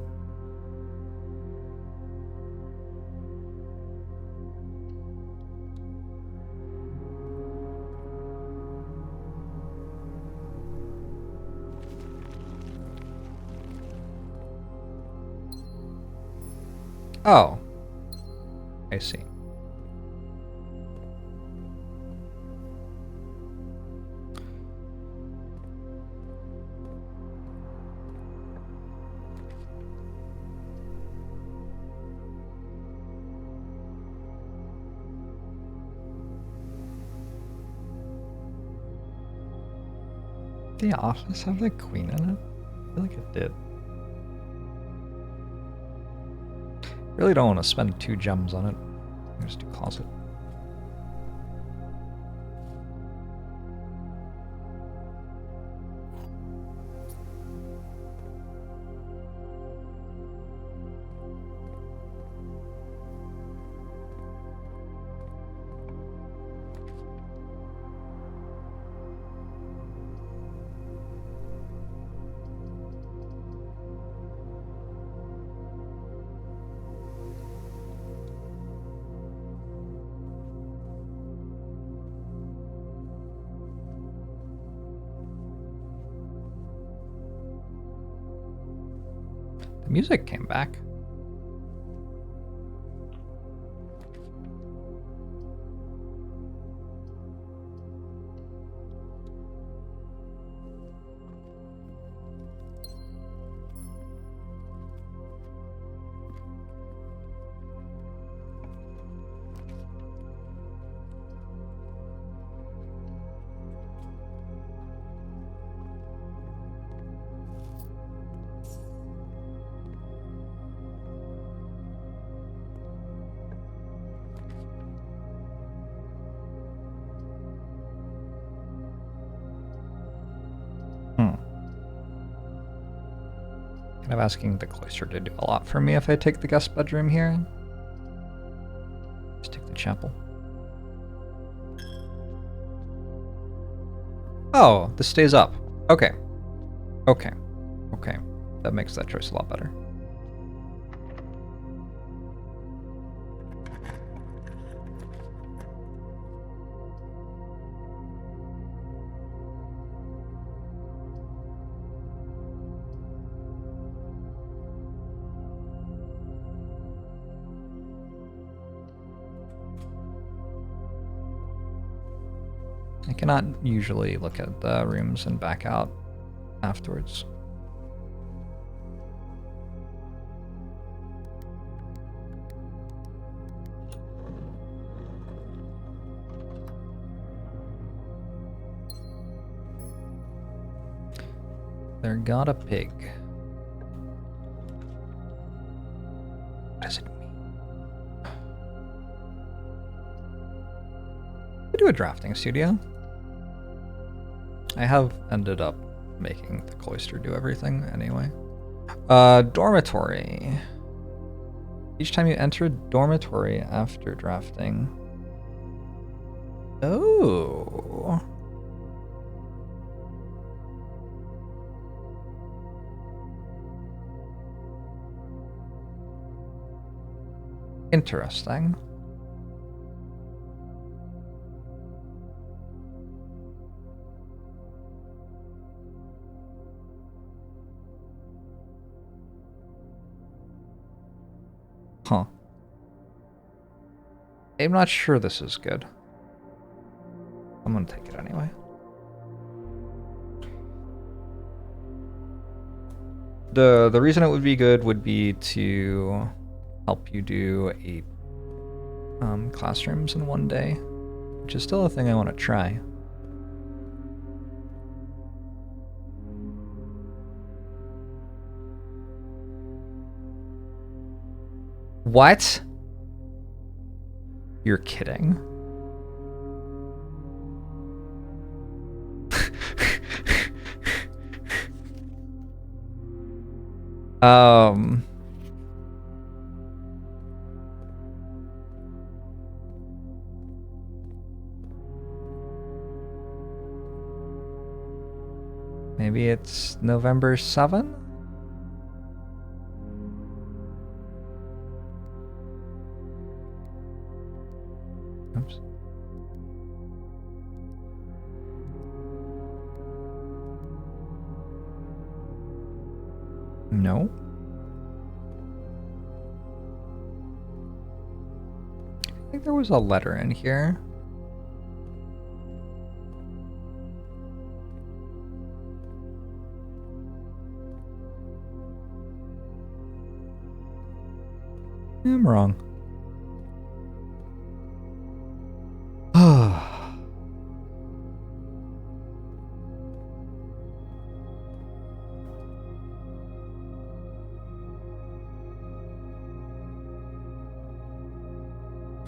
Oh, I see. Did the office have the queen in it? I feel like it did. Really don't want to spend 2 gems on it. I'll just do closet. The music came back. Kind of asking the cloister to do a lot for me if I take the guest bedroom here. Just take the chapel. Oh, this stays up. Okay. Okay. Okay. That makes that choice a lot better. I cannot usually look at the rooms and back out afterwards. There got a pig. What does it mean? I do a drafting studio. I have ended up making the cloister do everything anyway. Dormitory. Each time you enter a dormitory after drafting. Oh. Interesting. Huh. I'm not sure this is good. I'm gonna take it anyway. The reason it would be good would be to help you do 8 classrooms in one day, which is still a thing I want to try. What? You're kidding. Maybe it's November 7th? Oops. No. I think there was a letter in here. I'm wrong.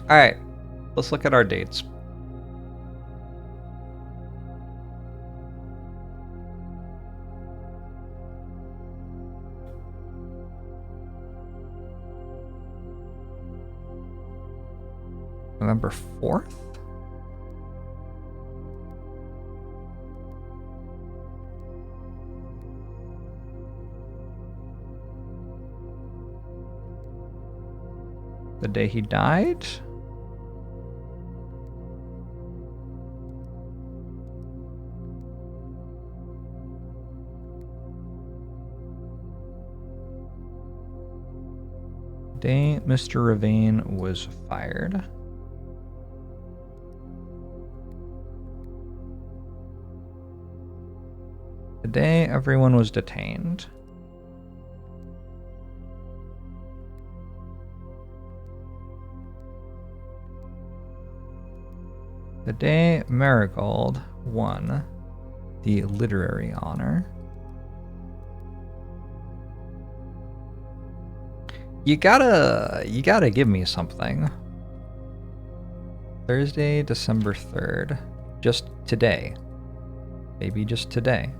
Alright, let's look at our dates. November 4th? The day he died? Day Mr. Ravane was fired. The day everyone was detained. The day Marigold won the literary honor. You gotta give me something. Thursday, December 3rd. Just today. Maybe just today.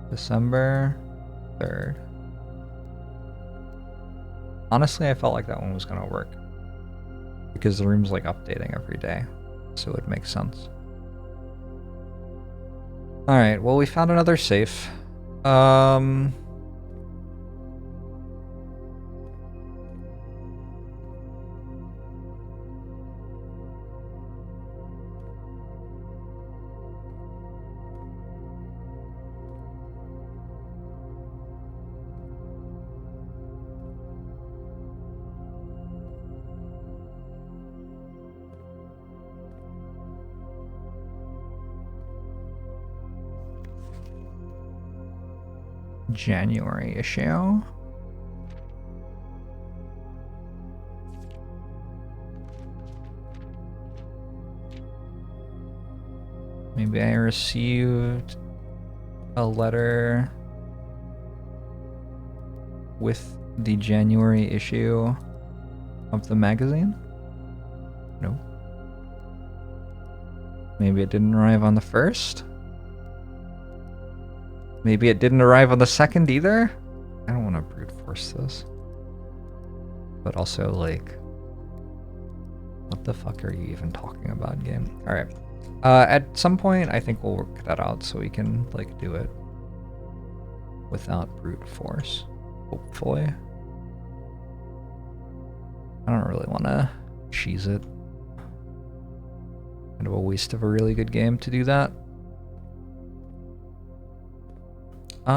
December 3rd. Honestly, I felt like that one was gonna work. Because the room's like updating every day. So it would make sense. Alright, well we found another safe. January issue. Maybe I received a letter with the January issue of the magazine? No. Maybe it didn't arrive on the 1st? Maybe it didn't arrive on the 2nd either? I don't want to brute force this. But also, like, what the fuck are you even talking about, game? Alright. At some point, I think we'll work that out so we can, like, do it without brute force. Hopefully. I don't really want to cheese it. Kind of a waste of a really good game to do that. I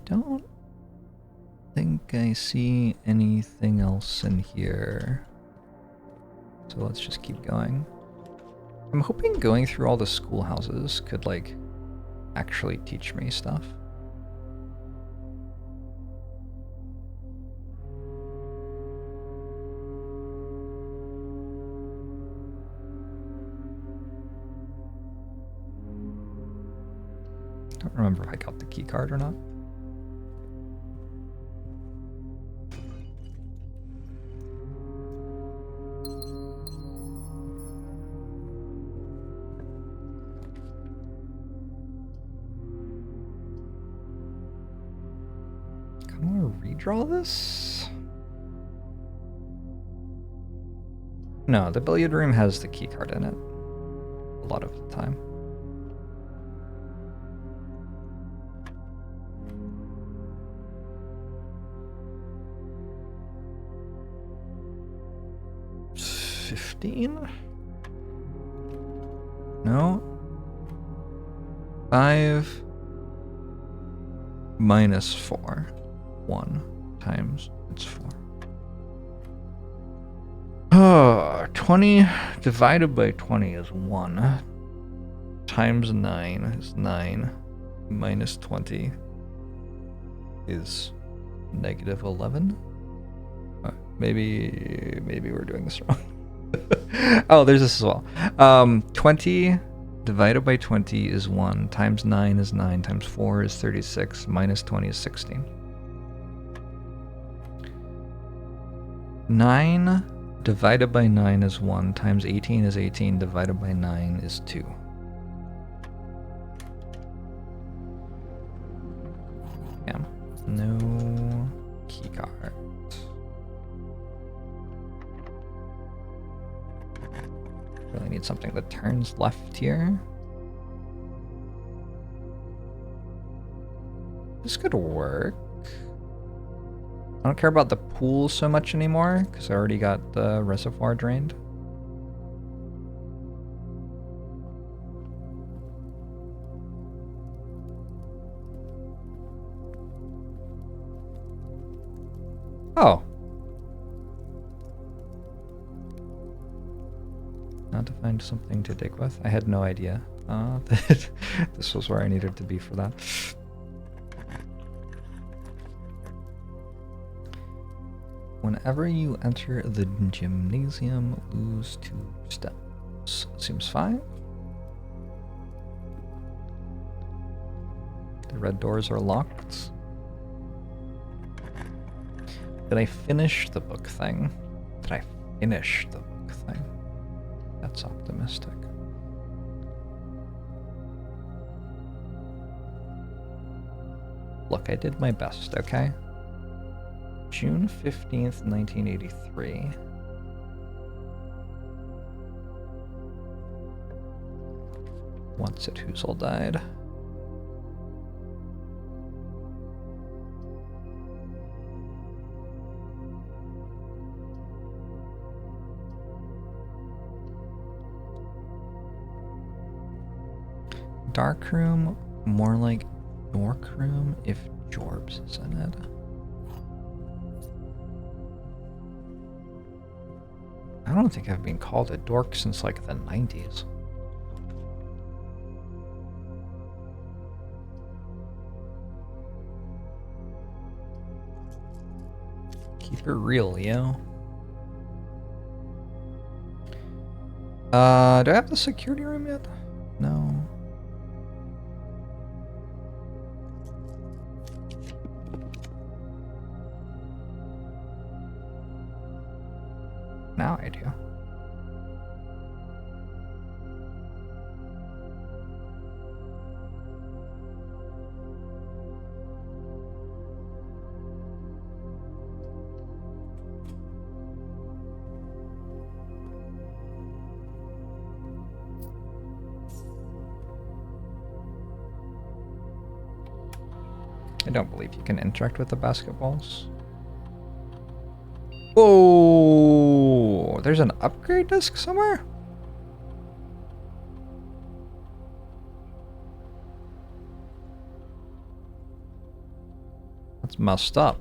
don't think I I see anything else in here. So let's just keep going. I'm hoping going through all the schoolhouses could, like, actually teach me stuff. I don't remember if I got the key card or not. I want to redraw this. No, the billiard room has the key card in it a lot of the time. No. 5 minus 4. 1 times it's 4. Oh, 20 divided by 20 is 1. Times 9 is 9. Minus 20 is negative 11. Maybe we're doing this wrong. Oh, there's this as well. 20 divided by 20 is 1. Times 9 is 9. Times 4 is 36. Minus 20 is 16. 9 divided by 9 is 1. Times 18 is 18. Divided by 9 is 2. Damn. No key card. Really need something that turns left here. This could work. I don't care about the pool so much anymore, because I already got the reservoir drained. Oh. Not to find something to dig with. I had no idea that this was where I needed to be for that. Whenever you enter the gymnasium, lose 2 steps. Seems fine. The red doors are locked. Did I finish the book thing? Did I finish the book thing? That's optimistic. Look, I did my best, okay? June 15th, 1983. Once at Hoozle died. Dark room, more like dork room if Jorbs is in it. I don't think I've been called a dork since like the 90s. Keep it real, yo. Do I have the security room yet? No. Now I do. I don't believe you can interact with the basketballs. Whoa! There's an upgrade disc somewhere? That's messed up.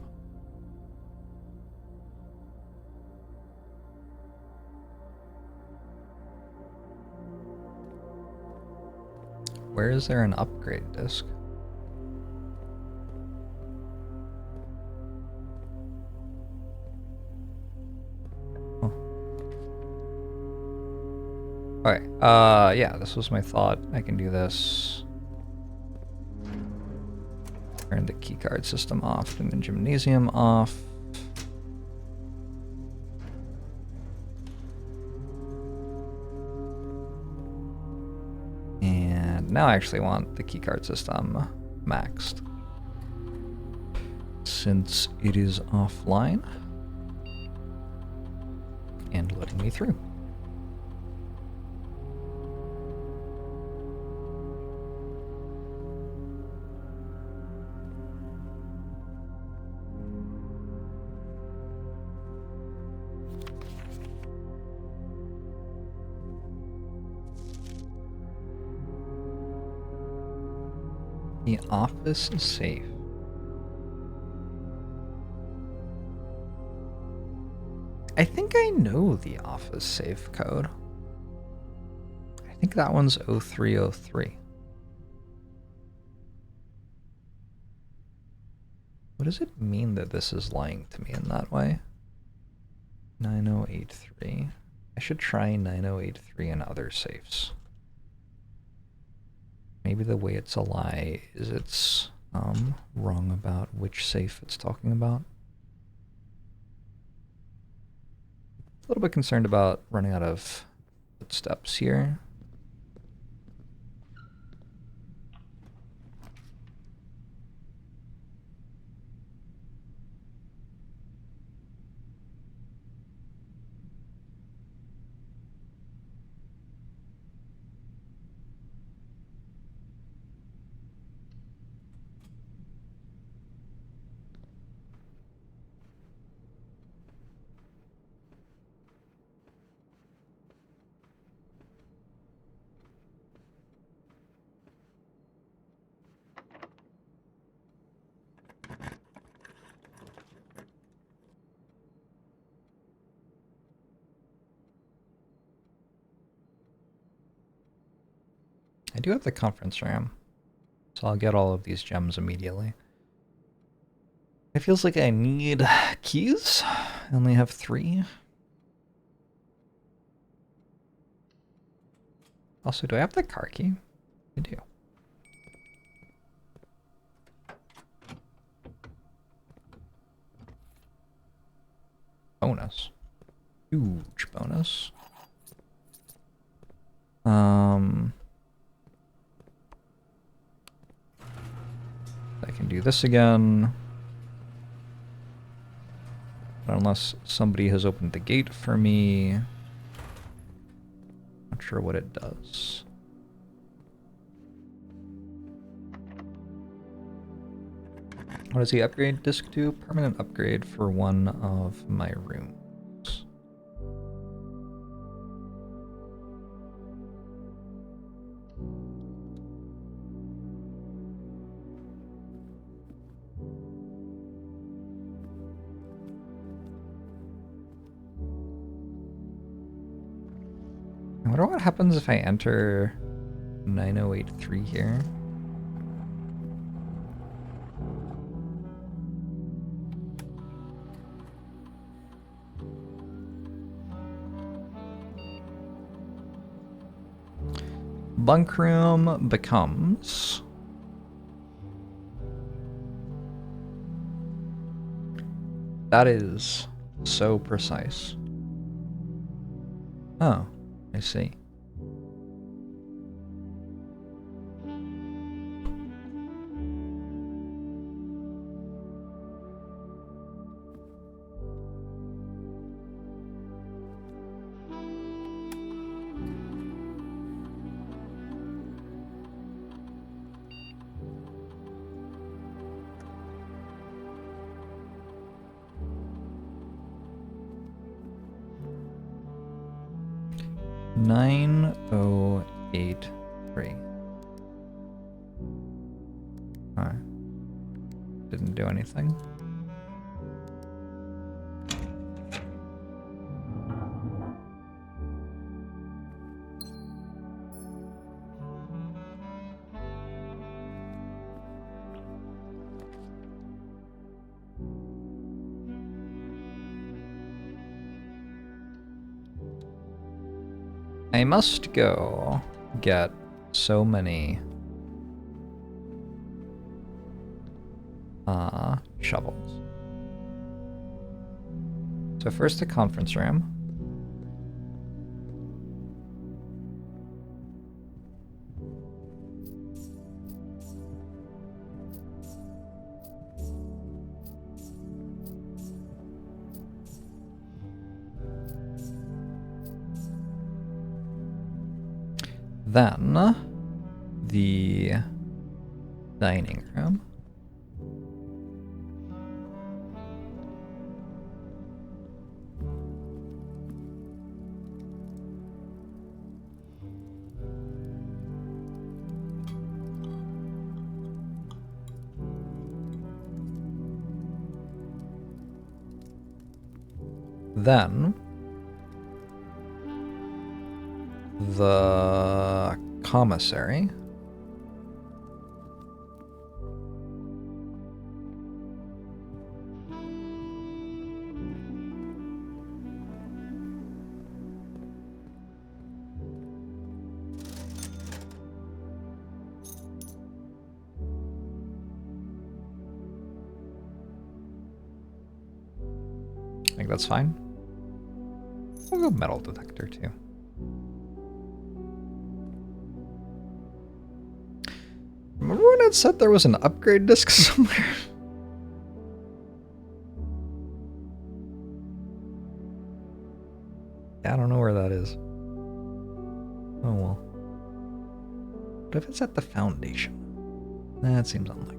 Where is there an upgrade disc? Oh. Alright, yeah, this was my thought. I can do this. Turn the keycard system off and the gymnasium off. And now I actually want the keycard system maxed, since it is offline and letting me through. The office is safe. I think I know the office safe code. I think that one's 0303. What does it mean that this is lying to me in that way? 9083. I should try 9083 in other safes. Maybe the way it's a lie is it's wrong about which safe it's talking about. A little bit concerned about running out of footsteps here. I do have the conference room, so I'll get all of these gems immediately. It feels like I need keys. I only have 3. Also, do I have the car key? I do. Bonus. Huge bonus. I can do this again. But unless somebody has opened the gate for me, not sure what it does. What does the upgrade disc do? Permanent upgrade for one of my rooms. I wonder what happens if I enter 9083 here. Bunk room becomes that is so precise. Oh, I see. Nine 083. Alright. Didn't do anything. I must go get so many shovels. So first the conference room. Then the dining room. Then the commissary. I think that's fine. We'll go metal detector too. Remember when it said there was an upgrade disc somewhere? Yeah, I don't know where that is. Oh well. But if it's at the foundation, that seems unlikely.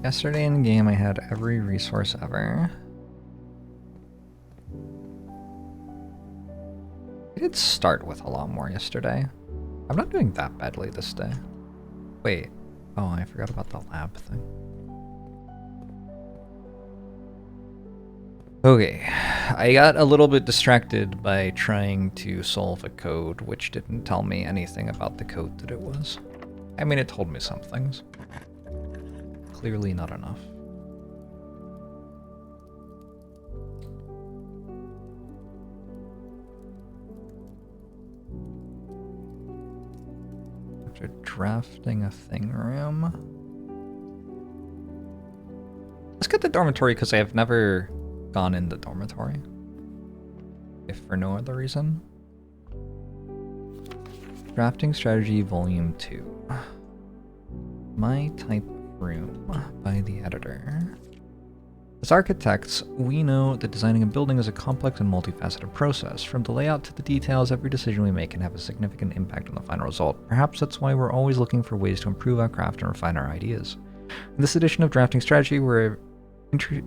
Yesterday in game, I had every resource ever. I did start with a lot more yesterday. I'm not doing that badly this day. Wait. Oh, I forgot about the lab thing. Okay. I got a little bit distracted by trying to solve a code, which didn't tell me anything about the code that it was. I mean, it told me some things. Clearly not enough. After drafting a thing room. Let's get the dormitory because I have never gone in the dormitory. If for no other reason. Drafting Strategy Volume 2. My type room by the editor. As architects, we know that designing a building is a complex and multifaceted process. From the layout to the details, every decision we make can have a significant impact on the final result. Perhaps that's why we're always looking for ways to improve our craft and refine our ideas. In this edition of Drafting Strategy, we're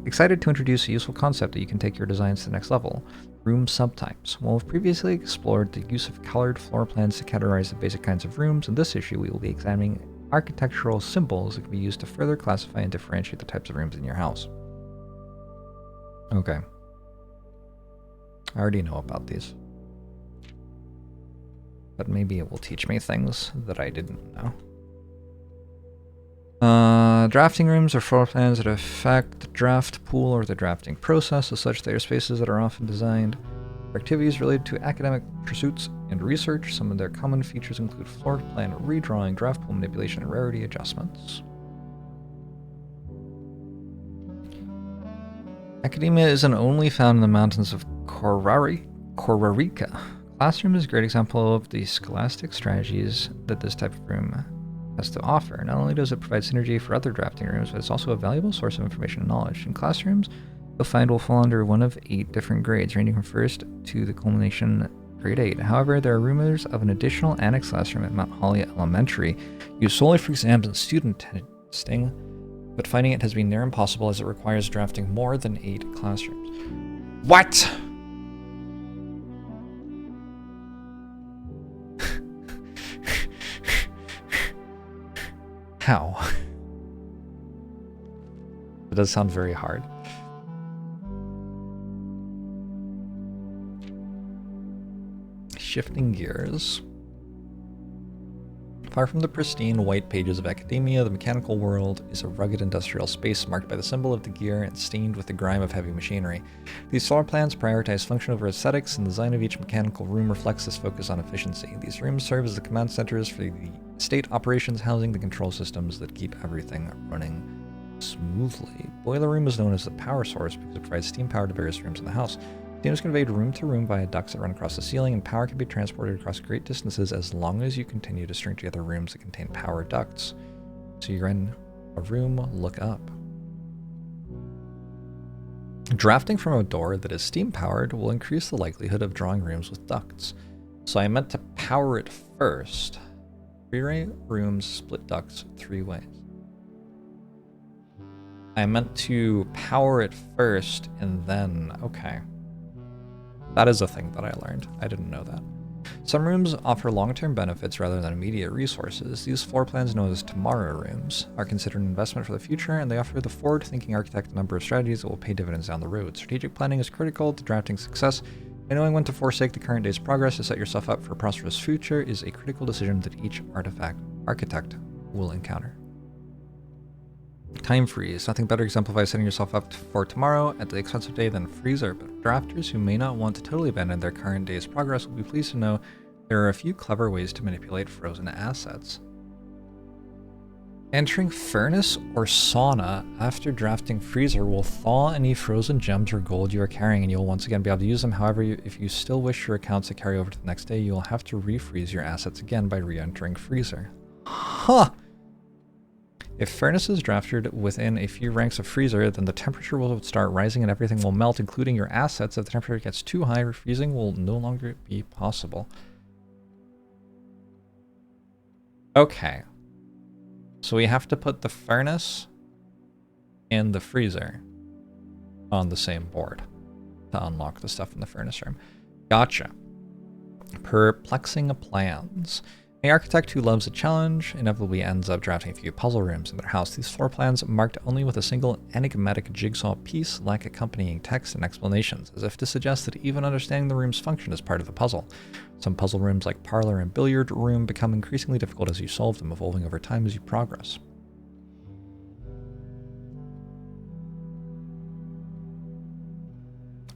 excited to introduce a useful concept that you can take your designs to the next level: room subtypes. While we've previously explored the use of colored floor plans to categorize the basic kinds of rooms, in this issue we will be examining architectural symbols that can be used to further classify and differentiate the types of rooms in your house. Okay. I already know about these. But maybe it will teach me things that I didn't know. Drafting rooms are floor plans that affect the draft pool or the drafting process. As such, they are spaces that are often designed for activities related to academic pursuits and research. Some of their common features include floor plan redrawing, draft pool manipulation, and rarity adjustments. Academia isn't only found in the mountains of Korarica. Classroom is a great example of the scholastic strategies that this type of room has to offer. Not only does it provide synergy for other drafting rooms, but it's also a valuable source of information and knowledge. In classrooms, you'll find will fall under one of 8 different grades, ranging from first to the culmination grade 8. However, there are rumors of an additional annex classroom at Mount Holly Elementary, used solely for exams and student testing, but finding it has been near impossible as it requires drafting more than 8 classrooms. What? How? It does sound very hard. shifting gears. Far from the pristine white pages of academia, the mechanical world is a rugged industrial space marked by the symbol of the gear and stained with the grime of heavy machinery. These floor plans prioritize function over aesthetics, and the design of each mechanical room reflects this focus on efficiency. These rooms serve as the command centers for the state operations, housing the control systems that keep everything running smoothly. Boiler room is known as the power source because it provides steam power to various rooms in the house. Steam is conveyed room to room via ducts that run across the ceiling, and power can be transported across great distances as long as you continue to string together rooms that contain power ducts. So you're in a room, look up. Drafting from a door that is steam powered will increase the likelihood of drawing rooms with ducts. So I meant to power it first. Three rooms, split ducts 3 ways. I meant to power it first and then, okay. That is a thing that I learned. I didn't know that. Some rooms offer long-term benefits rather than immediate resources. These floor plans, known as tomorrow rooms, are considered an investment for the future, and they offer the forward-thinking architect a number of strategies that will pay dividends down the road. Strategic planning is critical to drafting success, and knowing when to forsake the current day's progress to set yourself up for a prosperous future is a critical decision that each architect will encounter. Time freeze. Nothing better exemplifies setting yourself up for tomorrow at the expense of day than freezer, but drafters who may not want to totally abandon their current day's progress will be pleased to know there are a few clever ways to manipulate frozen assets. Entering furnace or sauna after drafting freezer will thaw any frozen gems or gold you are carrying, and you'll once again be able to use them. However, if you still wish your accounts to carry over to the next day, you'll have to refreeze your assets again by re-entering freezer. Huh! If furnace is drafted within a few ranks of freezer, then the temperature will start rising and everything will melt, including your assets. If the temperature gets too high, refreezing will no longer be possible. Okay. So we have to put the furnace and the freezer on the same board to unlock the stuff in the furnace room. Gotcha. Perplexing plans. The architect who loves a challenge inevitably ends up drafting a few puzzle rooms in their house. These floor plans, marked only with a single enigmatic jigsaw piece, lack accompanying text and explanations, as if to suggest that even understanding the room's function is part of the puzzle. Some puzzle rooms, like parlor and billiard room, become increasingly difficult as you solve them, evolving over time as you progress.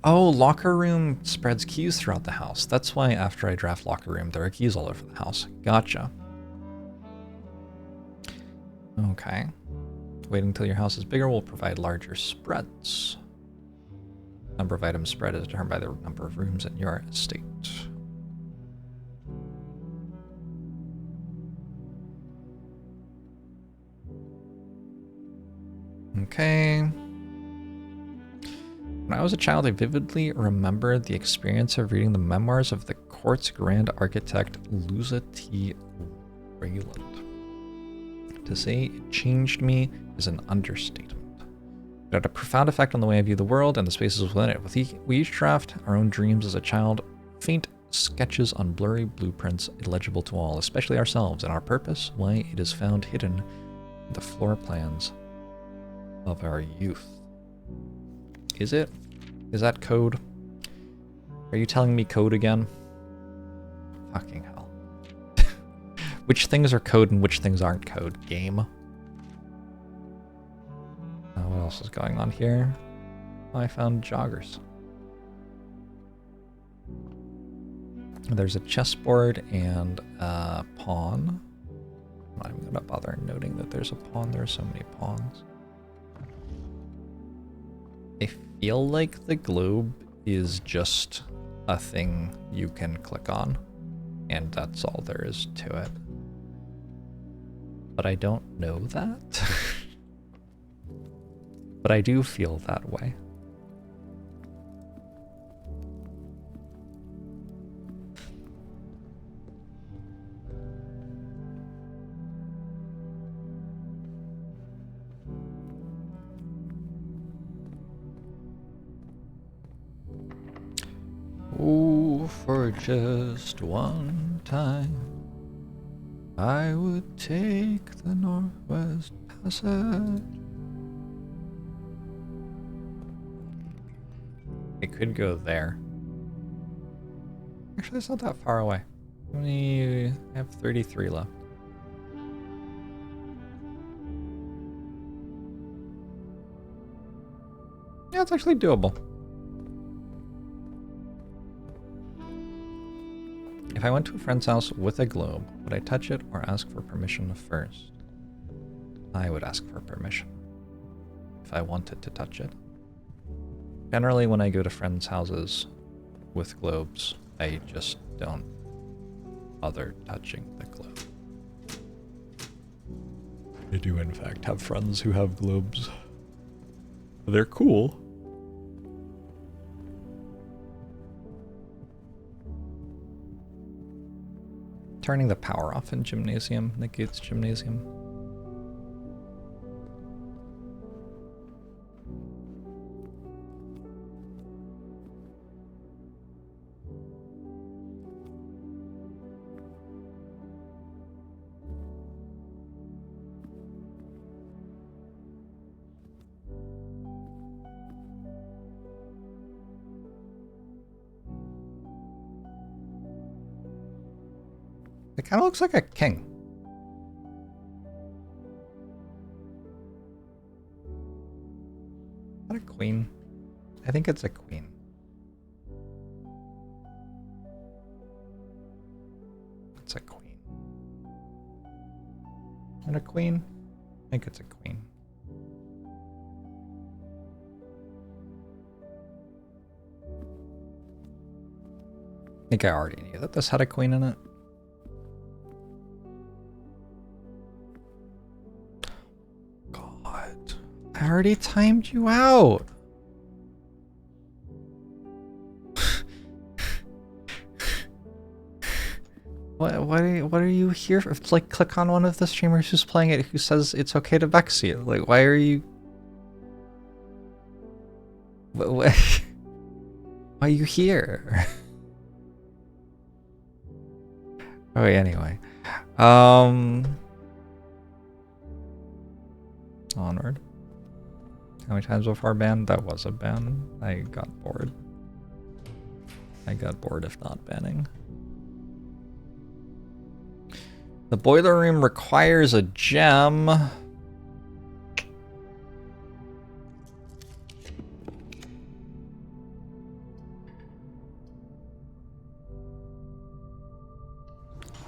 Oh, locker room spreads keys throughout the house. That's why after I draft locker room, there are keys all over the house. Gotcha. Okay. Waiting until your house is bigger will provide larger spreads. Number of items spread is determined by the number of rooms in your estate. Okay. When I was a child, I vividly remember the experience of reading the memoirs of the court's grand architect, Luza T. Rayland. To say it changed me is an understatement. It had a profound effect on the way I view the world and the spaces within it. We each draft our own dreams as a child, faint sketches on blurry blueprints illegible to all, especially ourselves, and our purpose, why it is found hidden in the floor plans of our youth. Is it? Is that code? Are you telling me code again? Fucking hell. Which things are code and which things aren't code? Game. What else is going on here? Oh, I found joggers. There's a chessboard and a pawn. I'm not even going to bother noting that there's a pawn. There are so many pawns. I feel like the globe is just a thing you can click on, and that's all there is to it. But I don't know that. But I do feel that way. Oh, for just one time, I would take the Northwest Passage. I could go there. Actually, it's not that far away. I have 33 left. Yeah, it's actually doable. If I went to a friend's house with a globe, would I touch it or ask for permission first? I would ask for permission if I wanted to touch it. Generally, when I go to friends' houses with globes, I just don't bother touching the globe. I do, in fact, have friends who have globes. They're cool. Turning the power off in gymnasium negates gymnasium. It kind of looks like a king. Is that a queen? I think it's a queen. It's a queen. And a queen? I think it's a queen. I think I already knew that this had a queen in it. I already timed you out. What are you here for? Like, click on one of the streamers who's playing it who says it's okay to vex you. Like, why are you... Why are you here? Okay, anyway. Onward. How many times before ban? That was a ban. I got bored. I got bored if not banning. The boiler room requires a gem.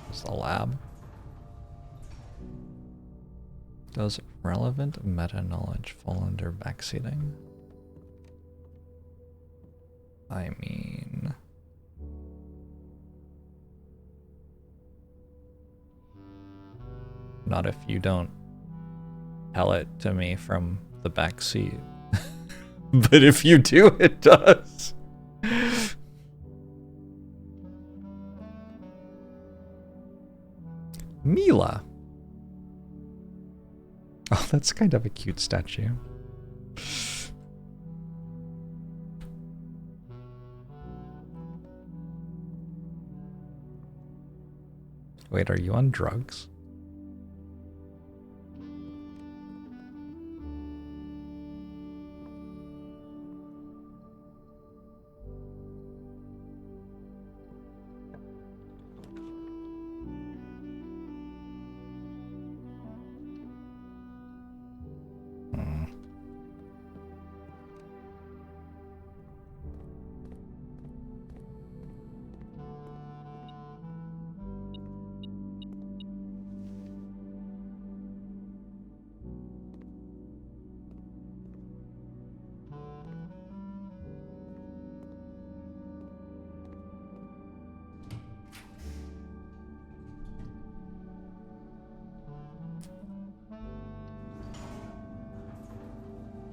It's the lab. Does relevant meta-knowledge fall under backseating? I mean... Not if you don't tell it to me from the back seat. But if you do, it does. Mila. Oh, that's kind of a cute statue. Wait, are you on drugs?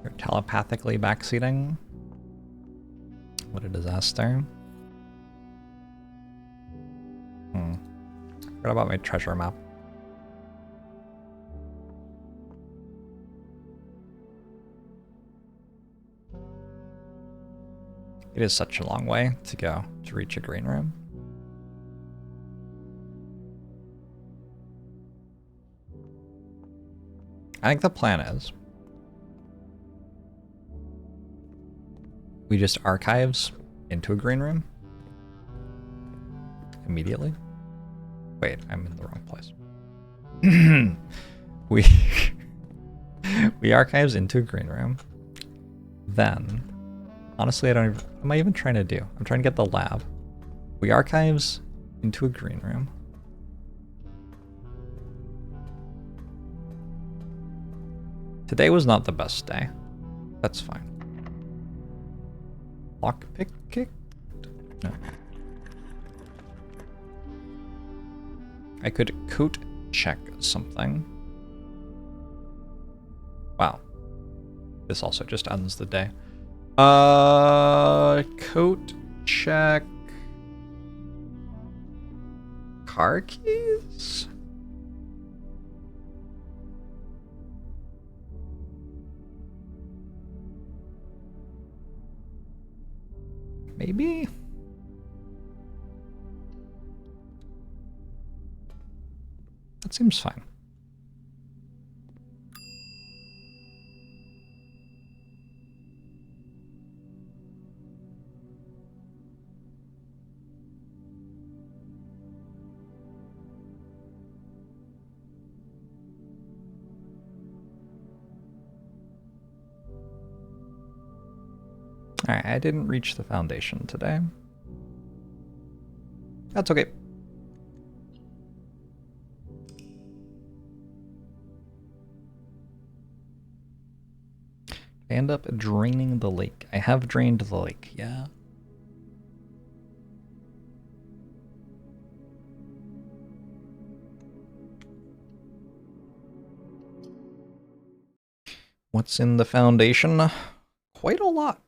You're telepathically backseating. What a disaster. Forgot about my treasure map. It is such a long way to go to reach a green room. I think the plan is we just archives into a green room. immediately. Wait, I'm in the wrong place. we archives into a green room. Then, honestly, I don't even, what am I even trying to do? I'm trying to get the lab. We archives into a green room. Today was not the best day. That's fine. Lockpick kick? No. I could coat check something. Wow. This also just ends the day. Coat check car keys? Maybe? That seems fine. Alright, I didn't reach the foundation today. That's okay. I end up draining the lake. I have drained the lake, yeah. What's in the foundation? Quite a lot.